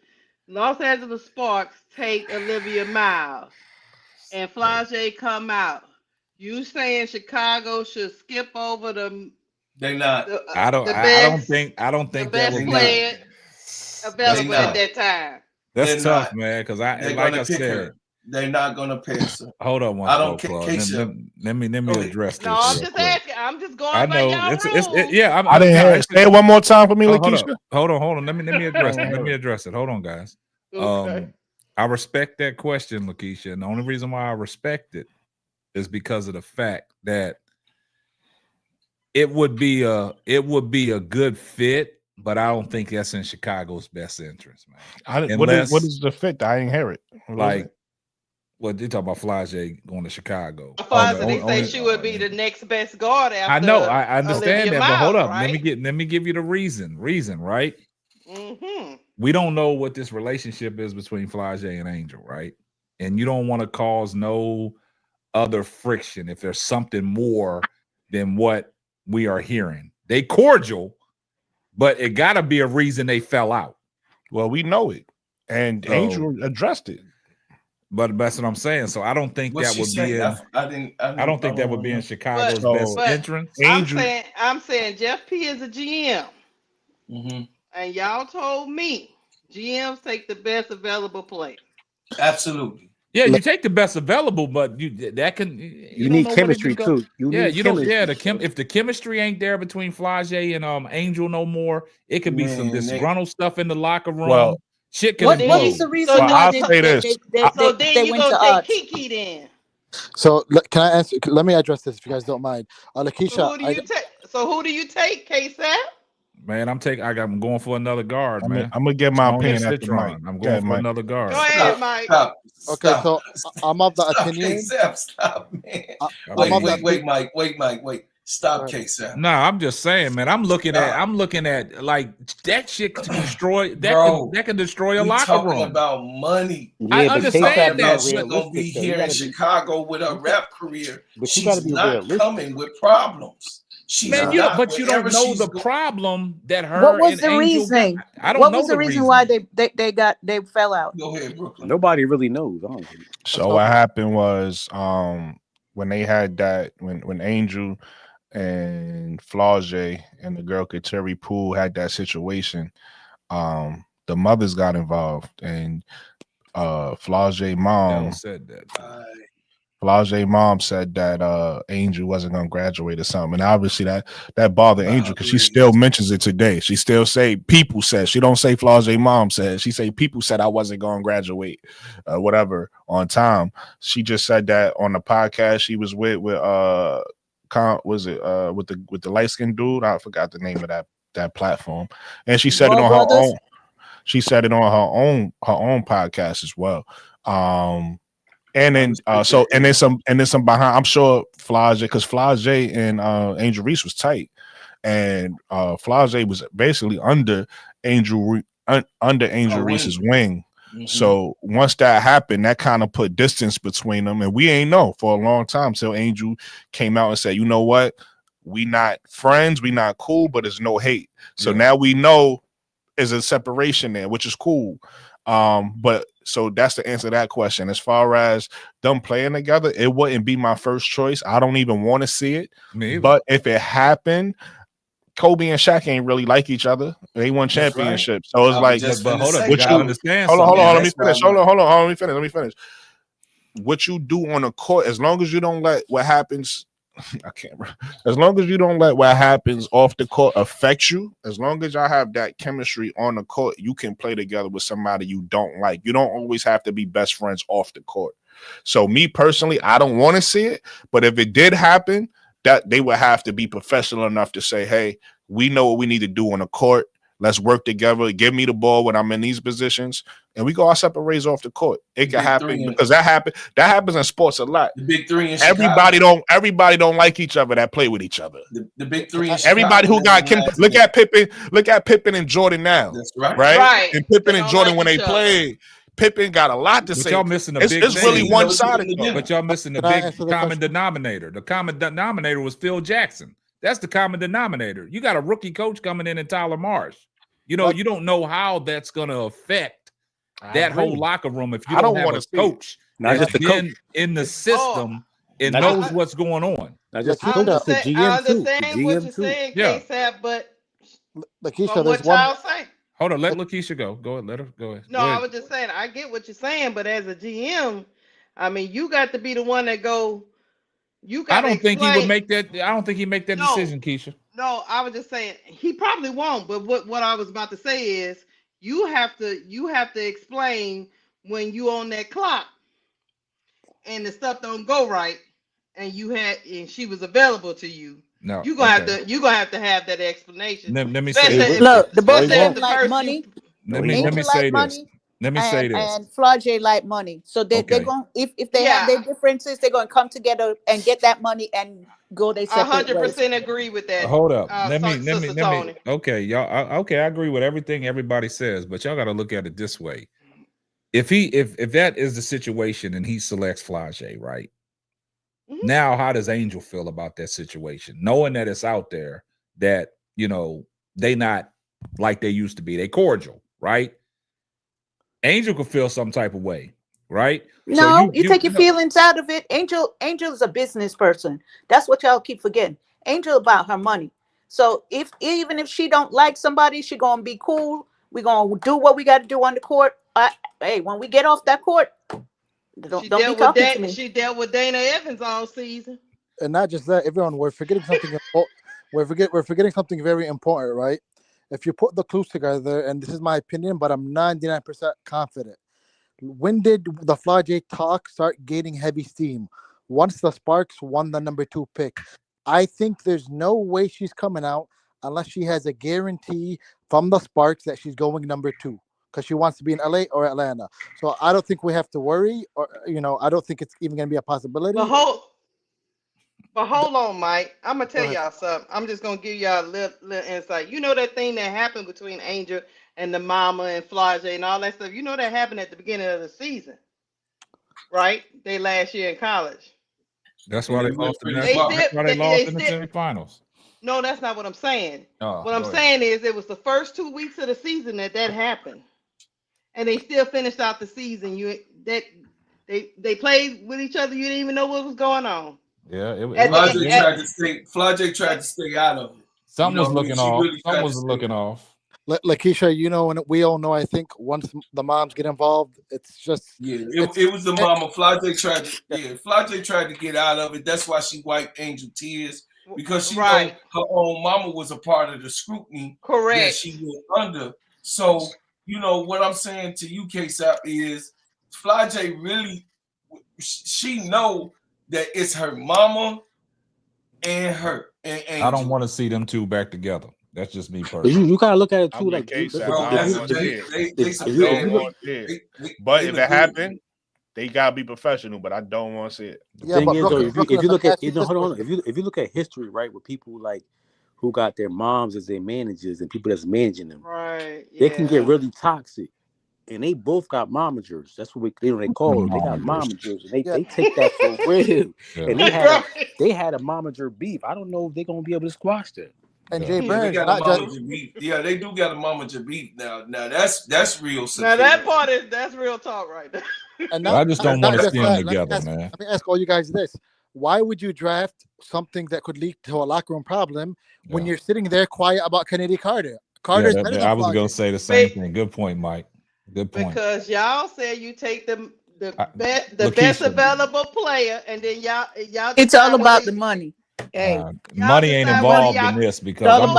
Los Angeles Sparks take Olivia Miles and Fly-J come out, you saying Chicago should skip over them? They not. I don't think the that best would player available at that time. That's tough, man. Because I said, they're not gonna pass her. Hold on, let me address this. No, I'm just asking. I'm just going by y'all rules. I didn't hear it. Say it one more time for me, Lakeisha. Hold on. Let me address it. Let me address it. Hold on, guys. Okay. I respect that question, Lakeisha, and the only reason why I respect it is because of the fact that it would be a good fit, but I don't think that's in Chicago's best interest, man. What is the fit? I didn't hear it. Well, they talk about Fly-J going to Chicago. They say she would be the next best guard after. I know, I understand Olivia that, but hold up. Miles, right? Let me give you the reason, right? Mm-hmm. We don't know what this relationship is between Fly-J and Angel, right? and you don't want to cause no other friction if there's something more than what we are hearing. They cordial, but it got to be a reason they fell out. Well, we know it, and Angel addressed it. But that's what I'm saying. So I don't think that would be in. I don't think that would be in Chicago's best entrance. I'm saying Jeff P is a GM, and y'all told me GMs take the best available player. Absolutely. Yeah, you take the best available, but you need chemistry too. If the chemistry ain't there between Flage and Angel no more, it could be some disgruntled stuff in the locker room. Well, shit can What is the reason why they went to odds? Kiki then. So can I answer? Let me address this if you guys don't mind. Lakeisha, So who do you take, K-Sap? Man, I'm going for another guard, man. I'm gonna get my opinion after Mike. I'm going for another guard. Go ahead, Mike. Okay, so I'm of the opinion. Stop, man. Wait. Stop, K-Sap. Nah, I'm just saying, man. I'm looking at like that shit can destroy that can destroy a locker room. About money. I understand that. She's gonna be here in Chicago with a rap career. But she's not coming with problems. But you don't know the problem that her. What was the reason? I don't know. What was the reason why they fell out? Go ahead, Brooklyn. Nobody really knows. Honestly. So what happened was when they had that when Angel and Flage and the girl Kateri Poole had that situation, the mothers got involved, and Flage mom said that. Flage mom said that Angel wasn't gonna graduate or something, and obviously that bothered Angel because she still mentions it today. She still say people said, she don't say Flage mom said, she say people said I wasn't gonna graduate, whatever on time. She just said that on the podcast she was with with the light-skinned dude. I forgot the name of that platform, and she said it on her own. She said it on her own podcast as well. And then some behind. I'm sure Flage, because Flage and Angel Reese was tight, and Flage was basically under Angel Reese's wing. So once that happened, that kind of put distance between them, and we ain't know for a long time till Angel came out and said, "You know what? We not friends, we not cool, but it's no hate." So now we know there's a separation there, which is cool. But so that's the answer to that question. As far as them playing together, it wouldn't be my first choice. I don't even want to see it. But if it happened, Kobe and Shaq ain't really like each other. They won championships. Right. So it's like, but hold on, let me finish. What you do on the court, as long as you don't let what happens, as long as you don't let what happens off the court affect you, as long as y'all have that chemistry on the court, you can play together with somebody you don't like. You don't always have to be best friends off the court. So me personally, I don't want to see it, but if it did happen, that they would have to be professional enough to say, hey, we know what we need to do on the court. Let's work together. Give me the ball when I'm in these positions, and we go our separate ways off the court. It can happen because that happens in sports a lot. The big three in everybody don't like each other that play with each other. The big three. Everybody who got Kim. Look at Pippen and Jordan now. That's right. Right. And Pippen and Jordan when they played. Pippen got a lot to say. Y'all missing a big it's really one-sided. But y'all missing the big common denominator. The common denominator was Phil Jackson. That's the common denominator. You got a rookie coach coming in Tyler Marsh. You know, you don't know how that's going to affect that whole locker room if you don't have a coach that's been in the system and knows what's going on. Not just the coach, that's the GM too. I understand what you're saying, K-Sap, but Lakeisha, there's one. Hold on, let Lakeisha go. Go ahead, let her go ahead. No, I was just saying, I get what you're saying, but as a GM, I mean, you got to be the one that go. I don't think he would make that. I don't think he'd make that decision, Keisha. No, I was just saying he probably won't. But what I was about to say is you have to explain when you on that clock and the stuff don't go right, and she was available to you. No, you're gonna have to have that explanation. Let me say, look, the both of them like money. Let me say this. Let me say this. And Flage like money, so they're going. If they have their differences, they're going to come together and get that money and go their separate ways. 100% agree with that. Hold up. Let me. Okay, y'all. Okay, I agree with everything everybody says, but y'all got to look at it this way. if that is the situation and he selects Flage, right? Mm-hmm. Now, how does Angel feel about that situation? Knowing that it's out there that, they not like they used to be. They cordial, right? Angel could feel some type of way, right? No, So you take your feelings out of it. Angel is a business person. That's what y'all keep forgetting. Angel about her money. So even if she don't like somebody, she gonna be cool. We gonna do what we got to do on the court. Hey, when we get off that court, don't be talking to me. She dealt with Dana Evans all season. And not just that, everyone, we're forgetting something. We're forgetting something very important, right? If you put the clues together, and this is my opinion, but I'm 99% confident. When did the Flage talk start gaining heavy steam? Once the Sparks won the number 2 pick. I think there's no way she's coming out unless she has a guarantee from the Sparks that she's going number 2 because she wants to be in LA or Atlanta. So I don't think we have to worry, or I don't think it's even going to be a possibility. But hold on, Mike. I'm gonna tell y'all something. I'm just gonna give y'all a little insight. You know that thing that happened between Angel and the mama and Flage and all that stuff. You know that happened at the beginning of the season, right? They last year in college. That's why they lost in the semifinals. No, that's not what I'm saying. Oh, what I'm saying is it was the first 2 weeks of the season that happened, and they still finished out the season. They played with each other. You didn't even know what was going on. Yeah, Flage tried to stay out of it. Something was looking off. Something was looking off. Lakeisha, and we all know. I think once the moms get involved, it's just it was the mama. Flage tried to get out of it. That's why she wiped Angel tears because she know her own mama was a part of the scrutiny that she went under. So what I'm saying to you, K-Sap, is Flage really she know that it's her mama and her and Angel. I don't want to see them two back together. That's just me personally. You gotta look at it too. But if it happened, they gotta be professional. But I don't want to see it. The thing is, though, if you look at hold on, if you look at history, right, with people like who got their moms as their managers and people that's managing them, right? They can get really toxic. And they both got momagers. That's what they call it. They got momagers, and they take that for real. Yeah. And they had a momager beef. I don't know if they're gonna be able to squash that. And Jay Burns, beef. Yeah, they do got a momager beef now. Now that's real. Now that's real talk right there. And I just don't want to see them together, man. Let me ask all you guys this: why would you draft something that could lead to a locker room problem when you're sitting there quiet about Kennedy Carter? Carter's better than I was gonna say the same thing. Good point, Mike. Good point. Because y'all said you take the best available player, and then y'all. It's all about the money. Hey, money ain't involved in this because I'm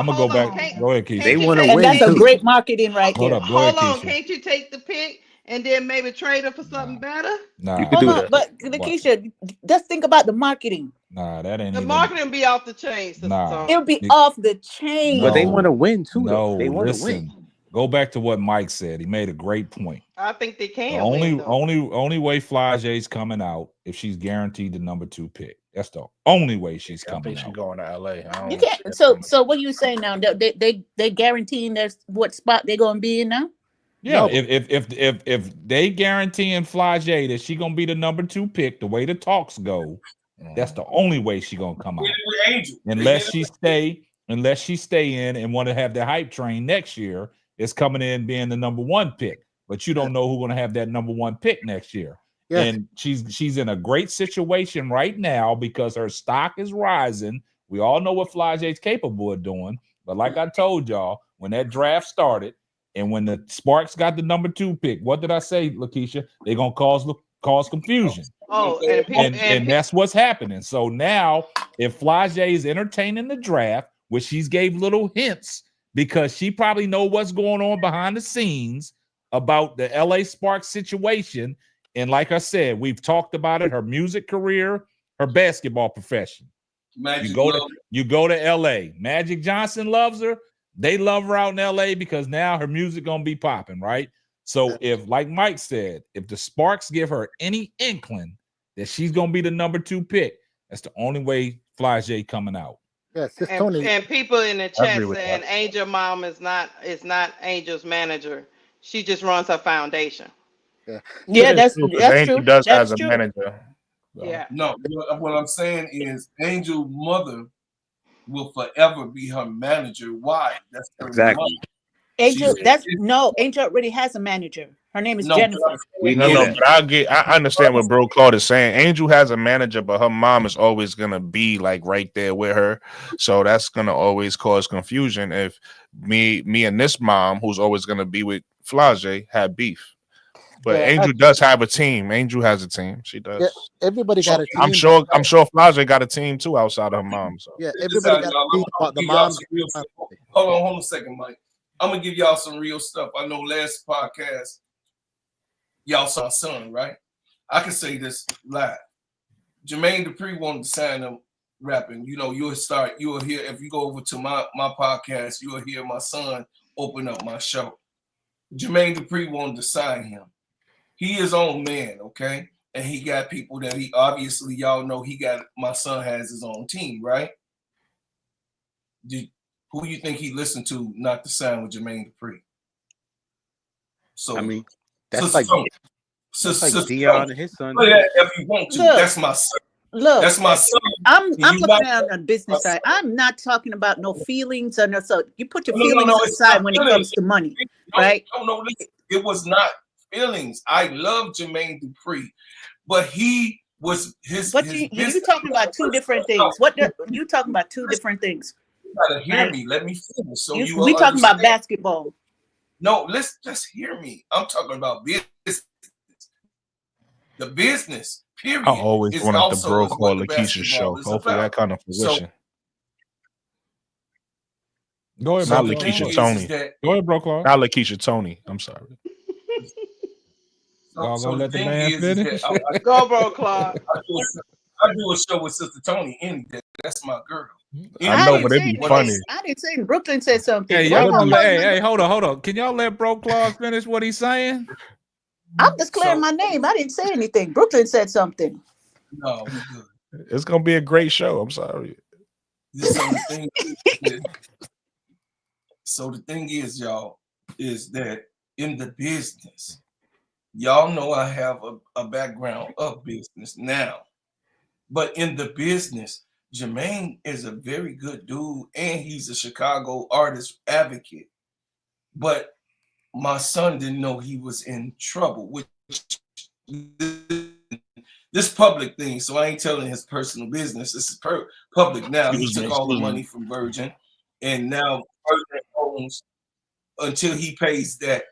gonna go back. Go ahead, Keisha. They want to win. And that's a great marketing right there. Hold on, can't you take the pick and then maybe trade her for something better? Nah, you can do that. But Keisha, just think about the marketing. Nah, that ain't. The marketing be off the chain. Nah, it'll be off the chain. But they want to win too. No, they want to win. Go back to what Mike said. He made a great point. I think they can. The only way Flage's coming out if she's guaranteed the number 2 pick. That's the only way she's coming out. She's going to LA. You can't. So what are you saying now? They guaranteeing what spot they're gonna be in now? Yeah, if they guaranteeing Flage that she gonna be the number 2 pick, the way the talks go, that's the only way she gonna come out. Unless she stay in and want to have the hype train next year, it's coming in being the number 1 pick. But you don't know who's gonna have that number 1 pick next year. Yeah. And she's in a great situation right now because her stock is rising. We all know what Flage's capable of doing. But like I told y'all, when that draft started and when the Sparks got the number 2 pick, what did I say, Lakeisha? They're gonna cause confusion. And that's what's happening. So now, if Flage is entertaining the draft, which she's gave little hints because she probably know what's going on behind the scenes about the LA Sparks situation. And like I said, we've talked about it, her music career, her basketball profession. You go to LA. Magic Johnson loves her. They love her out in LA because now her music gonna be popping, right? So if, like Mike said, if the Sparks give her any inkling that she's gonna be the number 2 pick, that's the only way Flage coming out. Yes, and people in the chat saying Angel Mom is not Angel's manager. She just runs her foundation. Yeah, that's Angel true. does That's has a true. manager. So. Yeah. No, what I'm saying is Angel mother will forever be her manager. Why? That's her Exactly. mother. Angel, Angel already has a manager. Her name is Jennifer. We know that. But I understand what Bro Claude is saying. Angel has a manager, but her mom is always gonna be like right there with her. So that's gonna always cause confusion if me and this mom, who's always gonna be with Flage, have beef. But Yeah, Angel does have a team. Angel has a team. She does. Yeah, everybody got a team. I'm sure Flage got a team too outside of her mom. So yeah, everybody got a team, but the mom. Hold on a second, Mike. I'm gonna give y'all some real stuff. I know last podcast y'all saw son, right? I can say this live. Jermaine Dupri wanted to sign him rapping. You know, you'll hear if you go over to my podcast, you'll hear my son open up my show. Jermaine Dupri wanted to sign him. He is own man, okay? And he got people that he obviously y'all know my son has his own team, right? Who you think he listened to not to sign with Jermaine Dupri? So I mean, that's like Dion and his son. If you want to, that's my son. Look, that's my son. I'm looking at the business side. I'm not talking about no feelings or no. So you put your feelings aside when it comes to money, right? No, listen, it was not feelings. I love Jermaine Dupri, but he was his. But you talking about two different things. You talking about two different things. You gotta hear me. Let me finish. So we talking about basketball. No, let's just hear me. I'm talking about business. The business, period. I always wanted the Bro Claude Lakeisha show. Hopefully that kind of fruition. Go ahead, not Bro Lakeisha Tony. Go ahead, Bro Claude. Not Lakeisha Tony. I'm sorry. Y'all gonna let the man finish? Go, Bro Claude. I do a show with Sister Tony any day. That's my girl. I know, but it'd be funny. I didn't say Brooklyn said something. Hey, y'all hey, hold on. Can y'all let Bro Claude finish what he's saying? I'm just clearing my name. I didn't say anything. Brooklyn said something. No, we good. It's gonna be a great show. I'm sorry. So the thing is, y'all, is that in the business, y'all know I have a background of business now. But in the business, Jermaine is a very good dude, and he's a Chicago artist advocate. But my son didn't know he was in trouble, which this public thing. So I ain't telling his personal business. This is public now. He took all the money from Virgin, and now Virgin owns until he pays that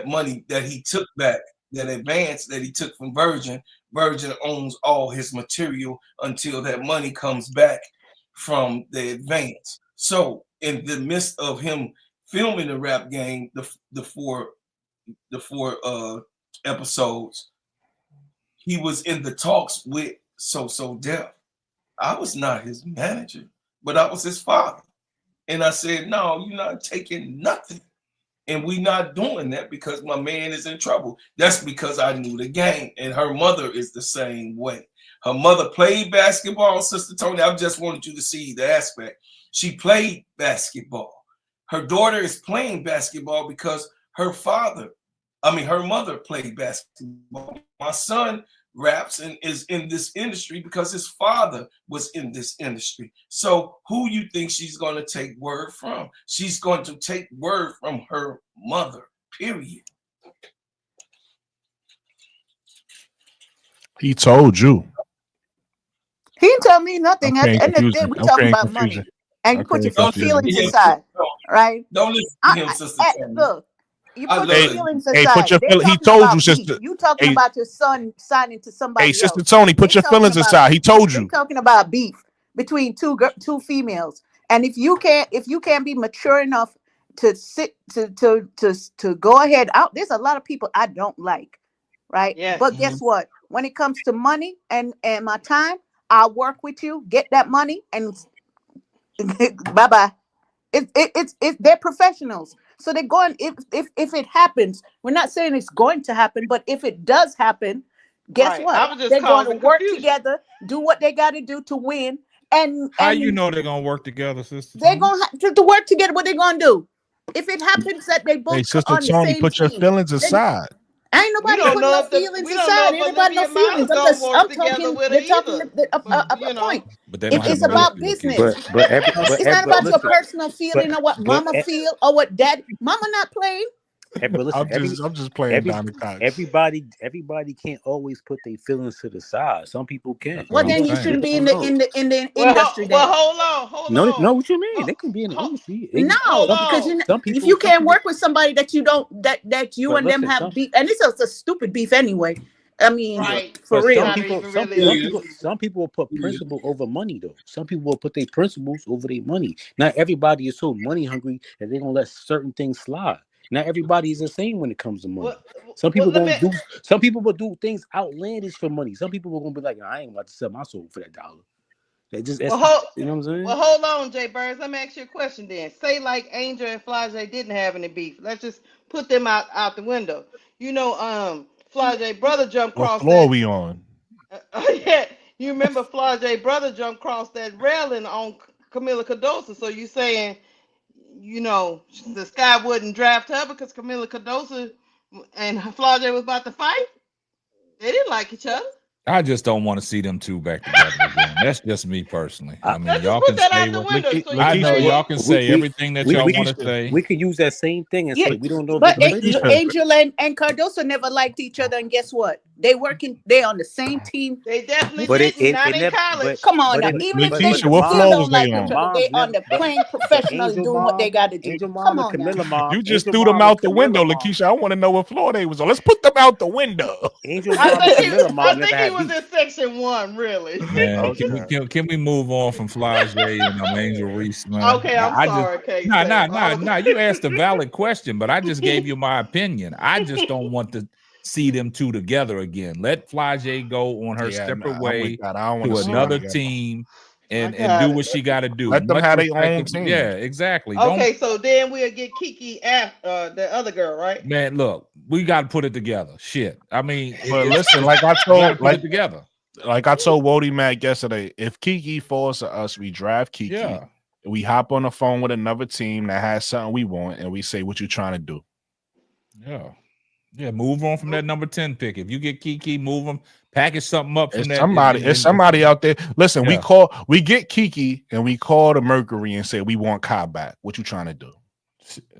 money that he took back, that advance that he took from Virgin. Virgin owns all his material until that money comes back from the advance. So in the midst of him filming the rap game, the four episodes, he was in the talks with So Def. I was not his manager, but I was his father. And I said, no, you're not taking nothing. And we not doing that because my man is in trouble. That's because I knew the game. And her mother is the same way. Her mother played basketball, Sister Tony. I just wanted you to see the aspect. She played basketball. Her daughter is playing basketball because her mother played basketball. My son raps and is in this industry because his father was in this industry. So who you think she's going to take word from? She's going to take word from her mother, period. He told you. He didn't tell me nothing. At the end of the day, we're talking about money. And you put your feelings aside, right? Don't listen to him, Sister Tony. Look, you put your feelings aside. He told you, sister. You talking about your son signing to somebody else. Hey, Sister Tony, put your feelings aside. He told you. Talking about beef between two females, and if you can't be mature enough to go ahead out, there's a lot of people I don't like, right? Yes. But guess what? When it comes to money and my time, I'll work with you, get that money, and bye bye. They're professionals. So they're going, if it happens, we're not saying it's going to happen, but if it does happen, guess what? They're going to work together, do what they got to do to win. And how you know they're going to work together, sister? They're going to work together. What they're going to do? If it happens that they both Hey, Sister on the Tony, same put your team, feelings then aside. ain't nobody putting no feelings aside. Ain't nobody no feelings. I'm talking. They're talking a point. But they don't have It's no about history with business. kids. It's not about your personal but feeling or what mama feel or what dad. Mama not playing. But listen, I'm just playing Donnie Cox. Everybody can't always put their feelings to the side. Some people can. Well, then you shouldn't be in the industry. Well, hold on. No, what you mean? They can be in the industry. No, because if you can't work with somebody that you don't that you and them have beef, and it's a stupid beef anyway. I mean, for real. Some people will put principle over money, though. Some people will put their principles over their money. Not everybody is so money hungry that they're gonna let certain things slide. Not everybody is the same when it comes to money. Some people will do things outlandish for money. Some people are gonna be like, I ain't about to sell my soul for that dollar. You know what I'm saying? Well, hold on, Jay Burns. Let me ask you a question then. Say like Angel and Flage didn't have any beef. Let's just put them out the window. You know, Flage brother jumped What across floor that. we on? Yeah, you remember Flage brother jumped across that railing on Camila Cardoso. So you saying, you know, the Sky wouldn't draft her because Camila Cardoso and Flage was about to fight? They didn't like each other. I just don't want to see them two back together again. That's just me personally. I mean, y'all can say what I know. Y'all can say everything that y'all want to say. We can use that same thing and say we don't know. But Angel and Cardoso never liked each other, and guess what? They on the same team. They definitely didn't. Not in college. Come on now. Even if they still don't like each other, they on the playing professionally doing what they got to do. Come on now. You just threw them out the window, Lakeisha. I want to know what floor they was on. Let's put them out the window. I think he was in section 1, really. Man, can we move on from Flage and Angel Reese, man? Okay, I'm sorry, Kate. Nah. You asked a valid question, but I just gave you my opinion. I just don't want to see them two together again. Let Flage go on her separate way to another team and do what she got to do. Let them have their own team. Yeah, exactly. Okay, so then we'll get Kiki after the other girl, right? Man, look, we got to put it together. Shit. I mean, but listen, like I told, put it together. Like I told Wody Mac yesterday, if Kiki falls to us, we draft Kiki. Yeah. We hop on the phone with another team that has something we want, and we say, "What you trying to do?" Yeah. Move on from that number 10 pick. If you get Kiki, move them. Package something up from It's that. It's somebody out there. Listen, we get Kiki, and we call the Mercury and say we want Kai back. What you trying to do?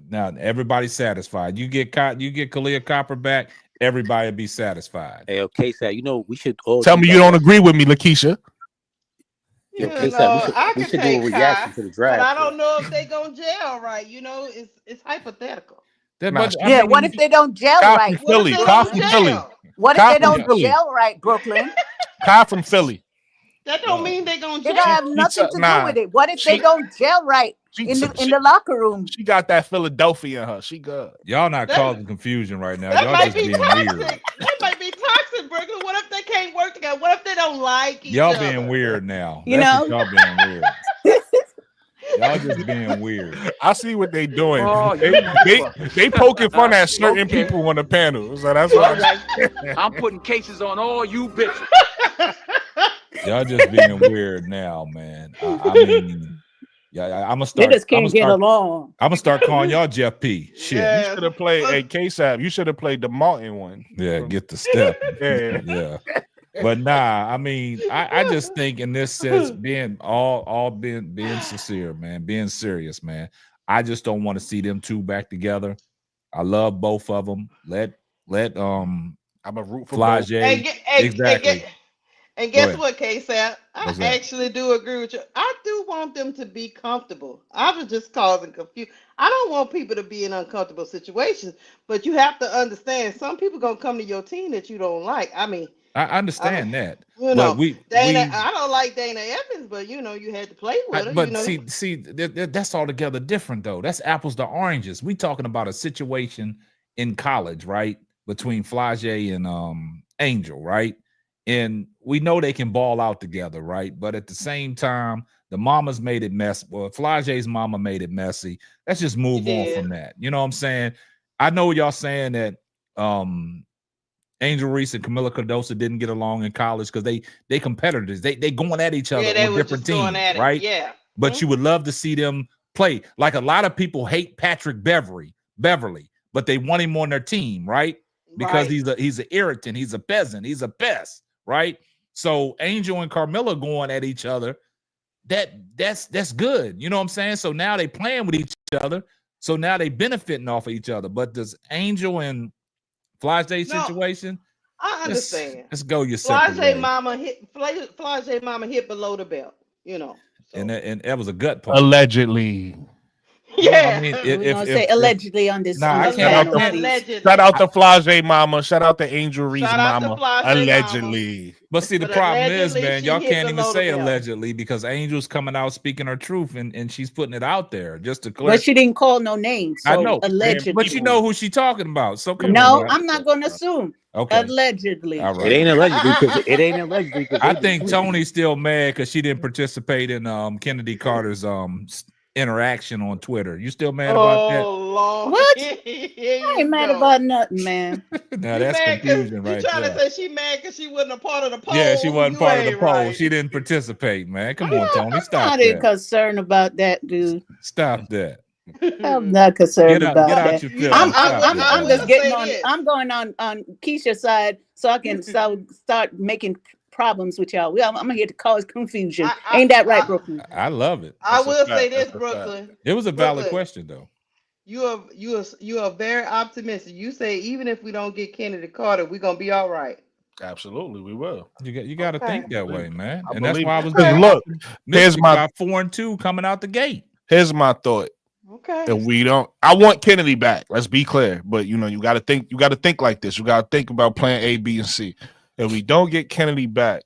Now everybody's satisfied. You get Kalia Copper back. Everybody be satisfied. Hey, okay, so you know we should all tell me you don't agree with me, Lakeisha. Yeah, okay, so we should do a reaction to the draft. But I don't know if they gonna jail right. You know, it's hypothetical. What if they don't gel right? Philly. What if they don't gel right, Brooklyn? Kai from Philly. That don't mean they gonna gel. It don't have nothing to do with it. What if they don't gel right in the locker room? She got that Philadelphia in her. She good. Y'all not causing confusion right now. That Y'all might just be being toxic. weird. That might be toxic, Brooklyn. What if they can't work together? What if they don't like each Y'all other? being weird now. You That's know? what y'all being weird. Y'all just being weird. I see what they doing. Oh, they poking fun at certain people on the panel. So that's why I'm putting cases on all you bitches. Y'all just being weird now, man. I mean, I'm gonna start. They just can't get along. I'm gonna start calling y'all Jeff P. Shit. you should have played a KSAP. You should have played the Martin one. Yeah, get the step. Yeah. But nah, I mean, I just think in this sense, being being sincere, man, being serious, man. I just don't want to see them two back together. I love both of them. Let I'm a root for both. Exactly. And guess what, K-Sap? I actually do agree with you. I do want them to be comfortable. I was just causing confusion. I don't want people to be in uncomfortable situations, but you have to understand some people gonna come to your team that you don't like. I mean, I understand that. You know, Dana, I don't like Dana Evans, but you know, you had to play with her. But you know? see, that's altogether different though. That's apples to oranges. We talking about a situation in college, right? Between Flage and Angel, right? And we know they can ball out together, right? But at the same time, the mama's made it messy. Well, Flage's mama made it messy. Let's just move on from that. You know what I'm saying? I know y'all saying that Angel Reese and Camila Cardoso didn't get along in college because they competitors. They going at each other on different teams, right? Yeah. But you would love to see them play. Like a lot of people hate Patrick Beverly, but they want him on their team, right? Because he's an irritant, he's a peasant, he's a pest, right? So Angel and Carmilla going at each other, that's good. You know what I'm saying? So now they playing with each other. So now they benefiting off of each other. But does Angel and Flage situation? I understand. Let's go your separate Flage way. mama hit below the belt, you know. So. And that was a gut punch. Allegedly. Yeah. I mean, We're gonna say allegedly on this. Nah, I Shout out to Flage mama. Shout out to Angel Reese mama. Allegedly. But see, the problem is, man, y'all can't even say allegedly because Angel's coming out speaking her truth and she's putting it out there just to clear. But she didn't call no names. So I know, allegedly. but you know who she talking about. So come on. No, I'm not going to assume. Okay. Allegedly. All right. It ain't allegedly. I think Tony's still mad because she didn't participate in Kennedy Carter's interaction on Twitter. You still mad about that? Oh Lord. What? I ain't mad about nothing, man. Now that's confusion right You trying there. to say she mad because she wasn't a part of the poll? Yeah, she wasn't part of the poll. Right. She didn't participate, man. Come on, Tony. I'm Stop not that. concerned about that, dude. Stop that. I'm not concerned about get out that. your feelings. I'm just getting on. I'm going on Keisha's side so I can start making problems with y'all. I'm here to cause confusion. Ain't that right, Brooklyn? I love it. I will say this, Brooklyn. It was a valid question, though. You are very optimistic. You say even if we don't get Kennedy Carter, we're gonna be all right. Absolutely, we will. You got to think that way, man. I And that's why I was look. Here's my 4-2 coming out the gate. Here's my thought. Okay. If we don't, I want Kennedy back. Let's be clear. But you got to think. You got to think like this. You got to think about plan A, B, and C. If we don't get Kennedy back,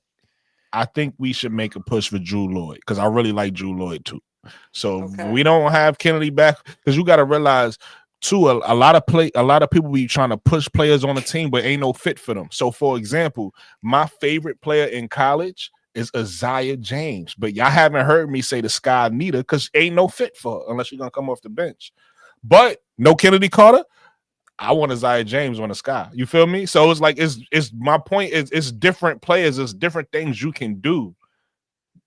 I think we should make a push for Drew Lloyd because I really like Drew Lloyd too. So if we don't have Kennedy back, because you got to realize too, a lot of people be trying to push players on the team, but ain't no fit for them. So for example, my favorite player in college is Isaiah James, but y'all haven't heard me say the Sky Nita because ain't no fit for her unless you're gonna come off the bench. But no Kennedy Carter. I want Isaiah James on the Sky. You feel me? So it's like it's my point is it's different players, it's different things you can do.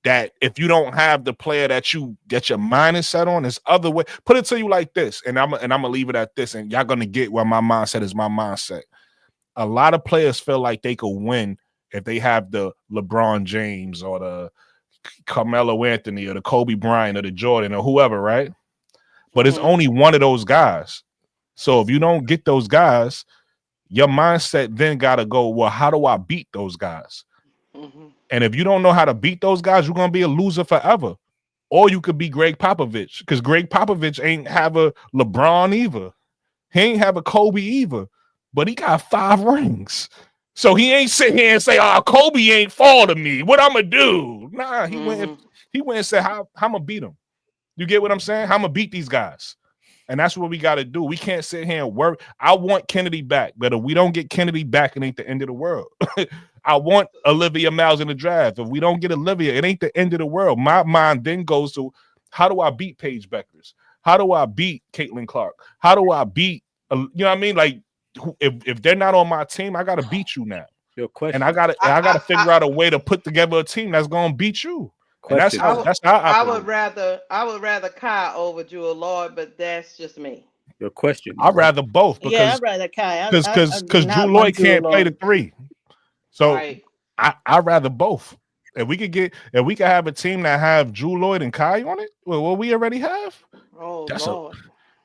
That if you don't have the player that your mind is set on, there's other way. Put it to you like this, and I'm gonna leave it at this, and y'all gonna get where my mindset is. My mindset. A lot of players feel like they could win if they have the LeBron James or the Carmelo Anthony or the Kobe Bryant or the Jordan or whoever, right? But it's only one of those guys. So if you don't get those guys, your mindset then got to go, well, how do I beat those guys? And if you don't know how to beat those guys, you're going to be a loser forever. Or you could be Greg Popovich because Greg Popovich ain't have a LeBron either. He ain't have a Kobe either, but he got 5 rings. So he ain't sit here and say, "Oh, Kobe ain't fall to me. What I'm gonna do?" Nah, he went and said, "How I'm gonna beat him." You get what I'm saying? How I'm gonna beat these guys, and that's what we got to do. We can't sit here and work. I want Kennedy back, but if we don't get Kennedy back, it ain't the end of the world. I want Olivia Miles in the draft. If we don't get Olivia, it ain't the end of the world. My mind then goes to, how do I beat Paige Beckers? How do I beat Caitlin Clark? How do I beat? You know what I mean? Like. If they're not on my team, I gotta beat you now. Your question, and I gotta figure out a way to put together a team that's gonna beat you. And that's how I would rather Kai over Jewel Lloyd, but that's just me. Your question. I'd rather both because I'd rather Kai because Jewel Lloyd can't play the 3. So I'd rather both. If we could have a team that have Jewel Lloyd and Kai on it, well, what we already have. Oh Lord.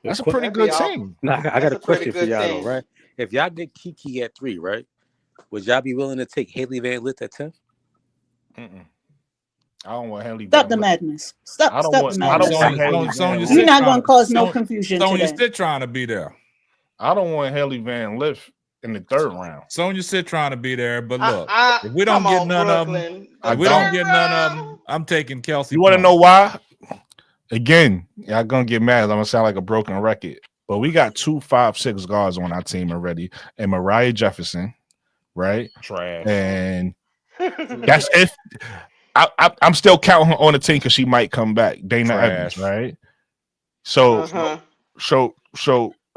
That's a pretty good team. Nah, I got a question for y'all, though, right? If y'all get Kiki at 3, right, would y'all be willing to take Haley Van Lith at 10? I don't want Haley. Stop the madness. Stop the madness. I don't want Haley. You're not going to cause no confusion Sonya's today. still trying to be there. I don't want Haley Van Lith in the 3rd round. Sonya's still trying to be there, but look, if if we don't get none of them, I'm taking Kelsey. You want to know why? Again, y'all gonna get mad. I'm gonna sound like a broken record, but we got 2 5'6" guards on our team already, and Mariah Jefferson, right? Trash. And that's if I'm still counting her on the team because she might come back. Dana Evans, right? So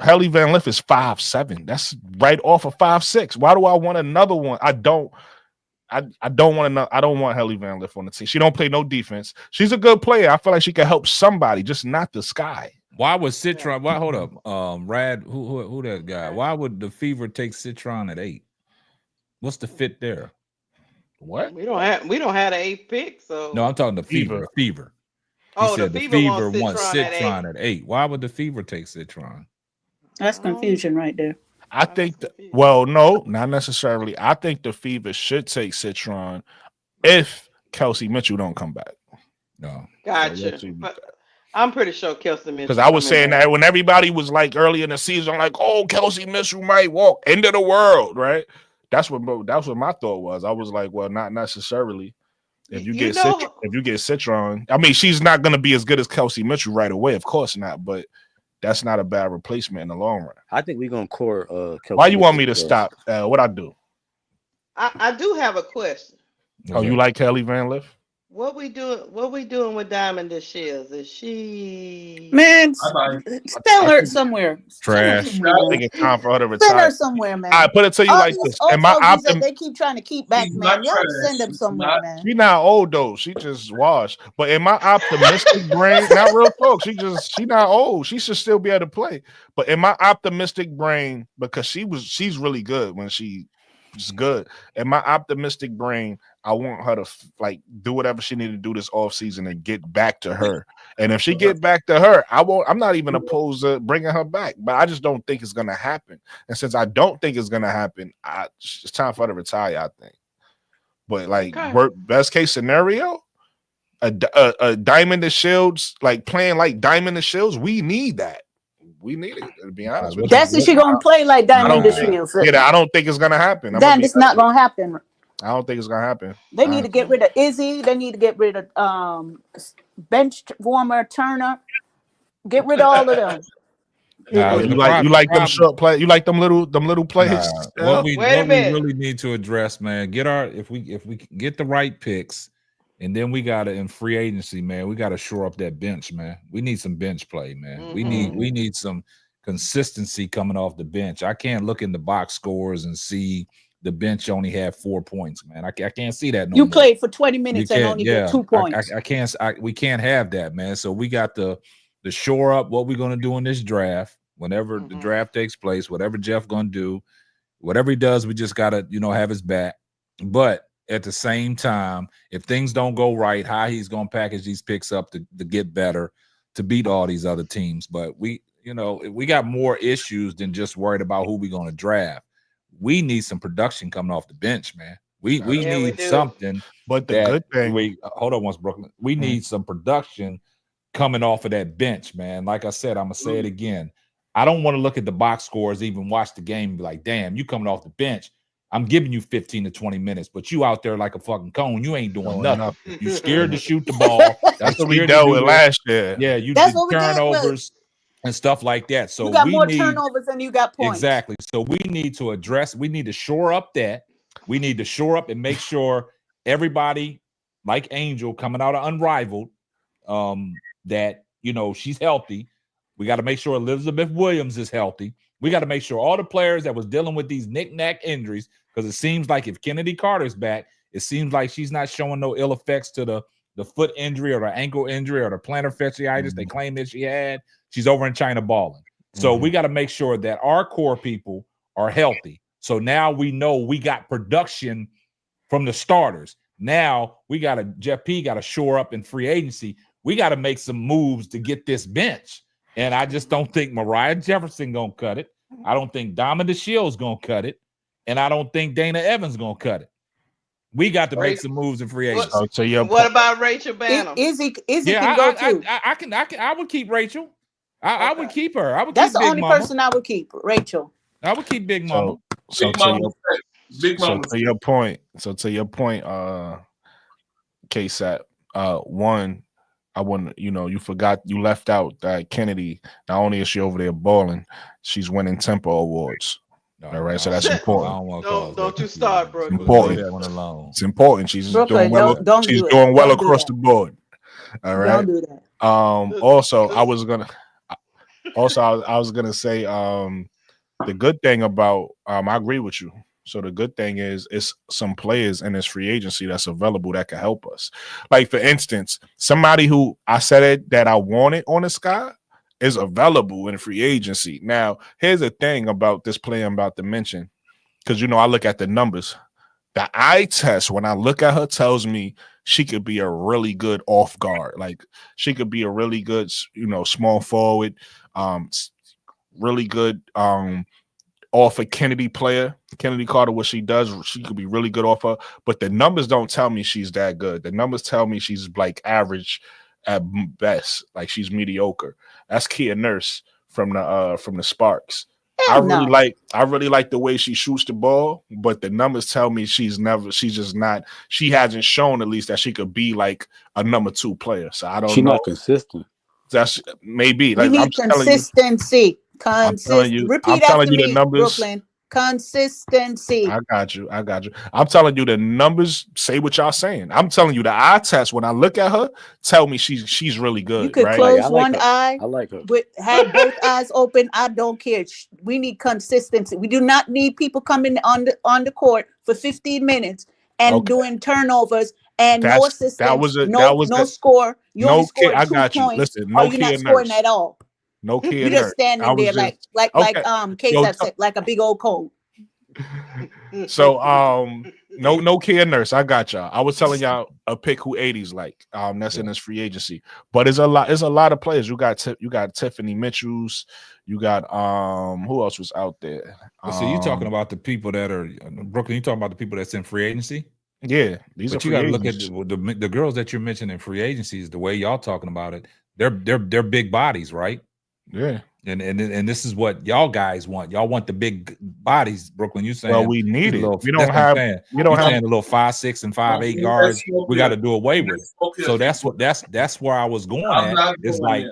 Haley Van Lith is 5'7". That's right off of 5'6". Why do I want another one? I don't I don't want to. I don't want Helly Van Lith on the team. She don't play no defense. She's a good player. I feel like she can help somebody, just not the Sky. Why would Citron? Why hold up? Rad, who that guy? Why would the Fever take Citron at 8? What's the fit there? What? We don't have the 8th pick, so No, I'm talking the Fever. The Fever. He said the Fever wants Citron at 8. Why would the Fever take Citron? That's confusion right there. I think well, no, not necessarily. I think the Fever should take Citron if Kelsey Mitchell don't come back. No. Gotcha. But I'm pretty sure Kelsey Mitchell. Because I was saying that when everybody was like early in the season, like, oh, Kelsey Mitchell might walk end of the world, right? That's what my thought was. I was like, well, not necessarily. If you get Citron, I mean, she's not going to be as good as Kelsey Mitchell right away, of course not, but that's not a bad replacement in the long run. I think we're gonna core. Kelsey Why you want me to stop? What I do? I do have a question. Oh, you like Helly Van Lith? What we doing with Diamond DeShields? Is she spell her somewhere? Trash. I think it's time for her to retire. Send her somewhere, man. I put it to you like this. Am I they keep trying to keep back, man. Y'all send them somewhere, man. She not old though. She just washed. But in my optimistic brain, not real talk. She not old. She should still be able to play. But in my optimistic brain, because she's really good when she's good. In my optimistic brain, I want her to like do whatever she needs to do this offseason and get back to her. And if she get back to her, I'm not even opposed to bringing her back, but I just don't think it's going to happen. And since I don't think it's going to happen, it's time for her to retire, I think. But like best case scenario, a Diamond DeShields, like playing like Diamond DeShields, we need that. We need it, to be honest with you. That's if she gonna play like Diamond DeShields. Yeah, I don't think it's gonna happen. Then it's not gonna happen. I don't think it's gonna happen. They need to get rid of Izzy. They need to get rid of bench warmer Turner. Get rid of all of them. You like them short play? You like them little plays? What we really need to address, man, if we get the right picks, and then we gotta in free agency, man, we gotta shore up that bench, man. We need some bench play, man. Mm-hmm. We need some consistency coming off the bench. I can't look in the box scores and see the bench only had 4 points, man. I can't see that. You played for 20 minutes and only get 2 points. We can't have that, man. So we got to shore up what we're gonna do in this draft. Whenever the draft takes place, whatever Jeff gonna do, whatever he does, we just gotta have his back. But at the same time, if things don't go right, how he's gonna package these picks up to get better, to beat all these other teams. But we got more issues than just worried about who we're gonna draft. We need some production coming off the bench, man. We need something. But the good thing, hold on once, Brooklyn. We need some production coming off of that bench, man. Like I said, I'm gonna say it again. I don't want to look at the box scores, even watch the game and be like, damn, you coming off the bench. I'm giving you 15 to 20 minutes, but you out there like a fucking cone. You ain't doing nothing. You scared to shoot the ball. That's what we dealt with last year. Yeah, you did turnovers and stuff like that. So you got more turnovers than you got points. Exactly. So we need to shore up that. We need to shore up and make sure everybody, like Angel coming out of Unrivaled, that she's healthy. We got to make sure Elizabeth Williams is healthy. We got to make sure all the players that was dealing with these knick-knack injuries, because it seems like if Kennedy Carter's back, it seems like she's not showing no ill effects to the foot injury or the ankle injury or the plantar fasciitis they claim that she had. She's over in China balling. So we got to make sure that our core people are healthy. So now we know we got production from the starters. Now Jeff P got to shore up in free agency. We got to make some moves to get this bench. And I just don't think Mariah Jefferson gonna cut it. I don't think Diamond DeShields gonna cut it. And I don't think Dana Evans gonna cut it. We got to make some moves in free agency. What about Rachel Banham? Izzy can go too. I would keep Rachel. I would keep her. I would That's keep the Big only Mama. person I would keep, Rachel. I would keep Big Mama. So to your point, KSAT, one, I wouldn't, you forgot, you left out that Kennedy, not only is she over there balling, she's winning Tempo Awards. All right, so that's important. Don't you start, bro. Important. It's important. She's doing well. She's doing well across the board. All right. Don't do that. Also, I was gonna say the good thing about I agree with you. So the good thing is it's some players in this free agency that's available that can help us. Like, for instance, somebody who I said it that I wanted on the sky is available in free agency. Now, here's the thing about this player I'm about to mention, because, you know, I look at the numbers. The eye test, when I look at her, tells me she could be a really good off guard. Like, she could be a really good, you know, small forward, really good off a Kennedy player, Kennedy Carter, what she does, she could be really good off her, but the numbers don't tell me she's that good. The numbers tell me she's like average at best, like she's mediocre. That's Kia Nurse from the Sparks. I really like the way she shoots the ball, but the numbers tell me she hasn't shown at least that she could be like a number 2 player. So I don't know. She's not consistent. That's maybe We need consistency. Repeat after me, the numbers. Brooklyn. Consistency. I got you. I'm telling you the numbers say what y'all saying. I'm telling you the eye test, when I look at her, tell me she's really good. You could right? close one eye. I like her. Have both eyes open. I don't care. We need consistency. We do not need people coming on the court for 15 minutes and doing turnovers and no assistance. No score. You only scored 2 points. Listen, or you're not scoring at all. No kid. You're just standing there like K-Sap said, like a big old coat. So no kid Nurse. I got y'all. I was telling y'all a pick who 80s like. That's in this free agency. But it's a lot of players. You got Tiffany Mitchell's, you got who else was out there? So you talking about the people that are Brooklyn, you talking about the people that's in free agency? Yeah, these but are you got to look agents. at the girls that you're mentioning in free agencies, the way y'all talking about it, they're big bodies, right? Yeah. And this is what y'all guys want. Y'all want the big bodies, Brooklyn. You saying? Well, we need it. We don't have. We don't have a little 5'6" and 5'8" guards. We got to do away with. So that's where I was going at. It's like,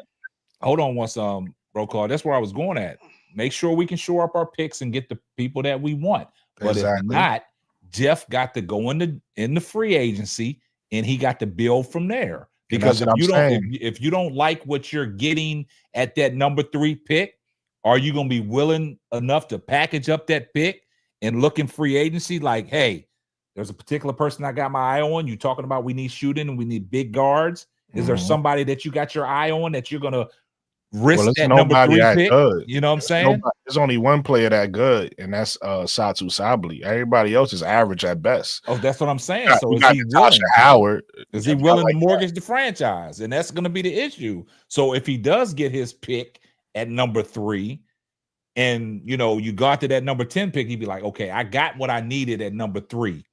hold on once, bro, Claude. That's where I was going at. Make sure we can shore up our picks and get the people that we want. But if not, Jeff got to go in the free agency and he got to build from there. Because if you don't like what you're getting at that number 3 pick, are you going to be willing enough to package up that pick and look in free agency like, hey, there's a particular person I got my eye on. You talking about we need shooting and we need big guards. Is there somebody that you got your eye on that you're going to risk that number 3 pick? Good. You know what I'm saying? There's only one player that good, and that's Satu Sabli. Everybody else is average at best. Oh, that's what I'm saying. So is he willing? Howard. Is he willing to mortgage the franchise? And that's going to be the issue. So if he does get his pick at number 3, and you got to that number 10 pick, he'd be like, okay, I got what I needed at number 3.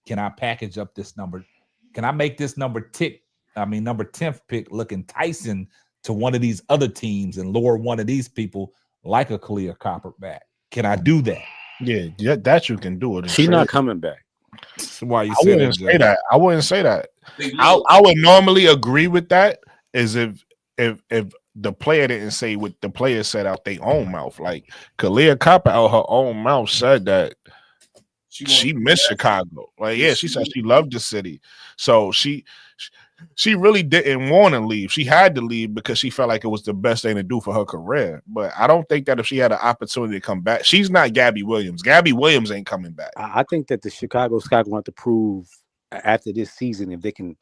Can I package up this number? Can I make this number 10th pick look enticing to one of these other teams and lure one of these people like a Kalia Copper back? Can I do that? Yeah, that you can do it. She's not coming back. So why you I wouldn't say that? I wouldn't say that. I would normally agree with that is if the player didn't say what the player said out their own mouth. Like Kalia Copper out her own mouth said that she missed Chicago. Like, yeah, she said she loved the city. So she really didn't want to leave. She had to leave because she felt like it was the best thing to do for her career. But I don't think that if she had an opportunity to come back, she's not Gabby Williams. Gabby Williams ain't coming back. I think that the Chicago Sky want to prove after this season if they can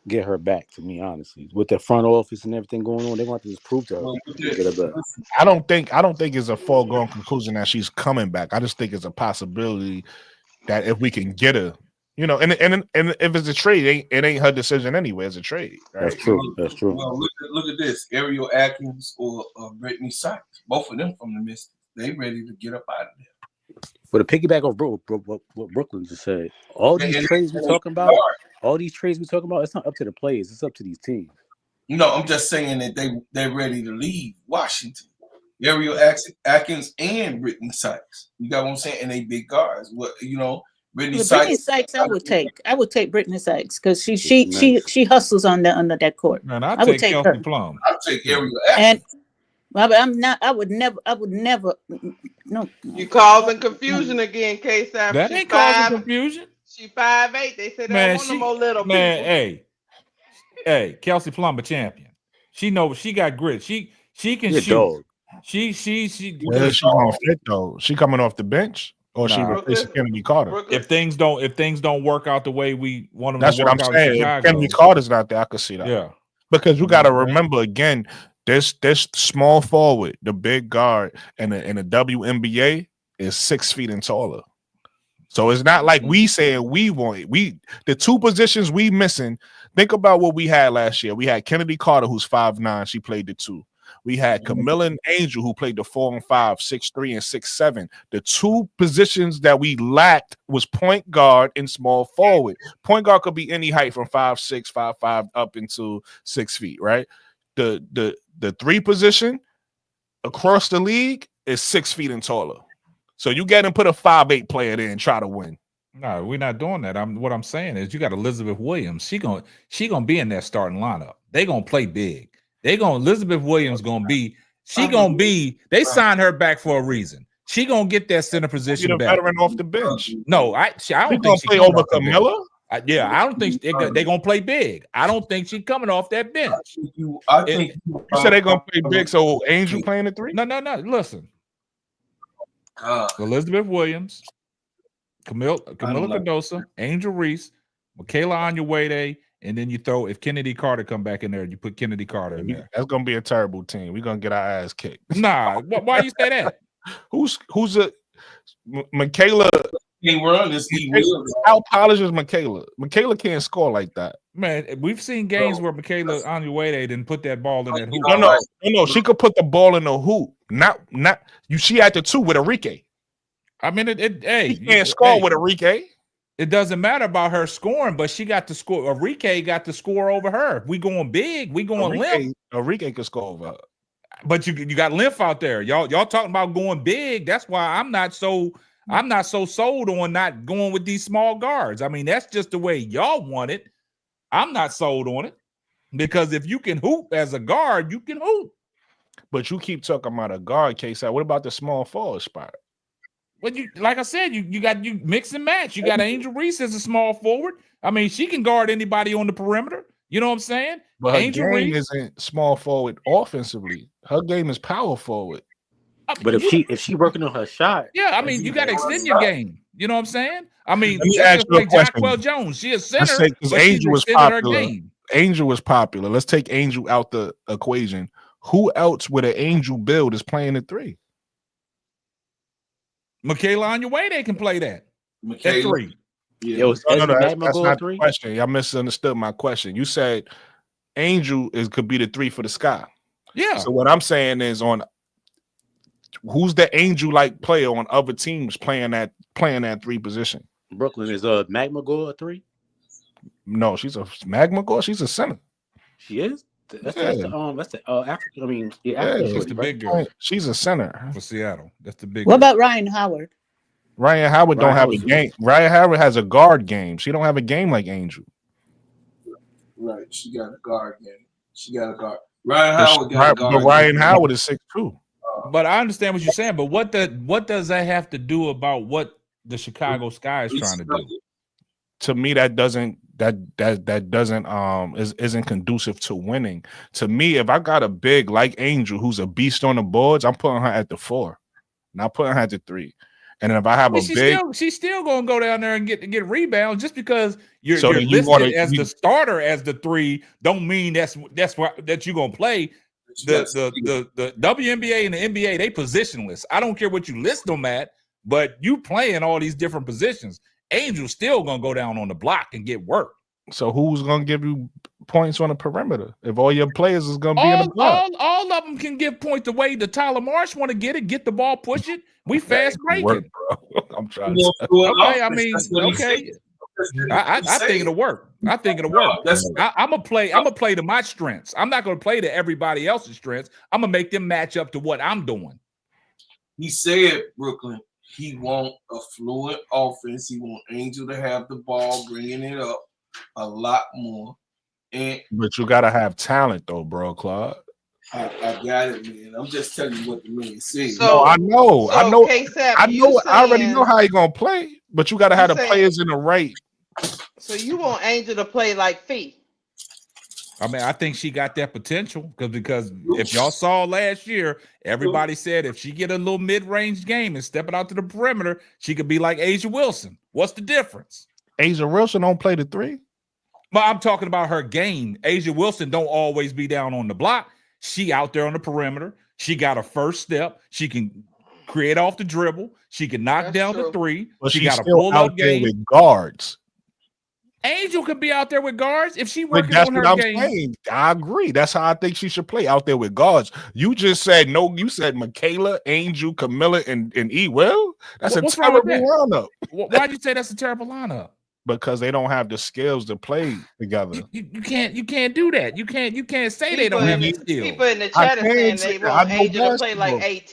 get her back, to me, honestly. With the front office and everything going on, they want to just prove to her to get her back. I don't think it's a foregone conclusion that she's coming back. I just think it's a possibility that if we can get her, and if it's a trade, it ain't her decision anyway. It's a trade. Right? That's true. That's true. Well, look at this: Ariel Atkins or Brittany Sykes, both of them from the Mystics. They ready to get up out of there. But to piggyback off what Brooklyn just said, all these trades we're talking about, it's not up to the players; it's up to these teams. No, I'm just saying that they're ready to leave Washington. Ariel Atkins and Brittany Sykes. You got what I'm saying? And they big guards. Brittany Sykes, I would take Brittany Sykes because she hustles under that court. Man, I would take Kelsey Plum. I'll take Ariel Atkins. But I'm not. I would never. No. You causing confusion again, K-Sap. That ain't causing confusion. She 5'8". They said they want no more little people. Hey, Kelsey Plum a champion. She knows she got grit. She can shoot. Dog. Where is she gonna fit though? She coming off the bench? Or she replaces Kennedy Carter. If things don't work out the way we want them That's to what work I'm out saying. in Chicago. If Kennedy Carter's not there, I could see that. Yeah. Because you got to remember again, this small forward, the big guard, and the WNBA is 6 feet and taller. So it's not like we saying we want it. The two positions we missing. Think about what we had last year. We had Kennedy Carter, who's 5'9". She played the 2. We had Camilla and Angel, who played the 4 and 5, 6'3" and 6'7". The two positions that we lacked was point guard and small forward. Point guard could be any height from 5'6", 5'5", up into 6 feet, right? The 3 position across the league is 6 feet and taller. So you get and put a 5'8" player there and try to win. No, we're not doing that. What I'm saying is you got Elizabeth Williams. She gonna be in that starting lineup. They gonna play big. Elizabeth Williams gonna be. They signed her back for a reason. She gonna get that center position back. Veteran off the bench. No, I don't think she play over Camilla. I don't think they're gonna play big. I don't think she's coming off that bench. You said they're gonna play big. So Angel playing the 3? No. Listen. Elizabeth Williams, Camilla Cardoso, Angel Reese, Michaela Wnba, and then you throw, if Kennedy Carter come back in there, you put Kennedy Carter in there. That's gonna be a terrible team. We're gonna get our ass kicked. Nah, why you say that? Who's Michaela? How polished is Michaela? Michaela can't score like that. Man, we've seen games where Michaela Wnba didn't put that ball in that hoop. No. She could put the ball in the hoop. Not you. She had the 2 with Enrique. I mean, she can't score with Enrique. It doesn't matter about her scoring, but she got to score. Enrique got to score over her. We going big. We going limp. Enrique could score over her. But you got lymph out there. Y'all talking about going big. That's why I'm not so sold on not going with these small guards. I mean, that's just the way y'all want it. I'm not sold on it. Because if you can hoop as a guard, you can hoop. But you keep talking about a guard case. What about the small forward spot? Well, like I said, you mix and match. You got Angel Reese as a small forward. I mean, she can guard anybody on the perimeter. You know what I'm saying? But her Angel game Reese isn't small forward offensively. Her game is power forward. But if she working on her shot, yeah, I mean, you got to extend your game. You know what I'm saying? I mean, Let me ask you a question. Jacquel Jones. She is center. Because Angel was popular. Angel was popular. Let's take Angel out the equation. Who else with an Angel build is playing the 3? Michaela Wnba, they can play that. At 3. Yeah. That's not the question. Y'all misunderstood my question. You said Angel could be the 3 for the Sky. Yeah. So what I'm saying is who's the Angel like player on other teams playing that 3 position? Brooklyn is Magma Gore a 3? No, she's a Magma Gore. She's a center. She is. That's the African. I mean, African. She's the big girl. She's a center for Seattle. That's the big. What about Ryan Howard? Ryan Howard don't have a game. Ryan Howard has a guard game. She don't have a game like Angel. Right. She got a guard game. Ryan Howard got a guard. But Ryan Howard is 6'2". But I understand what you're saying. But what does that have to do about what the Chicago Sky is trying to do? To me, that isn't conducive to winning. To me, if I got a big like Angel who's a beast on the boards, I'm putting her at the 4, not putting her at the 3. And if I have she's still gonna go down there and get rebounds just because you're listed as the starter as the 3. Don't mean that you're gonna play. The WNBA and the NBA, they positionless. I don't care what you list them at, but you playing all these different positions. Angel's still gonna go down on the block and get work. So who's gonna give you points on the perimeter if all your players is gonna be in the block? All of them can give points away. The Tyler Marsh want to get the ball, push it. We fast breaking. I'm trying to. Okay, I mean, okay. I think it'll work. I'm gonna play to my strengths. I'm not gonna play to everybody else's strengths. I'm gonna make them match up to what I'm doing. He said, Brooklyn, he want a fluid offense. He want Angel to have the ball, bringing it up a lot more. But you gotta have talent, though, bro, Claude. I got it, man. I'm just telling you what the man said. So, I already know how he gonna play, but you gotta have the players in the right. So you want Angel to play like Fee? I mean, I think she got that potential because if y'all saw last year, everybody said if she get a little mid-range game and step it out to the perimeter, she could be like Asia Wilson. What's the difference? Asia Wilson don't play the 3. But I'm talking about her game. Asia Wilson don't always be down on the block. She out there on the perimeter. She got a first step. She can create off the dribble. She can knock down the 3. But she she's got a still pull-up out there game with guards. Angel could be out there with guards if she But working that's on what her I'm game. saying. I agree. That's how I think she should play out there with guards. You just said no. You said Michaela, Angel, Camilla, and E. Well, that's What's a wrong with terrible that? lineup. Why'd you say that's a terrible lineup? Because they don't have the skills to play together. You can't do that. You can't say they don't have the skills. People in the chat are saying they want Angel to play like AT.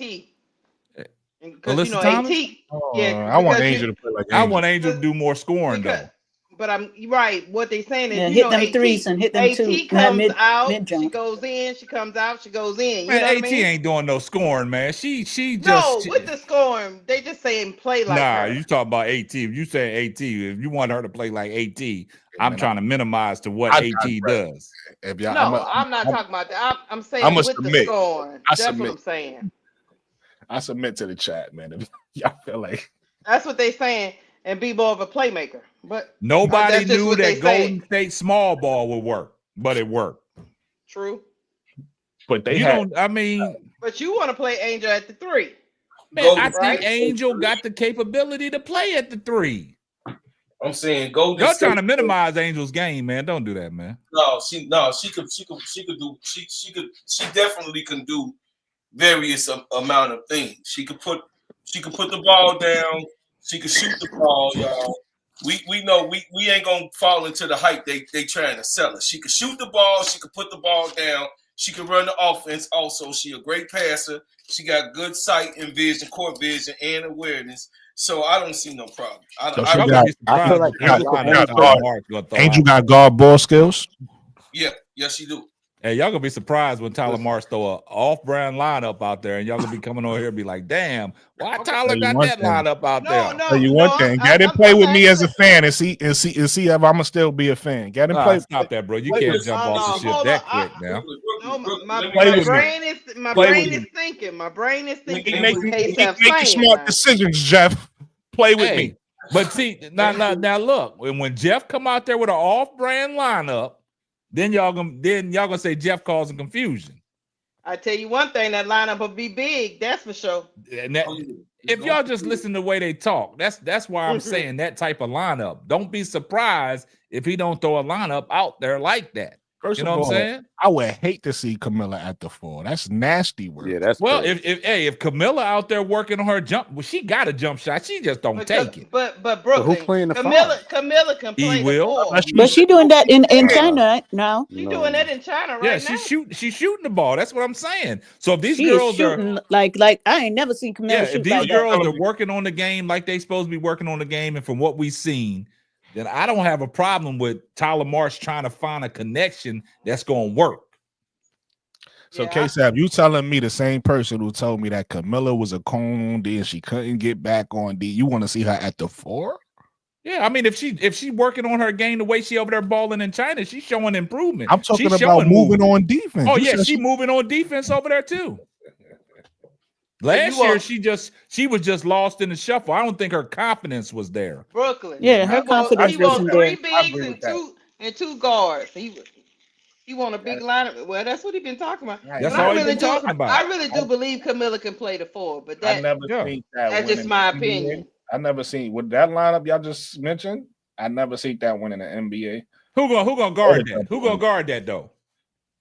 Because Alyssa Thomas? I want Angel to play like Angel. I want Angel to do more scoring though. But I'm right. What they saying is, hit them threes and hit them AT two. comes out, she goes in. She comes out, she goes in. You Man, know what AT I mean? ain't doing no scoring, man. She just No, with the scoring, they just saying play like nah. her. You talking about AT? If you say AT, if you want her to play like AT, I'm trying to minimize to what AT does. If No, I'm not talking about that. I'm saying with the scoring. That's what I'm saying. I submit to the chat, man. If y'all feel like that's what they saying, and be more of a playmaker. But nobody that's just knew what that they Golden say. State small ball would work, but it worked. True. But they I mean, but you want to play Angel at the 3. Man, I think Angel got the capability to play at the 3. I'm saying Golden Y'all State. trying to minimize Angel's game, man. Don't do that, man. She definitely can do various amount of things. She could put the ball down. She could shoot the ball, y'all. We know we ain't gonna fall into the hype they trying to sell us. She could shoot the ball. She could put the ball down. She could run the offense. Also, she a great passer. She got good sight and vision, court vision, and awareness. So I don't see no problem. I feel like Angel got guard ball skills. Yeah, yes, she do. Hey, y'all gonna be surprised when Tyler Marsh throw a off-brand lineup out there, and y'all gonna be coming on here and be like, "Damn, why Tyler got that lineup out there?" Tell you one thing, get him play with me as a fan and see if I'm gonna still be a fan. Get him play. Stop that, bro. You can't jump off the ship that quick now. No, my brain is thinking. My brain is thinking. Make smart decisions, Jeff. Play with me. But see, now look, when Jeff come out there with an off-brand lineup, then y'all gonna say Jeff causing confusion. I tell you one thing, that lineup will be big. That's for sure. And if y'all just listen to the way they talk, that's why I'm saying that type of lineup. Don't be surprised if he don't throw a lineup out there like that. First you know of what all, I'm saying? I would hate to see Camilla at the 4. That's nasty work. Yeah, that's well. If Camilla out there working on her jump, well, she got a jump shot. She just don't take it. But Brooklyn, who playing the Camilla can play the 4. But she doing that in China now. She doing that in China right now. She's shooting the ball. That's what I'm saying. So if these She girls is shooting like I ain't never seen Camilla shoot if these like girls that. are working on the game like they supposed to be working on the game, and from what we've seen, then I don't have a problem with Tyler Marsh trying to find a connection that's going to work. So, K-Sab, you telling me the same person who told me that Camilla was a cone D and she couldn't get back on D, you want to see her at the 4? Yeah, I mean, if she working on her game the way she over there balling in China, she's showing improvement. I'm talking about moving on defense. Oh, You yeah, said she moving on defense over there too. Last year, she was just lost in the shuffle. I don't think her confidence was there. Brooklyn. Yeah, her confidence wasn't there. 3 bigs and two guards. He want a big lineup. Well, that's what he been talking about. That's all he's been talking about. I really do believe Camilla can play the 4, but that's just my opinion. I never seen with that lineup y'all just mentioned. I never seen that one in the NBA. Who gonna guard that? Who gonna guard that though?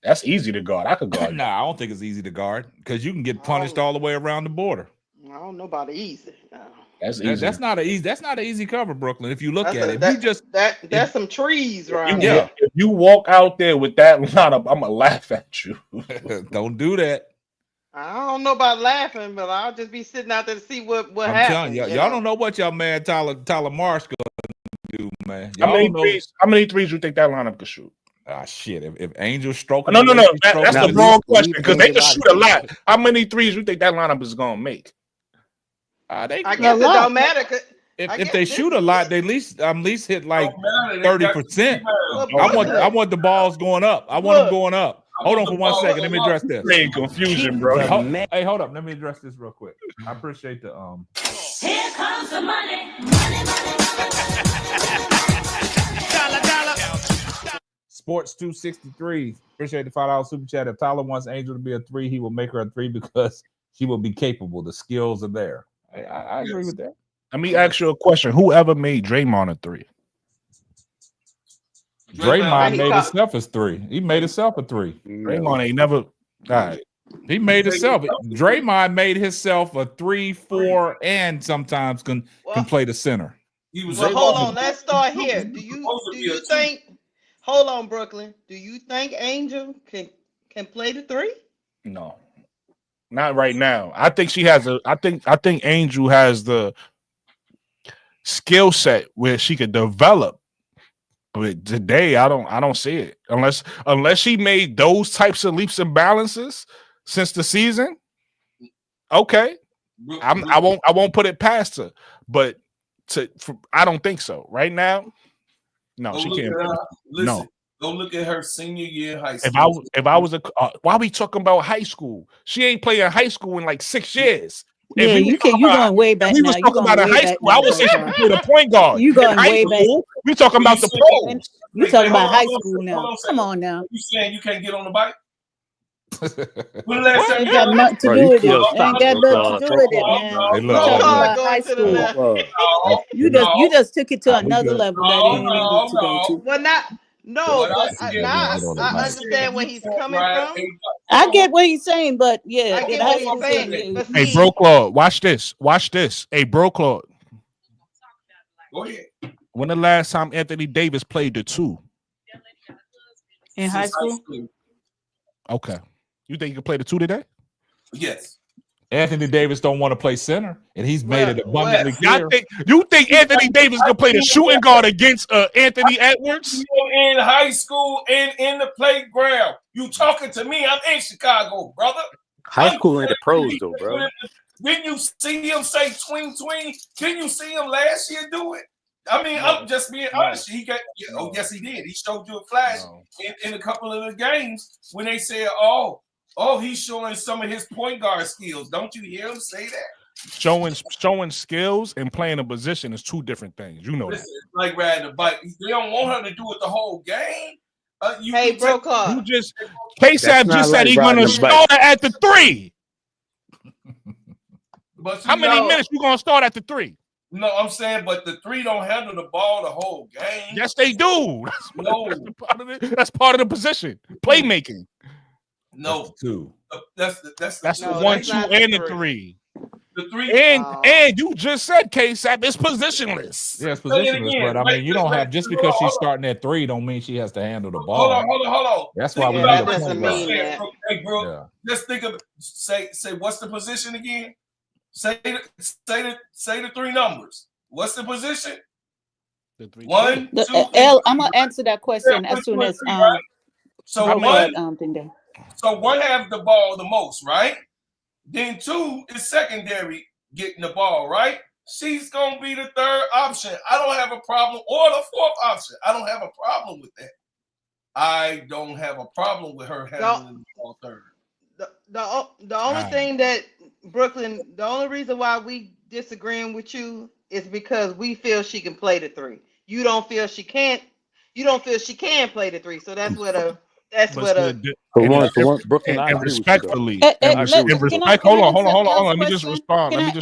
That's easy to guard. I could guard. Nah, I don't think it's easy to guard because you can get punished all the way around the border. I don't know about easy. No. That's easy. That's not an easy cover, Brooklyn. If you look at it, that's some trees around. Yeah. If you walk out there with that lineup, I'm gonna laugh at you. Don't do that. I don't know about laughing, but I'll just be sitting out there to see what I'm happens. Y'all don't know what y'all man Tyler Marsh gonna do, man. How many threes you think that lineup could shoot? Ah, shit. If Angel's stroking, No. That's the wrong question because they can shoot a lot. How many threes you think that lineup is gonna make? I guess it don't matter. If they shoot a lot, they at least hit like 30%. I want the balls going up. I want them going up. Hold on for 1 second. Let me address this. Confusion, bro. Hey, hold up. Let me address this real quick. I appreciate the Here comes the money. Sports 263. Appreciate the $5 super chat. If Tyler wants Angel to be a 3, he will make her a 3 because she will be capable. The skills are there. I agree with that. Let me ask you a question. Whoever made Draymond a 3? Draymond made himself as 3. He made himself a 3. Draymond ain't never. All right. He made himself. Draymond made himself a 3, 4, and sometimes can play the center. Well, hold on. Let's start here. Do you think? Hold on, Brooklyn. Do you think Angel can play the 3? No, not right now. I think she has a. I think Angel has the skill set where she could develop. But today, I don't see it unless she made those types of leaps and balances since the season. Okay, I won't put it past her, but I don't think so right now. No, she can't. Listen, go look at her senior year in high school. If I was why are we talking about high school? She ain't playing high school in like 6 years. Yeah, you going way back. We was talking about in high school. I was saying she played a point guard. You going way back. We talking about the pros. You talking about high school now? Come on now. You saying you can't get on the bike? Ain't got nothing to do with it. Ain't got nothing to do with it, man. You talking about high school? You just took it to another level that you didn't need to go to. Well, I understand where he's coming from. I get what he's saying, but yeah, I get what he's saying. Hey, Bro Claude, watch this. Hey, Bro Claude. Go ahead. When the last time Anthony Davis played the 2? In high school? Okay. You think you can play the 2 today? Yes. Anthony Davis don't want to play center, and he's made it abundantly clear. You think Anthony Davis can play the shooting guard against Anthony Edwards? In high school and in the playground. You talking to me? I'm in Chicago, brother. High school ain't the pros though, bro. Didn't you see him say twing? Didn't you see him last year do it? I mean, I'm just being honest. He got. Oh, yes, he did. He showed you a flash in a couple of the games when they said, "Oh, he's showing some of his point guard skills." Don't you hear him say that? Showing skills and playing a position is 2 different things. You know that. It's like riding a bike. They don't want her to do it the whole game. Hey, Bro Claude. You just K-Sab just said he's gonna start at the 3. How many minutes you gonna start at the 3? No, I'm saying, but the 3 don't handle the ball the whole game. Yes, they do. That's part of the position. Playmaking. No, that's the 1, 2, and the 3. The 3 and you just said K-Sap is positionless. Yeah, it's positionless, but I mean, you don't have just because she's starting at 3 don't mean she has to handle the ball. Hold on. That's why we need that a doesn't point mean guard. that. Hey, bro, let's think of say what's the position again? Say the 3 numbers. What's the position? The 3. 1, 2. I'm gonna answer that question as soon as So one have the ball the most, right? Then 2 is secondary getting the ball, right? She's gonna be the 3rd option. I don't have a problem, or the 4th option. I don't have a problem with that. I don't have a problem with her handling the ball 3rd. The only thing that Brooklyn, the only reason why we disagreeing with you is because we feel she can play the 3. You don't feel she can't. You don't feel she can play the 3. So that's what for one, Brooklyn, and respectfully, hold on. Let me just respond. Let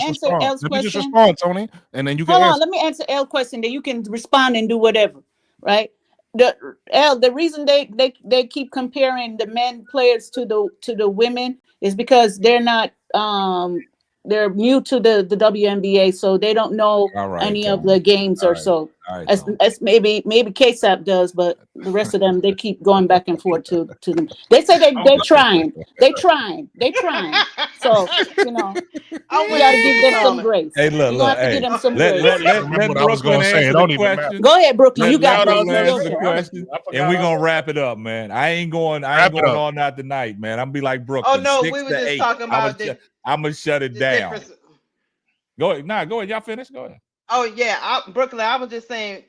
me just respond, Tony, and then you can let me answer L's question. Then you can respond and do whatever, right? The reason they keep comparing the men players to the women is because they're not they're new to the WNBA, so they don't know any of the games or so. As maybe KSAP does, but the rest of them they keep going back and forth to them. They say they're trying. So we gotta give them some grace. Hey, look, give them some grace. Let Brooklyn answer the question. Go ahead, Brooklyn. You got the question, and we're gonna wrap it up, man. I ain't going all night tonight, man. I'm gonna be like Brooklyn. Oh no, we were just talking about I'm gonna shut it down. Go ahead. Go ahead. Y'all finish. Go ahead. Oh yeah, Brooklyn. I was just saying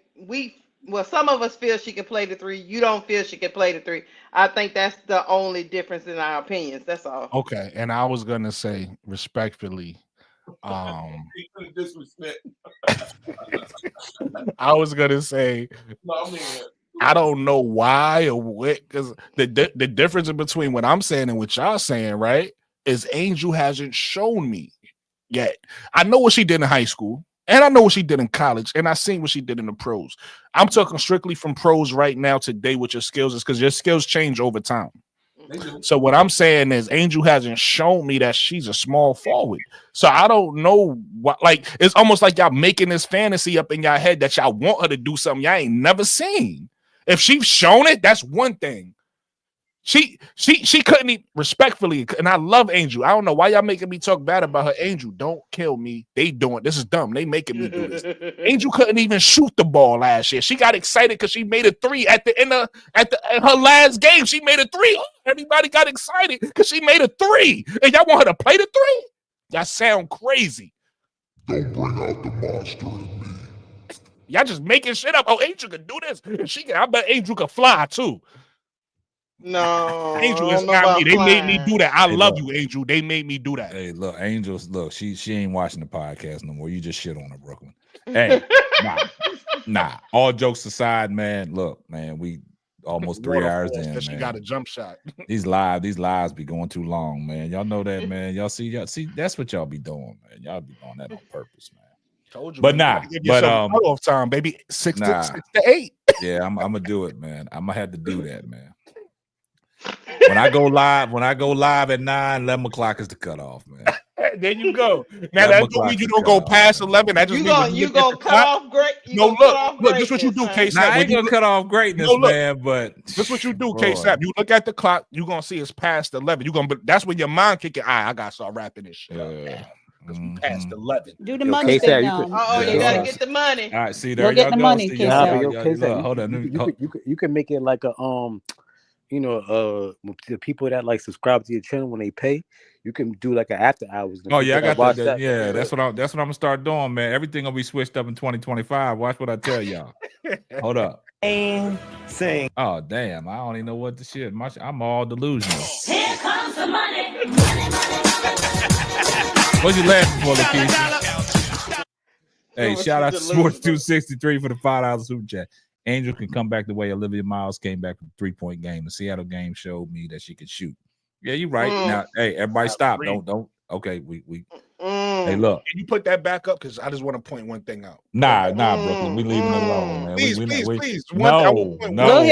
some of us feel she can play the 3. You don't feel she can play the 3. I think that's the only difference in our opinions. That's all. Okay, and I was gonna say respectfully, disrespect. I was gonna say, No, I mean, I don't know why or what, because the difference in between what I'm saying and what y'all saying, right, is Angel hasn't shown me yet. I know what she did in high school, and I know what she did in college, and I seen what she did in the pros. I'm talking strictly from pros right now today with your skills, is because your skills change over time. So what I'm saying is Angel hasn't shown me that she's a small forward. So I don't know what, like, it's almost like y'all making this fantasy up in y'all head that y'all want her to do something y'all ain't never seen. If she's shown it, that's one thing. She couldn't even, respectfully, and I love Angel. I don't know why y'all making me talk bad about her. Angel, don't kill me. They doing this is dumb. They making me do this. Angel couldn't even shoot the ball last year. She got excited because she made a 3 at the end of her last game. She made a 3. Everybody got excited because she made a 3. And y'all want her to play the 3? Y'all sound crazy. Don't bring out the monster in me. Y'all just making shit up. Oh, Angel can do this. I bet Angel can fly too. No, Angel is not me. They made me do that. I love look. you, Angel. They made me do that. Hey, look, Angels, look, she ain't watching the podcast no more. You just shit on her, Brooklyn. Hey, nah. All jokes aside, man. Look, man, we almost 3 hours in. She got a jump shot. These lives be going too long, man. Y'all know that, man. Y'all see, that's what y'all be doing, man. Y'all be doing that on purpose, man. Told you, but man. Off time, baby. 6 to 8. Yeah, I'm gonna do it, man. I'm gonna have to do that, man. When I go live at 9, 11 o'clock is the cutoff, man. There you go. Now that don't mean you don't go past 11. That just means you gonna cut off great. Look. This is what you do, K-Sap. Nah, I ain't gonna cut off greatness, man. But this is what you do, K-Sap. You look at the clock. You gonna see it's past 11. That's when your mind kicking. I gotta start wrapping this shit up. Because we passed 11. Do the money thing now. You gotta get the money. All right, see Go there. get Y'all the go. money, See, K-Sap. hold on. You can make it like a the people that like subscribe to your channel when they pay, you can do like an after hours. Oh yeah, I got that. Yeah, that's what I'm gonna start doing, man. Everything gonna be switched up in 2025. Watch what I tell y'all. Hold up. Sing. Oh damn, I don't even know what the shit. I'm all delusional. Here comes the money. What you laughing for, Lakeisha? Hey, shout out to Sports 263 for the $5 super chat. Angel can come back the way Olivia Miles came back from the 3-point game. The Seattle game showed me that she could shoot. Yeah, you're right. Now, hey, everybody stop. Don't. Okay, we. Hey, look. Can you put that back up? Because I just want to point one thing out. Nah, Brooklyn. We leaving it alone, man. Please. No. Go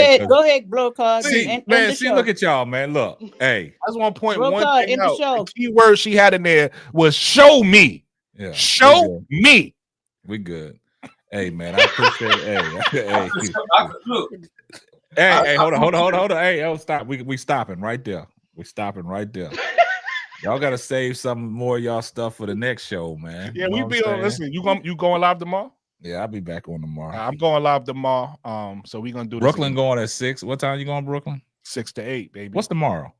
ahead, blow card. See, look at y'all, man. Look, hey. I just want to point blow one card, thing end out. the show. The key word she had in there was show me. Yeah, show me. We good. Hey man, I appreciate it. Hey, hold on. Hey, stop. We stopping right there. We stopping right there. Y'all gotta save some more of y'all stuff for the next show, man. Yeah, you know we be on. Listen, you going live tomorrow? Yeah, I'll be back on tomorrow. I'm going live tomorrow. So we gonna do this Brooklyn going at 6. What time you going, Brooklyn? 6 to 8, baby. What's tomorrow?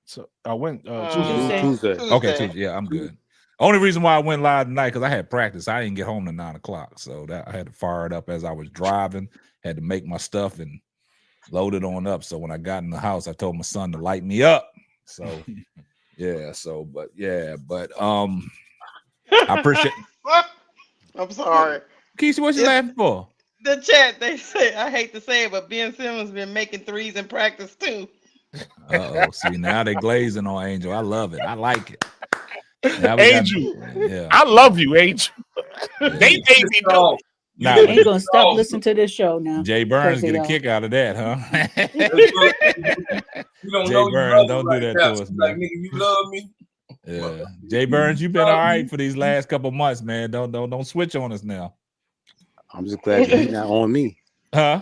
So I went Tuesday. Okay, Tuesday. Yeah, I'm good. Only reason why I went live tonight because I had practice. I didn't get home till 9 o'clock, so that I had to fire it up as I was driving. Had to make my stuff and load it on up. So when I got in the house, I told my son to light me up. So but I appreciate. I'm sorry, Keisha. What you laughing for? The chat, they say, I hate to say it, but Ben Simmons been making threes in practice too. See, now they glazing on Angel. I love it. I like it. Angel, I love you, Angel. They made me know. Nah, ain't gonna stop listening to this show now. Jay Burns get a kick out of that, huh? Jay Burns, don't do that to us, man. Like, nigga, you love me. Yeah, Jay Burns, you've been all right for these last couple months, man. Don't switch on us now. I'm just glad the heat not on me. Huh?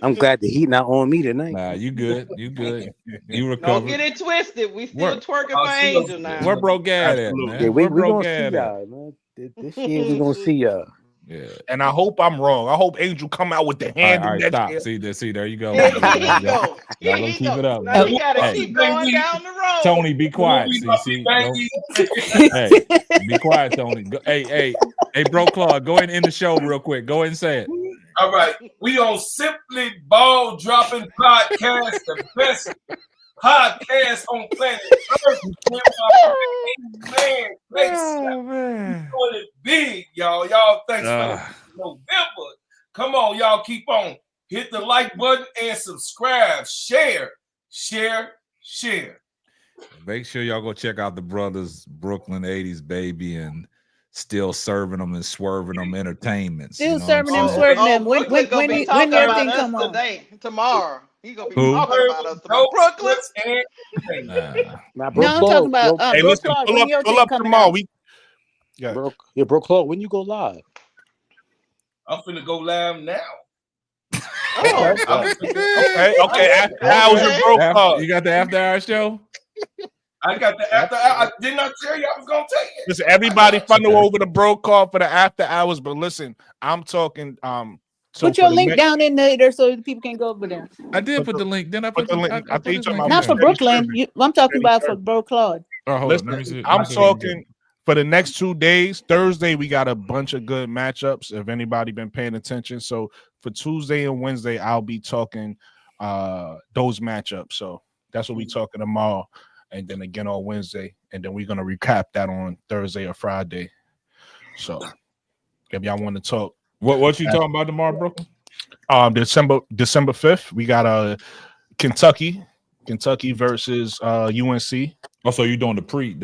I'm glad the heat not on me tonight. Nah, you good. You good. You recovered. Don't get it twisted. We still twerking for Angel now. Where broke Gad at, man? Yeah, we gonna see y'all, man. This year we gonna see y'all. Yeah. And I hope I'm wrong. I hope Angel come out with the hand. All right, stop. See, there you go. Here he go. Y'all gonna keep it up. Now we gotta keep going down the road. Tony, be quiet. See. Hey, be quiet, Tony. Hey. Hey, bro, Claude, go ahead and end the show real quick. Go ahead and say it. All right. We on Simply Ball Dropping Podcast, the best podcast on planet Earth. Man, man. Doing it big, y'all. Y'all, thanks for November. Come on, y'all, keep on. Hit the like button and subscribe. Share. Make sure y'all go check out the brothers Brooklyn 80s baby and still serving them and swerving them entertainments. Still serving them, swerving them. When your thing come on? Tomorrow. He gonna be Who? talking about us tomorrow. Brooklyn. Now, No, I'm talking about hey, Bro listen, Claude, pull when up, your pull thing up coming tomorrow. out? Bro Claude, when you go live? I'm finna go live now. Okay. After hours, your Bro Claude. You got the after hour show? I got the after hour. I did not tell you I was gonna tell you. Listen, everybody funnel over the Bro Claude for the after hours, but listen, I'm talking. So Put your link down in there so the people can go over there. I did put the link. Then I put the link. I think Not for Brooklyn. I'm talking about for Bro Claude. Oh, hold on. Let me see. I'm talking for the next 2 days. Thursday, we got a bunch of good matchups. If anybody been paying attention, so for Tuesday and Wednesday, I'll be talking those matchups. So that's what we talking tomorrow, and then again on Wednesday, and then we're gonna recap that on Thursday or Friday. So if y'all want to talk, what you talking about tomorrow, Brooklyn? December 5th, we got Kentucky versus UNC. Oh, so you're doing the preview.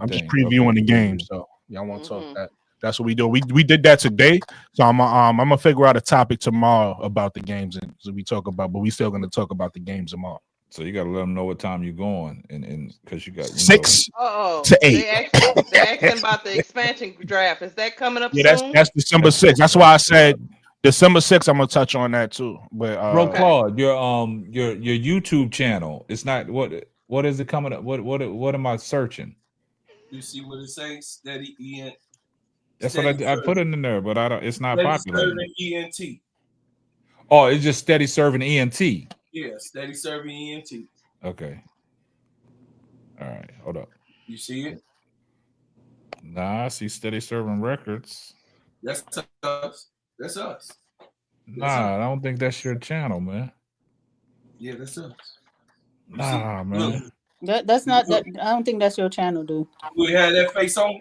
I'm just previewing the game. So y'all want to talk that. That's what we do. We did that today. So I'm gonna figure out a topic tomorrow about the games and so we talk about, but we still gonna talk about the games tomorrow. So you gotta let them know what time you're going, and because you got 6 to 8. They asking about the expansion draft. Is that coming up soon? That's December 6th. That's why I said December 6th. I'm gonna touch on that too. But Bro Claude, your YouTube channel, it's not what is it coming up? What am I searching? You see what it says? Steady ENT. That's what I put it in there, but I don't. It's not Steady popular. Serving ENT. Oh, it's just steady serving ENT. Yeah, Steady Serving ENT. Okay. All right, hold up. You see it? Nah, I see Steady Serving Records. That's us. That's us. Nah, I don't think that's your channel, man. Yeah, that's us. Nah, man. That's not that. I don't think that's your channel, dude. We had that face on.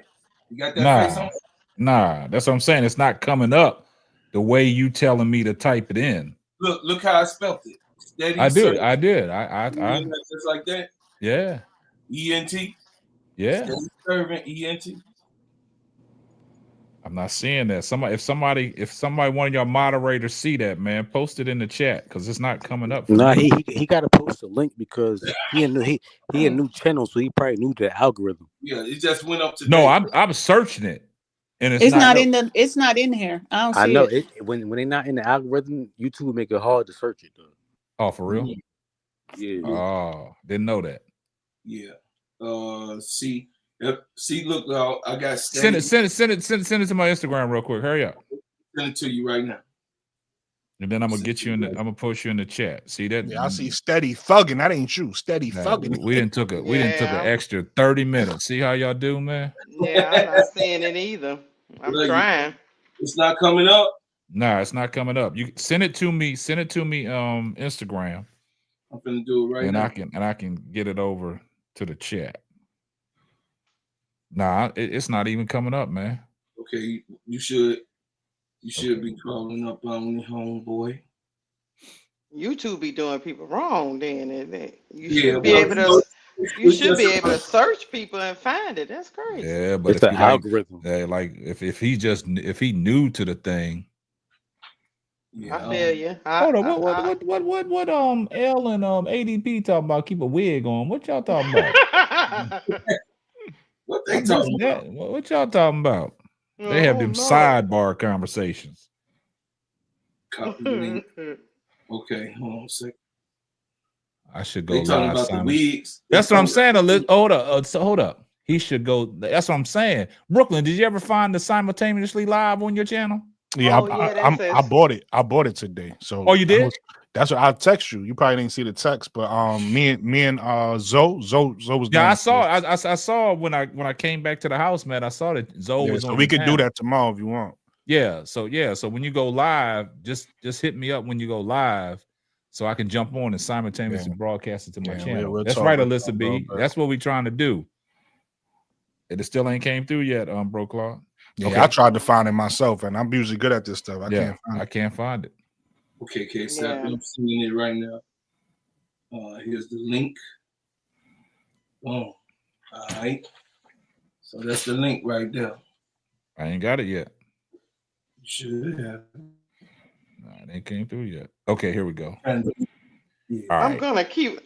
You got that face on. Nah, that's what I'm saying. It's not coming up the way you telling me to type it in. Look how I spelled it. Steady I did. Serving. I did. Just like that. Yeah. ENT. Yeah. Steady Serving ENT. I'm not seeing that. If somebody, one of your moderators see that, man, post it in the chat because it's not coming up. Nah, he got to post a link because he a new channel, so he probably new to the algorithm. Yeah, it just went up to. No, I'm searching it, and it's not in the. It's not in here. I don't see I know it. When they're not in the algorithm, YouTube make it hard to search it though. Oh, for real? Yeah. Oh, didn't know that. Yeah. See, look, I got send it to my Instagram real quick. Hurry up. Send it to you right now. And then I'm gonna get you in I'm gonna post you in the chat. See that? Yeah, I see Steady Thugging. That ain't you. Steady Thugging. We didn't took an extra 30 minutes. See how y'all do, man? Yeah, I'm not seeing it either. I'm trying. It's not coming up. Nah, it's not coming up. You send it to me. Send it to me. Instagram. I'm gonna do it right now. I can get it over to the chat. Nah, it's not even coming up, man. Okay, you should be crawling up on the homeboy. YouTube be doing people wrong, then you Yeah, should be able to. You should be able to search people and find it. That's crazy. Yeah, but it's the algorithm. Like if he new to the thing. Yeah, I feel you. Hold on, what L and ADP talking about? Keep a wig on. What y'all talking about? What they talking about? What y'all talking about? They have them sidebar conversations. Okay, hold on a second. I should go they talking live. About the wigs. That's what I'm saying. Hold up. He should go. That's what I'm saying. Brooklyn, did you ever find the simultaneously live on your channel? Yeah, I bought it. I bought it today. So you did? That's what I text you. You probably didn't see the text, but me and Zoe was doing I saw when I came back to the house, man. I saw that Zoe was on. So we could do that tomorrow if you want. Yeah. So when you go live, just hit me up when you go live, so I can jump on and simultaneously broadcast it to my channel. That's right, Alyssa B. That's what we're trying to do. And it still ain't came through yet, Bro Claude. Yeah, okay. I tried to find it myself, and I'm usually good at this stuff. I can't find it. Okay, so I'm seeing it right now. Here's the link. Oh, all right. So that's the link right there. I ain't got it yet. You should have. Nah, it ain't came through yet. Okay, here we go. Yeah. All right. I'm gonna keep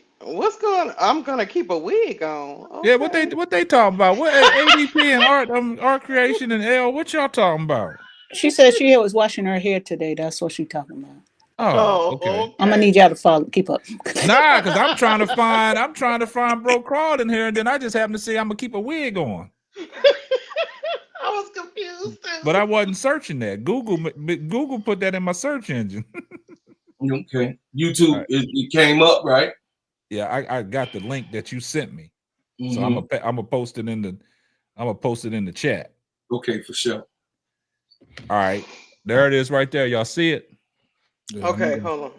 a wig on. Okay. Yeah, what they talking about? What ADP and art creation and L? What y'all talking about? She said she was washing her hair today. That's what she talking about. Oh, okay. I'm gonna need y'all to keep up. Nah, because I'm trying to find Bro Claude in here, and then I just happen to see I'm gonna keep a wig on. I was confused too. But I wasn't searching that. Google put that in my search engine. Okay. YouTube, it came up, right? Yeah, I got the link that you sent me. Mm-hmm. So I'm gonna post it in the chat. Okay, for sure. All right. There it is right there. Y'all see it? Yeah, okay, hold on.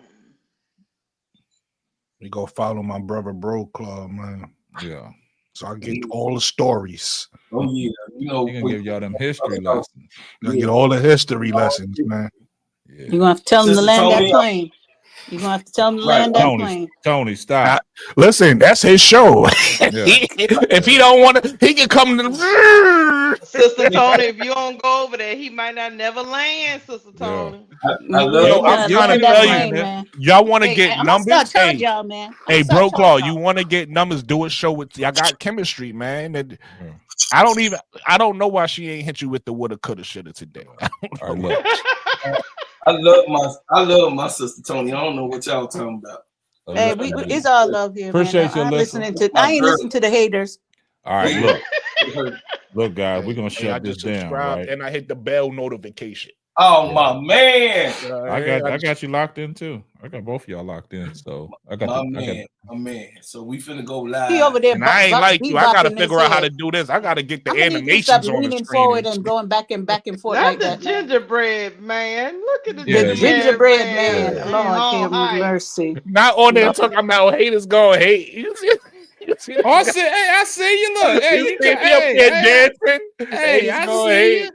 We go follow my brother Bro Club, man. Yeah. So I get all the stories. Oh yeah, he gonna give y'all them history lessons. I get all the history lessons, man. Yeah. You're gonna have to tell them to land that plane. You're gonna have to tell them to land that plane. Tony, stop. Listen, that's his show. If he don't want to, he can come to Sister Tony, if you don't go over there, he might not never land, Sister Tony. I'm trying to tell you, man. Y'all want to get numbers? I'm charge y'all, man. Hey, Bro Claw, you want to get numbers? Do a show with y'all. Got chemistry, man. And I don't know why she ain't hit you with the woulda, coulda, shoulda today. I love my sister Tony. I don't know what y'all talking about. Hey, it's all love here. Appreciate man. you listening. I ain't listening to the haters. All right, look, guys, we're gonna shut this down. Right? And I hit the bell notification. Oh my man! I got you locked in too. I got both of y'all locked in. So I got my man. So we finna go live. He over there. And I ain't like you. I gotta figure out how to do this. I gotta get the animations on the screen. Forward and going back and forth Not like the that. gingerbread man. Look at the gingerbread man. Lord, have mercy. Not on there talking about haters going hate. You see? Oh, I see you. Look, hey, you can be up there dancing. Hey, I see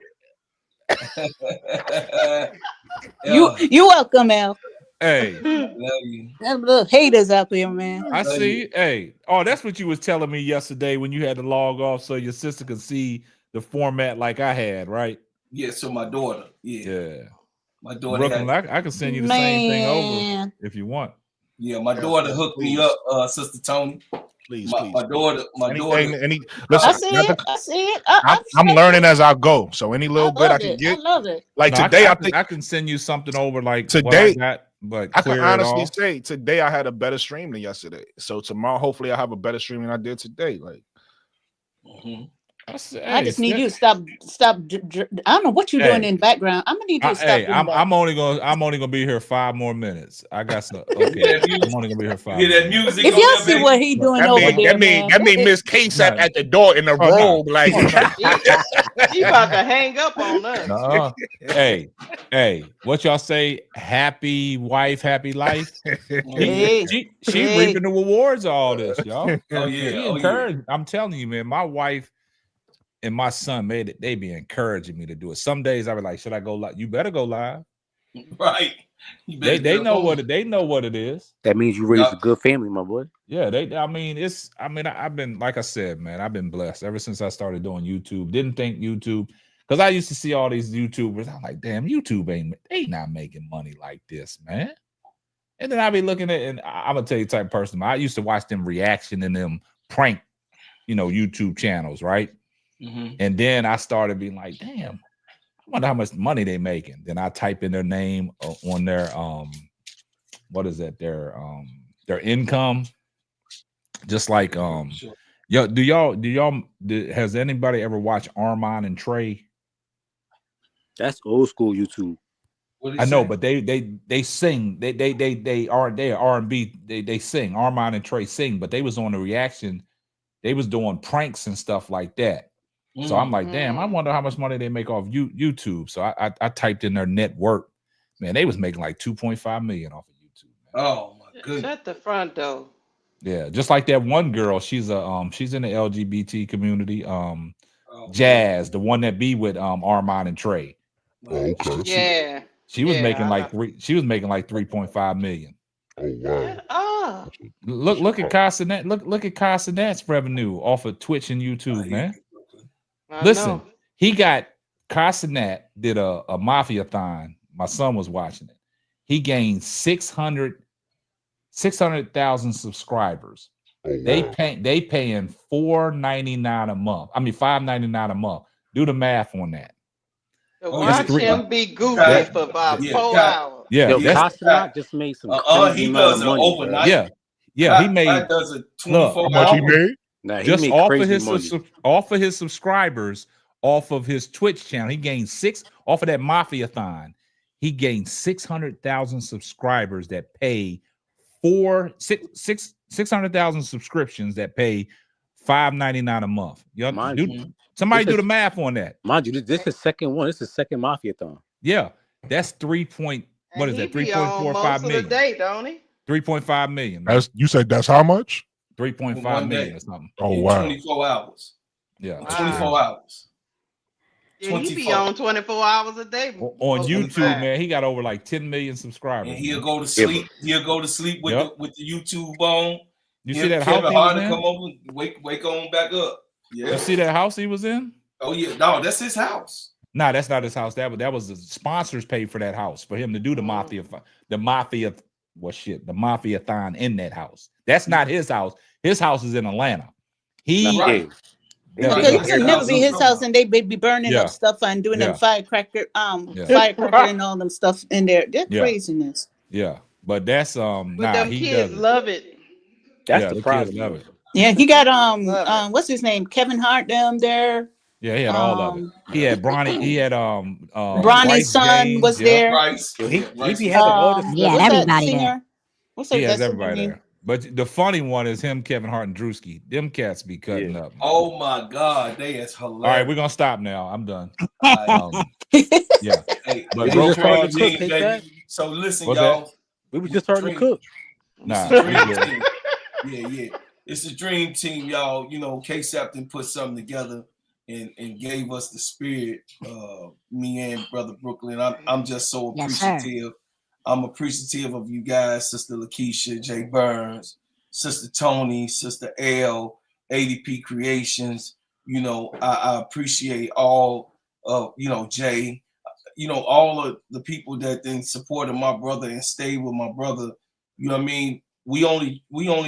you. You welcome, Al. Hey, them little haters out there, man. I see. Hey, that's what you was telling me yesterday when you had to log off so your sister could see the format like I had, right? Yeah. So my daughter. Yeah. My daughter. Brooklyn, I can send you the same thing over if you want. Yeah, my daughter hooked me up, Sister Tony. Please. My daughter. Listen, I see it. I'm learning as I go. So any little bit I can get. I love it. Like today, I think I can send you something over. Like today, but I can honestly say today I had a better stream than yesterday. So tomorrow, hopefully, I have a better stream than I did today. Like, I just need you to stop. I don't know what you're doing in the background. I'm gonna need you to stop. I'm only gonna be here 5 more minutes. I got some. Okay, I'm only gonna be here 5. Hear that music? If y'all see what he doing over there, that mean Miss K sat at the door in a robe, like he about to hang up on us. Hey, what y'all say? Happy wife, happy life. She reaping the rewards of all this, y'all. Oh yeah, encouraged. I'm telling you, man. My wife and my son made it. They be encouraging me to do it. Some days I be like, "Should I go live?" You better go live. Right. They know what it is. That means you raised a good family, my boy. Yeah, I've been, like I said, man, I've been blessed ever since I started doing YouTube. Didn't think YouTube, because I used to see all these YouTubers. I'm like, damn, YouTube they not making money like this, man. And then I be looking at, and I'm gonna tell you the type of person. I used to watch them reaction and them prank, YouTube channels, right? Mm-hmm. And then I started being like, damn, I wonder how much money they making. Then I type in their name on their what is that? Their income. Just like has anybody ever watched Armand and Trey? That's old school YouTube. I know, but they sing. They are R&B. They sing. Armand and Trey sing, but they was on the reaction. They was doing pranks and stuff like that. So I'm like, damn, I wonder how much money they make off YouTube. So I typed in their net worth. Man, they was making like 2.5 million off of YouTube. Man. Oh my goodness. Shut the front door. Yeah, just like that one girl. She's in the LGBT community. Jazz, the one that be with Armand and Trey. Okay. Yeah. She was making like 3.5 million. Oh wow. Look at Castanet. Look at Castanet's revenue off of Twitch and YouTube, man. Listen, he got Castanet did a mafia-thon. My son was watching it. He gained 600,000 subscribers. Oh, They wow. paying $4.99 a month. I mean $5.99 a month. Do the math on that. Watch him be goofy for about 4 hours. Yeah, Yo, Castanet just made some crazy amount of money. Overnight. Yeah, he made. That does a 24 how much he made? Nah, he Just made off crazy of his money. off of his subscribers, off of his Twitch channel, he gained off of that mafia-thon. He gained 600,000 subscribers that pay 600,000 subscriptions that pay $5.99 a month. Somebody do the math on that. Mind you, this is second one. This is second mafia-thon. Yeah, that's 3.45 million. Day, don't he? 3.5 million. That's you said that's how much? 3.5 million or something. Oh wow. 24 hours. Yeah. 24 hours. Yeah, he be on 24 hours a day. On YouTube, man, he got over like 10 million subscribers. And he'll go to sleep. He'll go to sleep with the YouTube on. You see that house Kevin he was Hart in? come over, wake on back up. Yeah. You see that house he was in? Oh yeah, no, that's his house. Nah, that's not his house. That was the sponsors paid for that house for him to do the mafia-thon in that house. That's not his house. His house is in Atlanta. It could never be his house, and they be burning up stuff and doing them firecracker and all them stuff in there. They're craziness. Yeah, but that's But them kids love it. That's the problem. Kids love it. Yeah, he got what's his name? Kevin Hart down there. Yeah, he had all of it. He had Bronny. He had Bronny's Bryce son James, was there. Bryce. He be having all the everybody there. He has everybody there. But the funny one is him, Kevin Hart, and Drewski. Them cats be cutting up. Oh my God, they is hilarious. All right, we're gonna stop now. I'm done. Yeah. Hey, But we Bro just Craig- started to cook, baby. So listen, What's y'all. that? We were just starting to cook. Nah, It's a dream we good. team. Yeah. It's a dream team, y'all. You know, K-Sapton put something together and gave us the spirit. Me and Brother Brooklyn. I'm just so appreciative. I'm appreciative of you guys, Sister Lakeisha, Jay Burns, Sister Tony, Sister L, ADP Creations. You know, I appreciate all of, Jay, all of the people that then supported my brother and stayed with my brother. You know what I mean? We only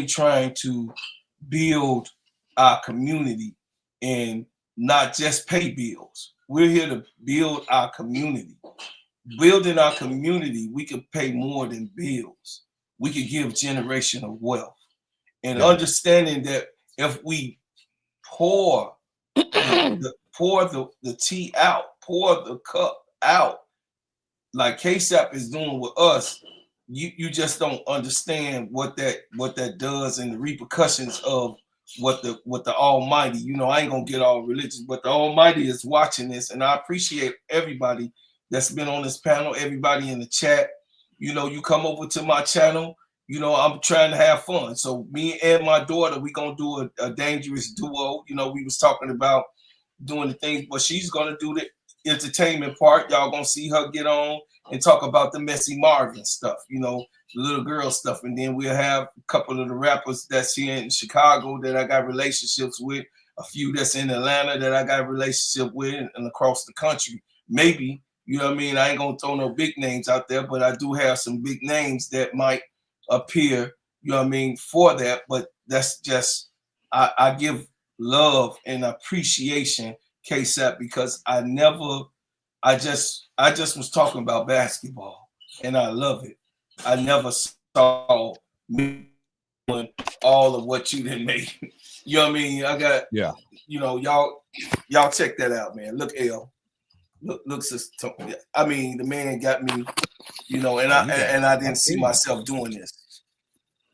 trying to build our community and not just pay bills. We're here to build our community. Building our community, we can pay more than bills. We can give generational wealth. And understanding that if we pour the tea out, pour the cup out, like KSAP is doing with us, you just don't understand what that does and the repercussions of what the Almighty, I ain't gonna get all religious, but the Almighty is watching this, and I appreciate everybody that's been on this panel, everybody in the chat. You come over to my channel, I'm trying to have fun. So me and my daughter, we gonna do a dangerous duo. We was talking about doing the things, but she's gonna do the entertainment part. Y'all gonna see her get on and talk about the Messy Marvin stuff, the little girl stuff. And then we'll have a couple of the rappers that's here in Chicago that I got relationships with, a few that's in Atlanta that I got a relationship with, and across the country. Maybe, I ain't gonna throw no big names out there, but I do have some big names that might appear, for that. But that's just, I give love and appreciation, KSAP, because I just was talking about basketball and I love it. I never saw me doing all of what you didn't make. I got, y'all check that out, man. Look, L. I mean, the man got me, you know, and I didn't see myself doing this.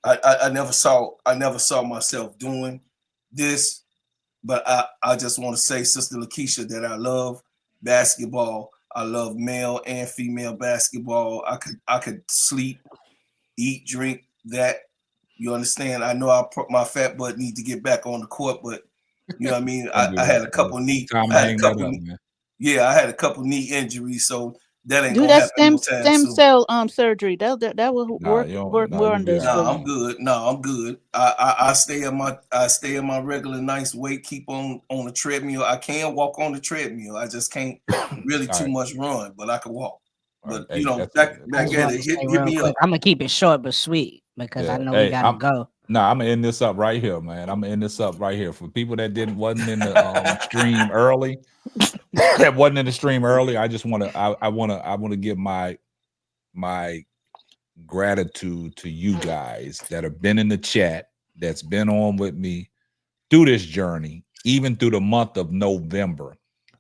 I never saw myself doing this, but I just want to say, Sister Lakeisha, that I love basketball. I love male and female basketball. I could sleep, eat, drink that. You understand? I know my fat butt need to get back on the court, but you know what I mean. I had a couple knee. I had a couple knee injuries, so that ain't gonna happen no time stem soon. cell surgery. That will work wonders for I'm good. No, I'm good. I stay at my regular nice weight. Keep on the treadmill. I can walk on the treadmill. I just can't really too much run, but I can walk. But you know, back at it, hit me up. I'm gonna keep it short but sweet because I know we gotta go. No, I'm gonna end this up right here, man. I'm gonna end this up right here for people that wasn't in the stream early. That wasn't in the stream early. I just want to. I want to give my gratitude to you guys that have been in the chat, that's been on with me through this journey, even through the month of November.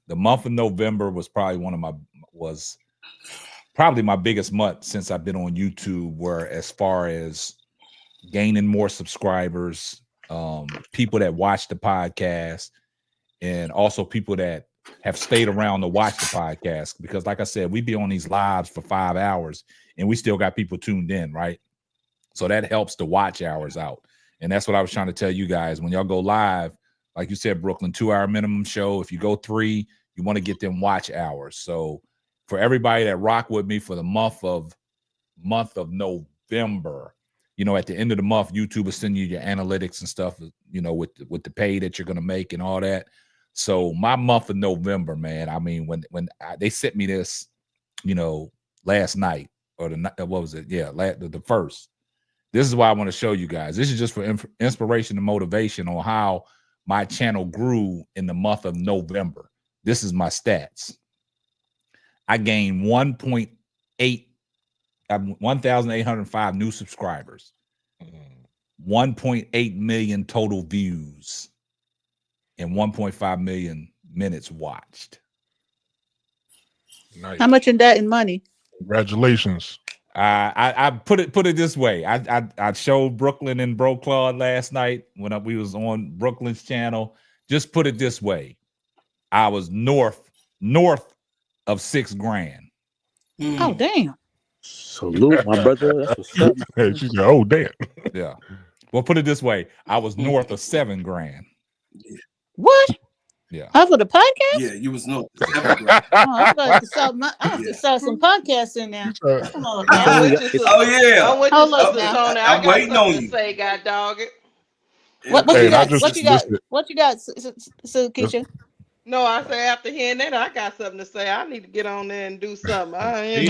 The month of November was probably my biggest month since I've been on YouTube, where as far as gaining more subscribers, people that watch the podcast, and also people that have stayed around to watch the podcast, because like I said, we be on these lives for 5 hours and we still got people tuned in, right? So that helps the watch hours out. And that's what I was trying to tell you guys. When y'all go live, like you said, Brooklyn, 2-hour minimum show. If you go 3, you want to get them watch hours. So for everybody that rock with me for the month of November, you know, at the end of the month, YouTube will send you your analytics and stuff, you know, with the pay that you're going to make and all that. So my month of November, man, I mean, when they sent me this, you know, last night, or what was it? Yeah, the first. This is why I want to show you guys. This is just for inspiration and motivation on how my channel grew in the month of November. This is my stats. I gained 1,805 new subscribers, 1.8 million total views, and 1.5 million minutes watched. Nice. How much in that in money? Congratulations. I put it this way. I showed Brooklyn and Bro Claude last night when we was on Brooklyn's channel. Just put it this way. I was north of $6,000. Oh damn. Salute, my brother. That's what's up. Hey, she said, "Oh damn." Yeah. Well, put it this way. I was north of $7,000. What? Yeah. For the podcast? Yeah, you was north. I'm going to start some podcasts in there. Come on, man. I'm with you, Tony. I'm waiting on you. Say, God dog it. What you got? What you got, Keisha? No, I say after hearing that, I got something to say. I need to get on there and do something. I'm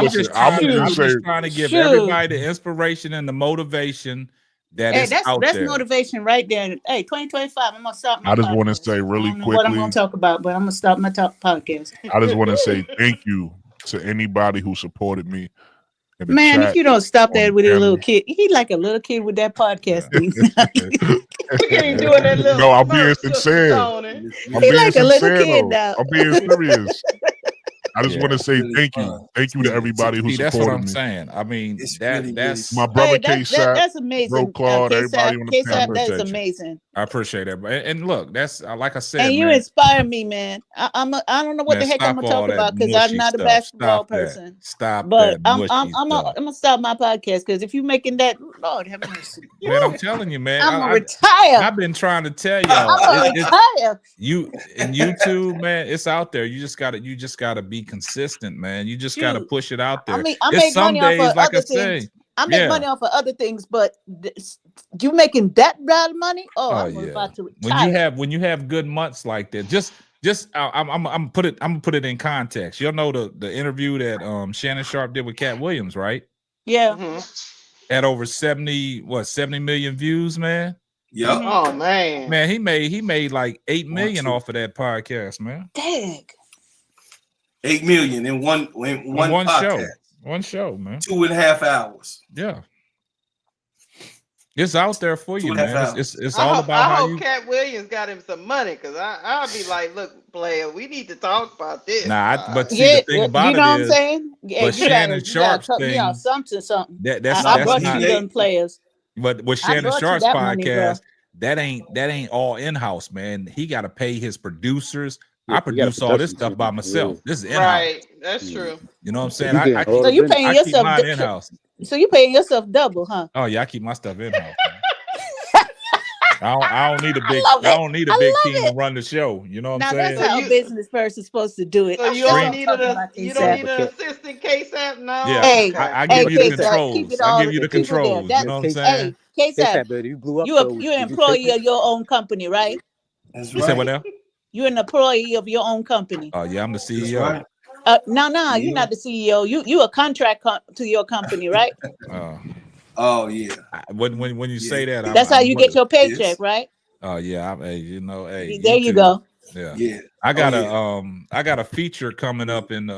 just trying to give everybody the inspiration and the motivation that is out there. That's motivation right there. Hey, 2025, I'm gonna start my I just want to say really quickly what I'm gonna talk about, but I'm gonna start my podcast. I just want to say thank you to anybody who supported me. Man, if you don't stop that with your little kid, he like a little kid with that podcast thing. He ain't doing that little. No, I'm being sincere. He like a little kid now. I'm being serious. I just want to say thank you. Thank you to everybody who supported me. That's what I'm saying. I mean, that's my brother K-Sap. That's amazing. Bro Claude, everybody on the panel. That's amazing. I appreciate that. And look, that's like I said. And you inspire me, man. I don't know what the heck I'm gonna talk about because I'm not a basketball person. But I'm gonna stop my podcast because if you're making that, Lord have mercy. Man, I'm telling you, man. I'm gonna retire. I've been trying to tell y'all. I'm gonna retire. You and YouTube, man, it's out there. You just gotta be consistent, man. You just gotta push it out there. I make money off of other things. I make money off of other things, but you making that bad money? I'm about to retire. When you have good months like that, I'm put it in context. You'll know the interview that Shannon Sharp did with Cat Williams, right? Yeah. At over 70 million views, man. Yep. Oh man. Man, he made like 8 million off of that podcast, man. Dang. 8 million in one podcast. One show, man. 2.5 hours. Yeah. It's out there for you, man. It's all about I how hope you. Cat Williams got him some money, because I'll be like, look, player, we need to talk about this. But see, the thing about you know it what I'm is, saying? Yeah, but Shannon Sharp's thing, something. that's I brought not. you them players. But with I Shannon brought you Sharp's that money, bro. podcast, that ain't all in house, man. He got to pay his producers. Yeah, I produce all this stuff by myself. This is in house. Right, that's true. You know what I'm So saying? I keep, So you paying I keep yourself? mine in house. So you paying yourself double, huh? Oh yeah, I keep my stuff in house. I don't need a big team to run the show. You know what I'm saying? That's how a business person's supposed to do it. So you don't need an assistant KSAP? No. Yeah, Hey, I give you the controls. I give you the people there. controls. You know what I'm saying? Hey, KSAP, you're an employee of your own company, right? That's You said what now? You're an employee of your own company. Oh yeah, I'm the CEO. No, you're not the CEO. You a contract to your company, right? Oh yeah. When you say that, that's how you get your paycheck, right? Oh yeah, hey, there you go. Yeah. I got a feature coming up in the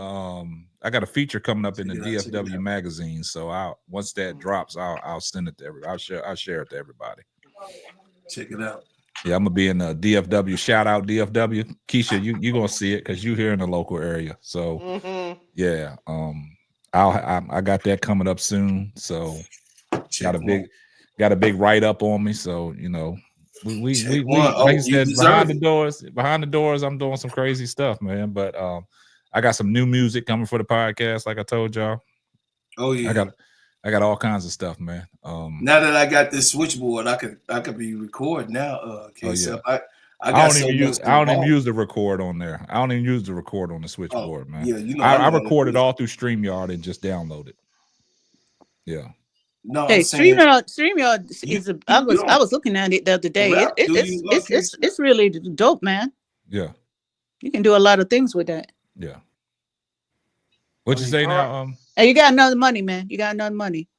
DFW magazine. So once that drops, I'll send it to everybody. I'll share it to everybody. Check it out. Yeah, I'm gonna be in the DFW. Shout out DFW. Keisha, you gonna see it because you here in the local area. So yeah, I got that coming up soon. So got a big write up on me. So we like you said, behind the doors, I'm doing some crazy stuff, man. But I got some new music coming for the podcast, like I told y'all. Oh yeah, I got all kinds of stuff, man. Now that I got this switchboard, I could be recording now. I don't even use the record on there. I don't even use the record on the switchboard, man. Yeah, I record it all through StreamYard and just download it. Yeah. No, hey, StreamYard is I was looking at it the other day. It's really dope, man. Yeah. You can do a lot of things with that. Yeah. What you say now? Hey, you got another money, man. You got another money.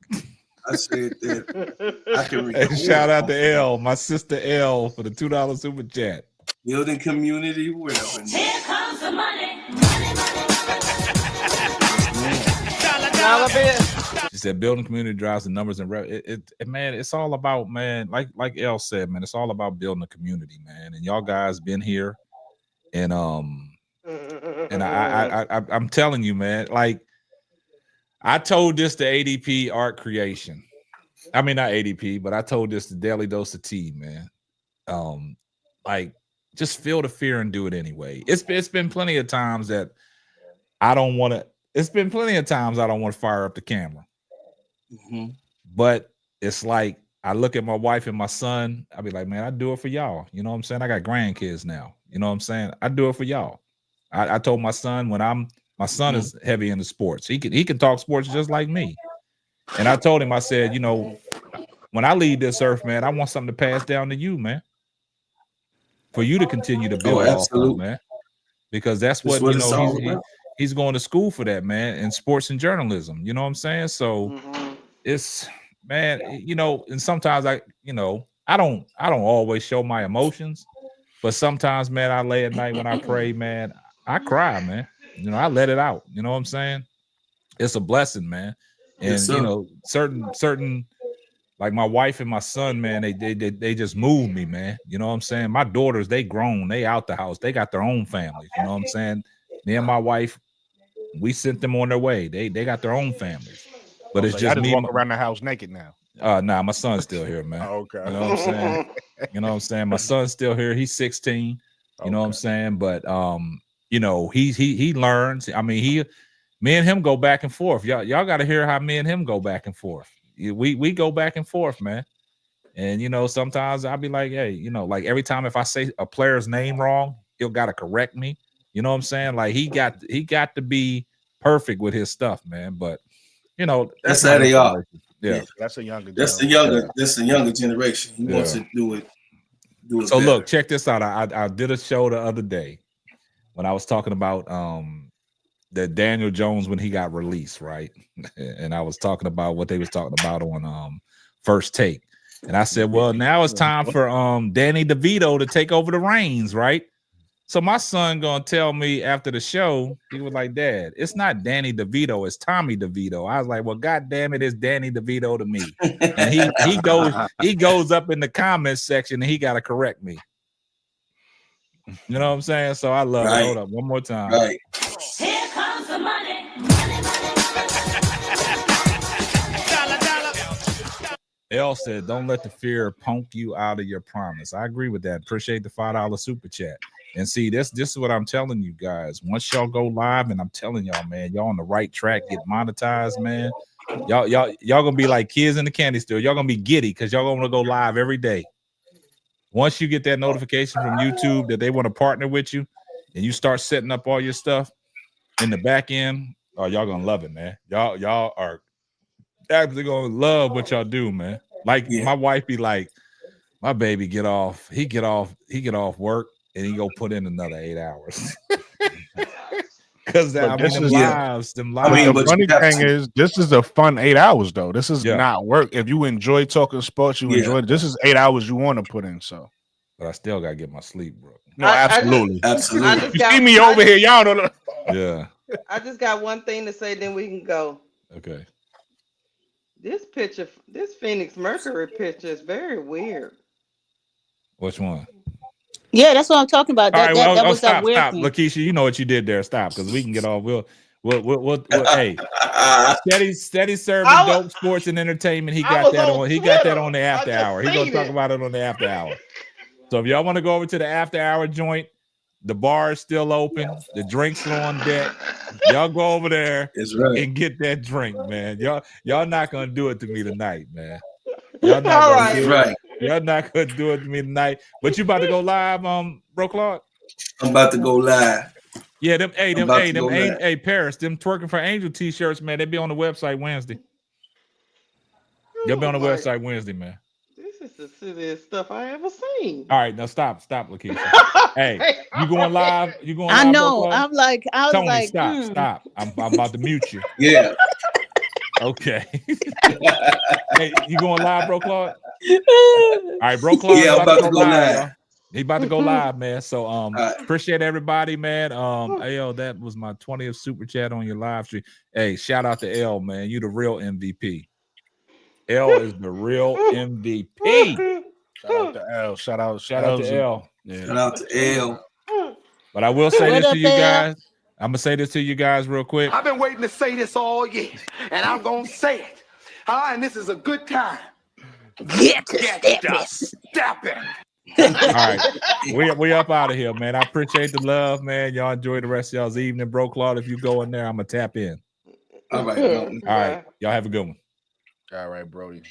I said that I can record. Hey, shout out to L, my sister L, for the $2 super chat. Building community whatever. Here comes the money. She said building community drives the numbers and man, it's all about, man, like El said, man, it's all about building a community, man. And y'all guys been here, and I'm telling you, man, like I told this to ADP Art Creation. I mean, not ADP, but I told this to Daily Dose of Tea, man. Like just feel the fear and do it anyway. It's been plenty of times that I don't want to. It's been plenty of times I don't want to fire up the camera. But it's like I look at my wife and my son, I'll be like, man, I do it for y'all. You know what I'm saying? I got grandkids now. You know what I'm saying? I do it for y'all. I told my son my son is heavy into sports. He can talk sports just like me. And I told him, I said, when I leave this earth, man, I want something to pass down to you, man. For you to continue to build off of, man. Because that's what he's going to school for that, man, in sports and journalism. You know what I'm saying? So it's, man, and sometimes I don't always show my emotions, but sometimes, man, I lay at night when I pray, man, I cry, man. I let it out. You know what I'm saying? It's a blessing, man. And certain like my wife and my son, man, they just moved me, man. You know what I'm saying? My daughters, they grown, they out the house, they got their own families. You know what I'm saying? Me and my wife, we sent them on their way. They got their own families. But it's just me. Walk around the house naked now. Nah, my son's still here, man. Okay. You know what I'm saying? You know what I'm saying? My son's still here. He's 16. You know what I'm saying? But he learns. I mean, me and him go back and forth. Y'all got to hear how me and him go back and forth. We go back and forth, man. And sometimes I'll be like, hey, like every time if I say a player's name wrong, he'll gotta correct me. You know what I'm saying? Like he got to be perfect with his stuff, man. But that's how they are. Yeah, that's a younger. That's the younger generation. He wants to do it. So better. Look, check this out. I did a show the other day when I was talking about that Daniel Jones when he got released, right? And I was talking about what they was talking about on First Take. And I said, well, now it's time for Danny DeVito to take over the reins, right? So my son gonna tell me after the show, he was like, Dad, it's not Danny DeVito, it's Tommy DeVito. I was like, well, God damn it, it's Danny DeVito to me. And he goes up in the comments section and he gotta correct me. You know what I'm saying? So I love it. Hold up one more time. Here comes the money. L said, don't let the fear punk you out of your promise. I agree with that. Appreciate the $5 super chat. And see, this is what I'm telling you guys. Once y'all go live, and I'm telling y'all, man, y'all on the right track, get monetized, man. Y'all gonna be like kids in the candy store. Y'all gonna be giddy because y'all gonna go live every day. Once you get that notification from YouTube that they want to partner with you, and you start setting up all your stuff in the back end, oh, y'all gonna love it, man. Y'all are actually gonna love what y'all do, man. Like my wife be like, my baby get off work and he go put in another 8 hours. Because them lives. The funny thing is, this is a fun 8 hours though. This is not work. If you enjoy talking sports, you enjoy it. This is 8 hours you want to put in. So, but I still gotta get my sleep, bro. No, absolutely. Absolutely. You see me over here, y'all don't know. Yeah. I just got one thing to say, then we can go. Okay. This picture, this Phoenix Mercury picture is very weird. Which one? Yeah, that's what I'm talking about. That was stop, that weird stop, thing. Lakeisha. You know what you did there. Stop, because we can get off. We'll hey, steady serving dope sports and entertainment. He got that on. He got that on the after hour. He's gonna talk about it on the after hour. So if y'all want to go over to the after hour joint, the bar is still open. The drinks are on deck. Y'all go over there and get that drink, man. Y'all not gonna do it to me tonight, man. Y'all not gonna do it. Y'all not gonna do it to me tonight. But you about to go live, Bro Claude? I'm about to go live. Yeah, Paris, them twerking for Angel t-shirts, man. They be on the website Wednesday. They'll be on the website Wednesday, man. This is the silliest stuff I ever seen. All right, now stop, Lakeisha. Hey, you going live? You going live? I know. I'm like, I was Tony, like, stop. I'm about to mute you. Yeah. Okay. Hey, you going live, Bro Claude? All right, Bro Claude. Yeah, I'm about to go live. Y'all. He about to go live, man. So appreciate everybody, man. L, that was my 20th super chat on your live stream. Hey, shout out to L, man. You the real MVP. L is the real MVP. Shout out to L. Shout out to L. Yeah. Shout out to L. But I will say this to you guys. I'm gonna say this to you guys real quick. I've been waiting to say this all year, and I'm gonna say it. And this is a good time. Get to stepping. All right, we up out of here, man. I appreciate the love, man. Y'all enjoy the rest of y'all's evening, Bro Claude. If you go in there, I'm gonna tap in. All right, all right. Y'all have a good one. All right, Brody.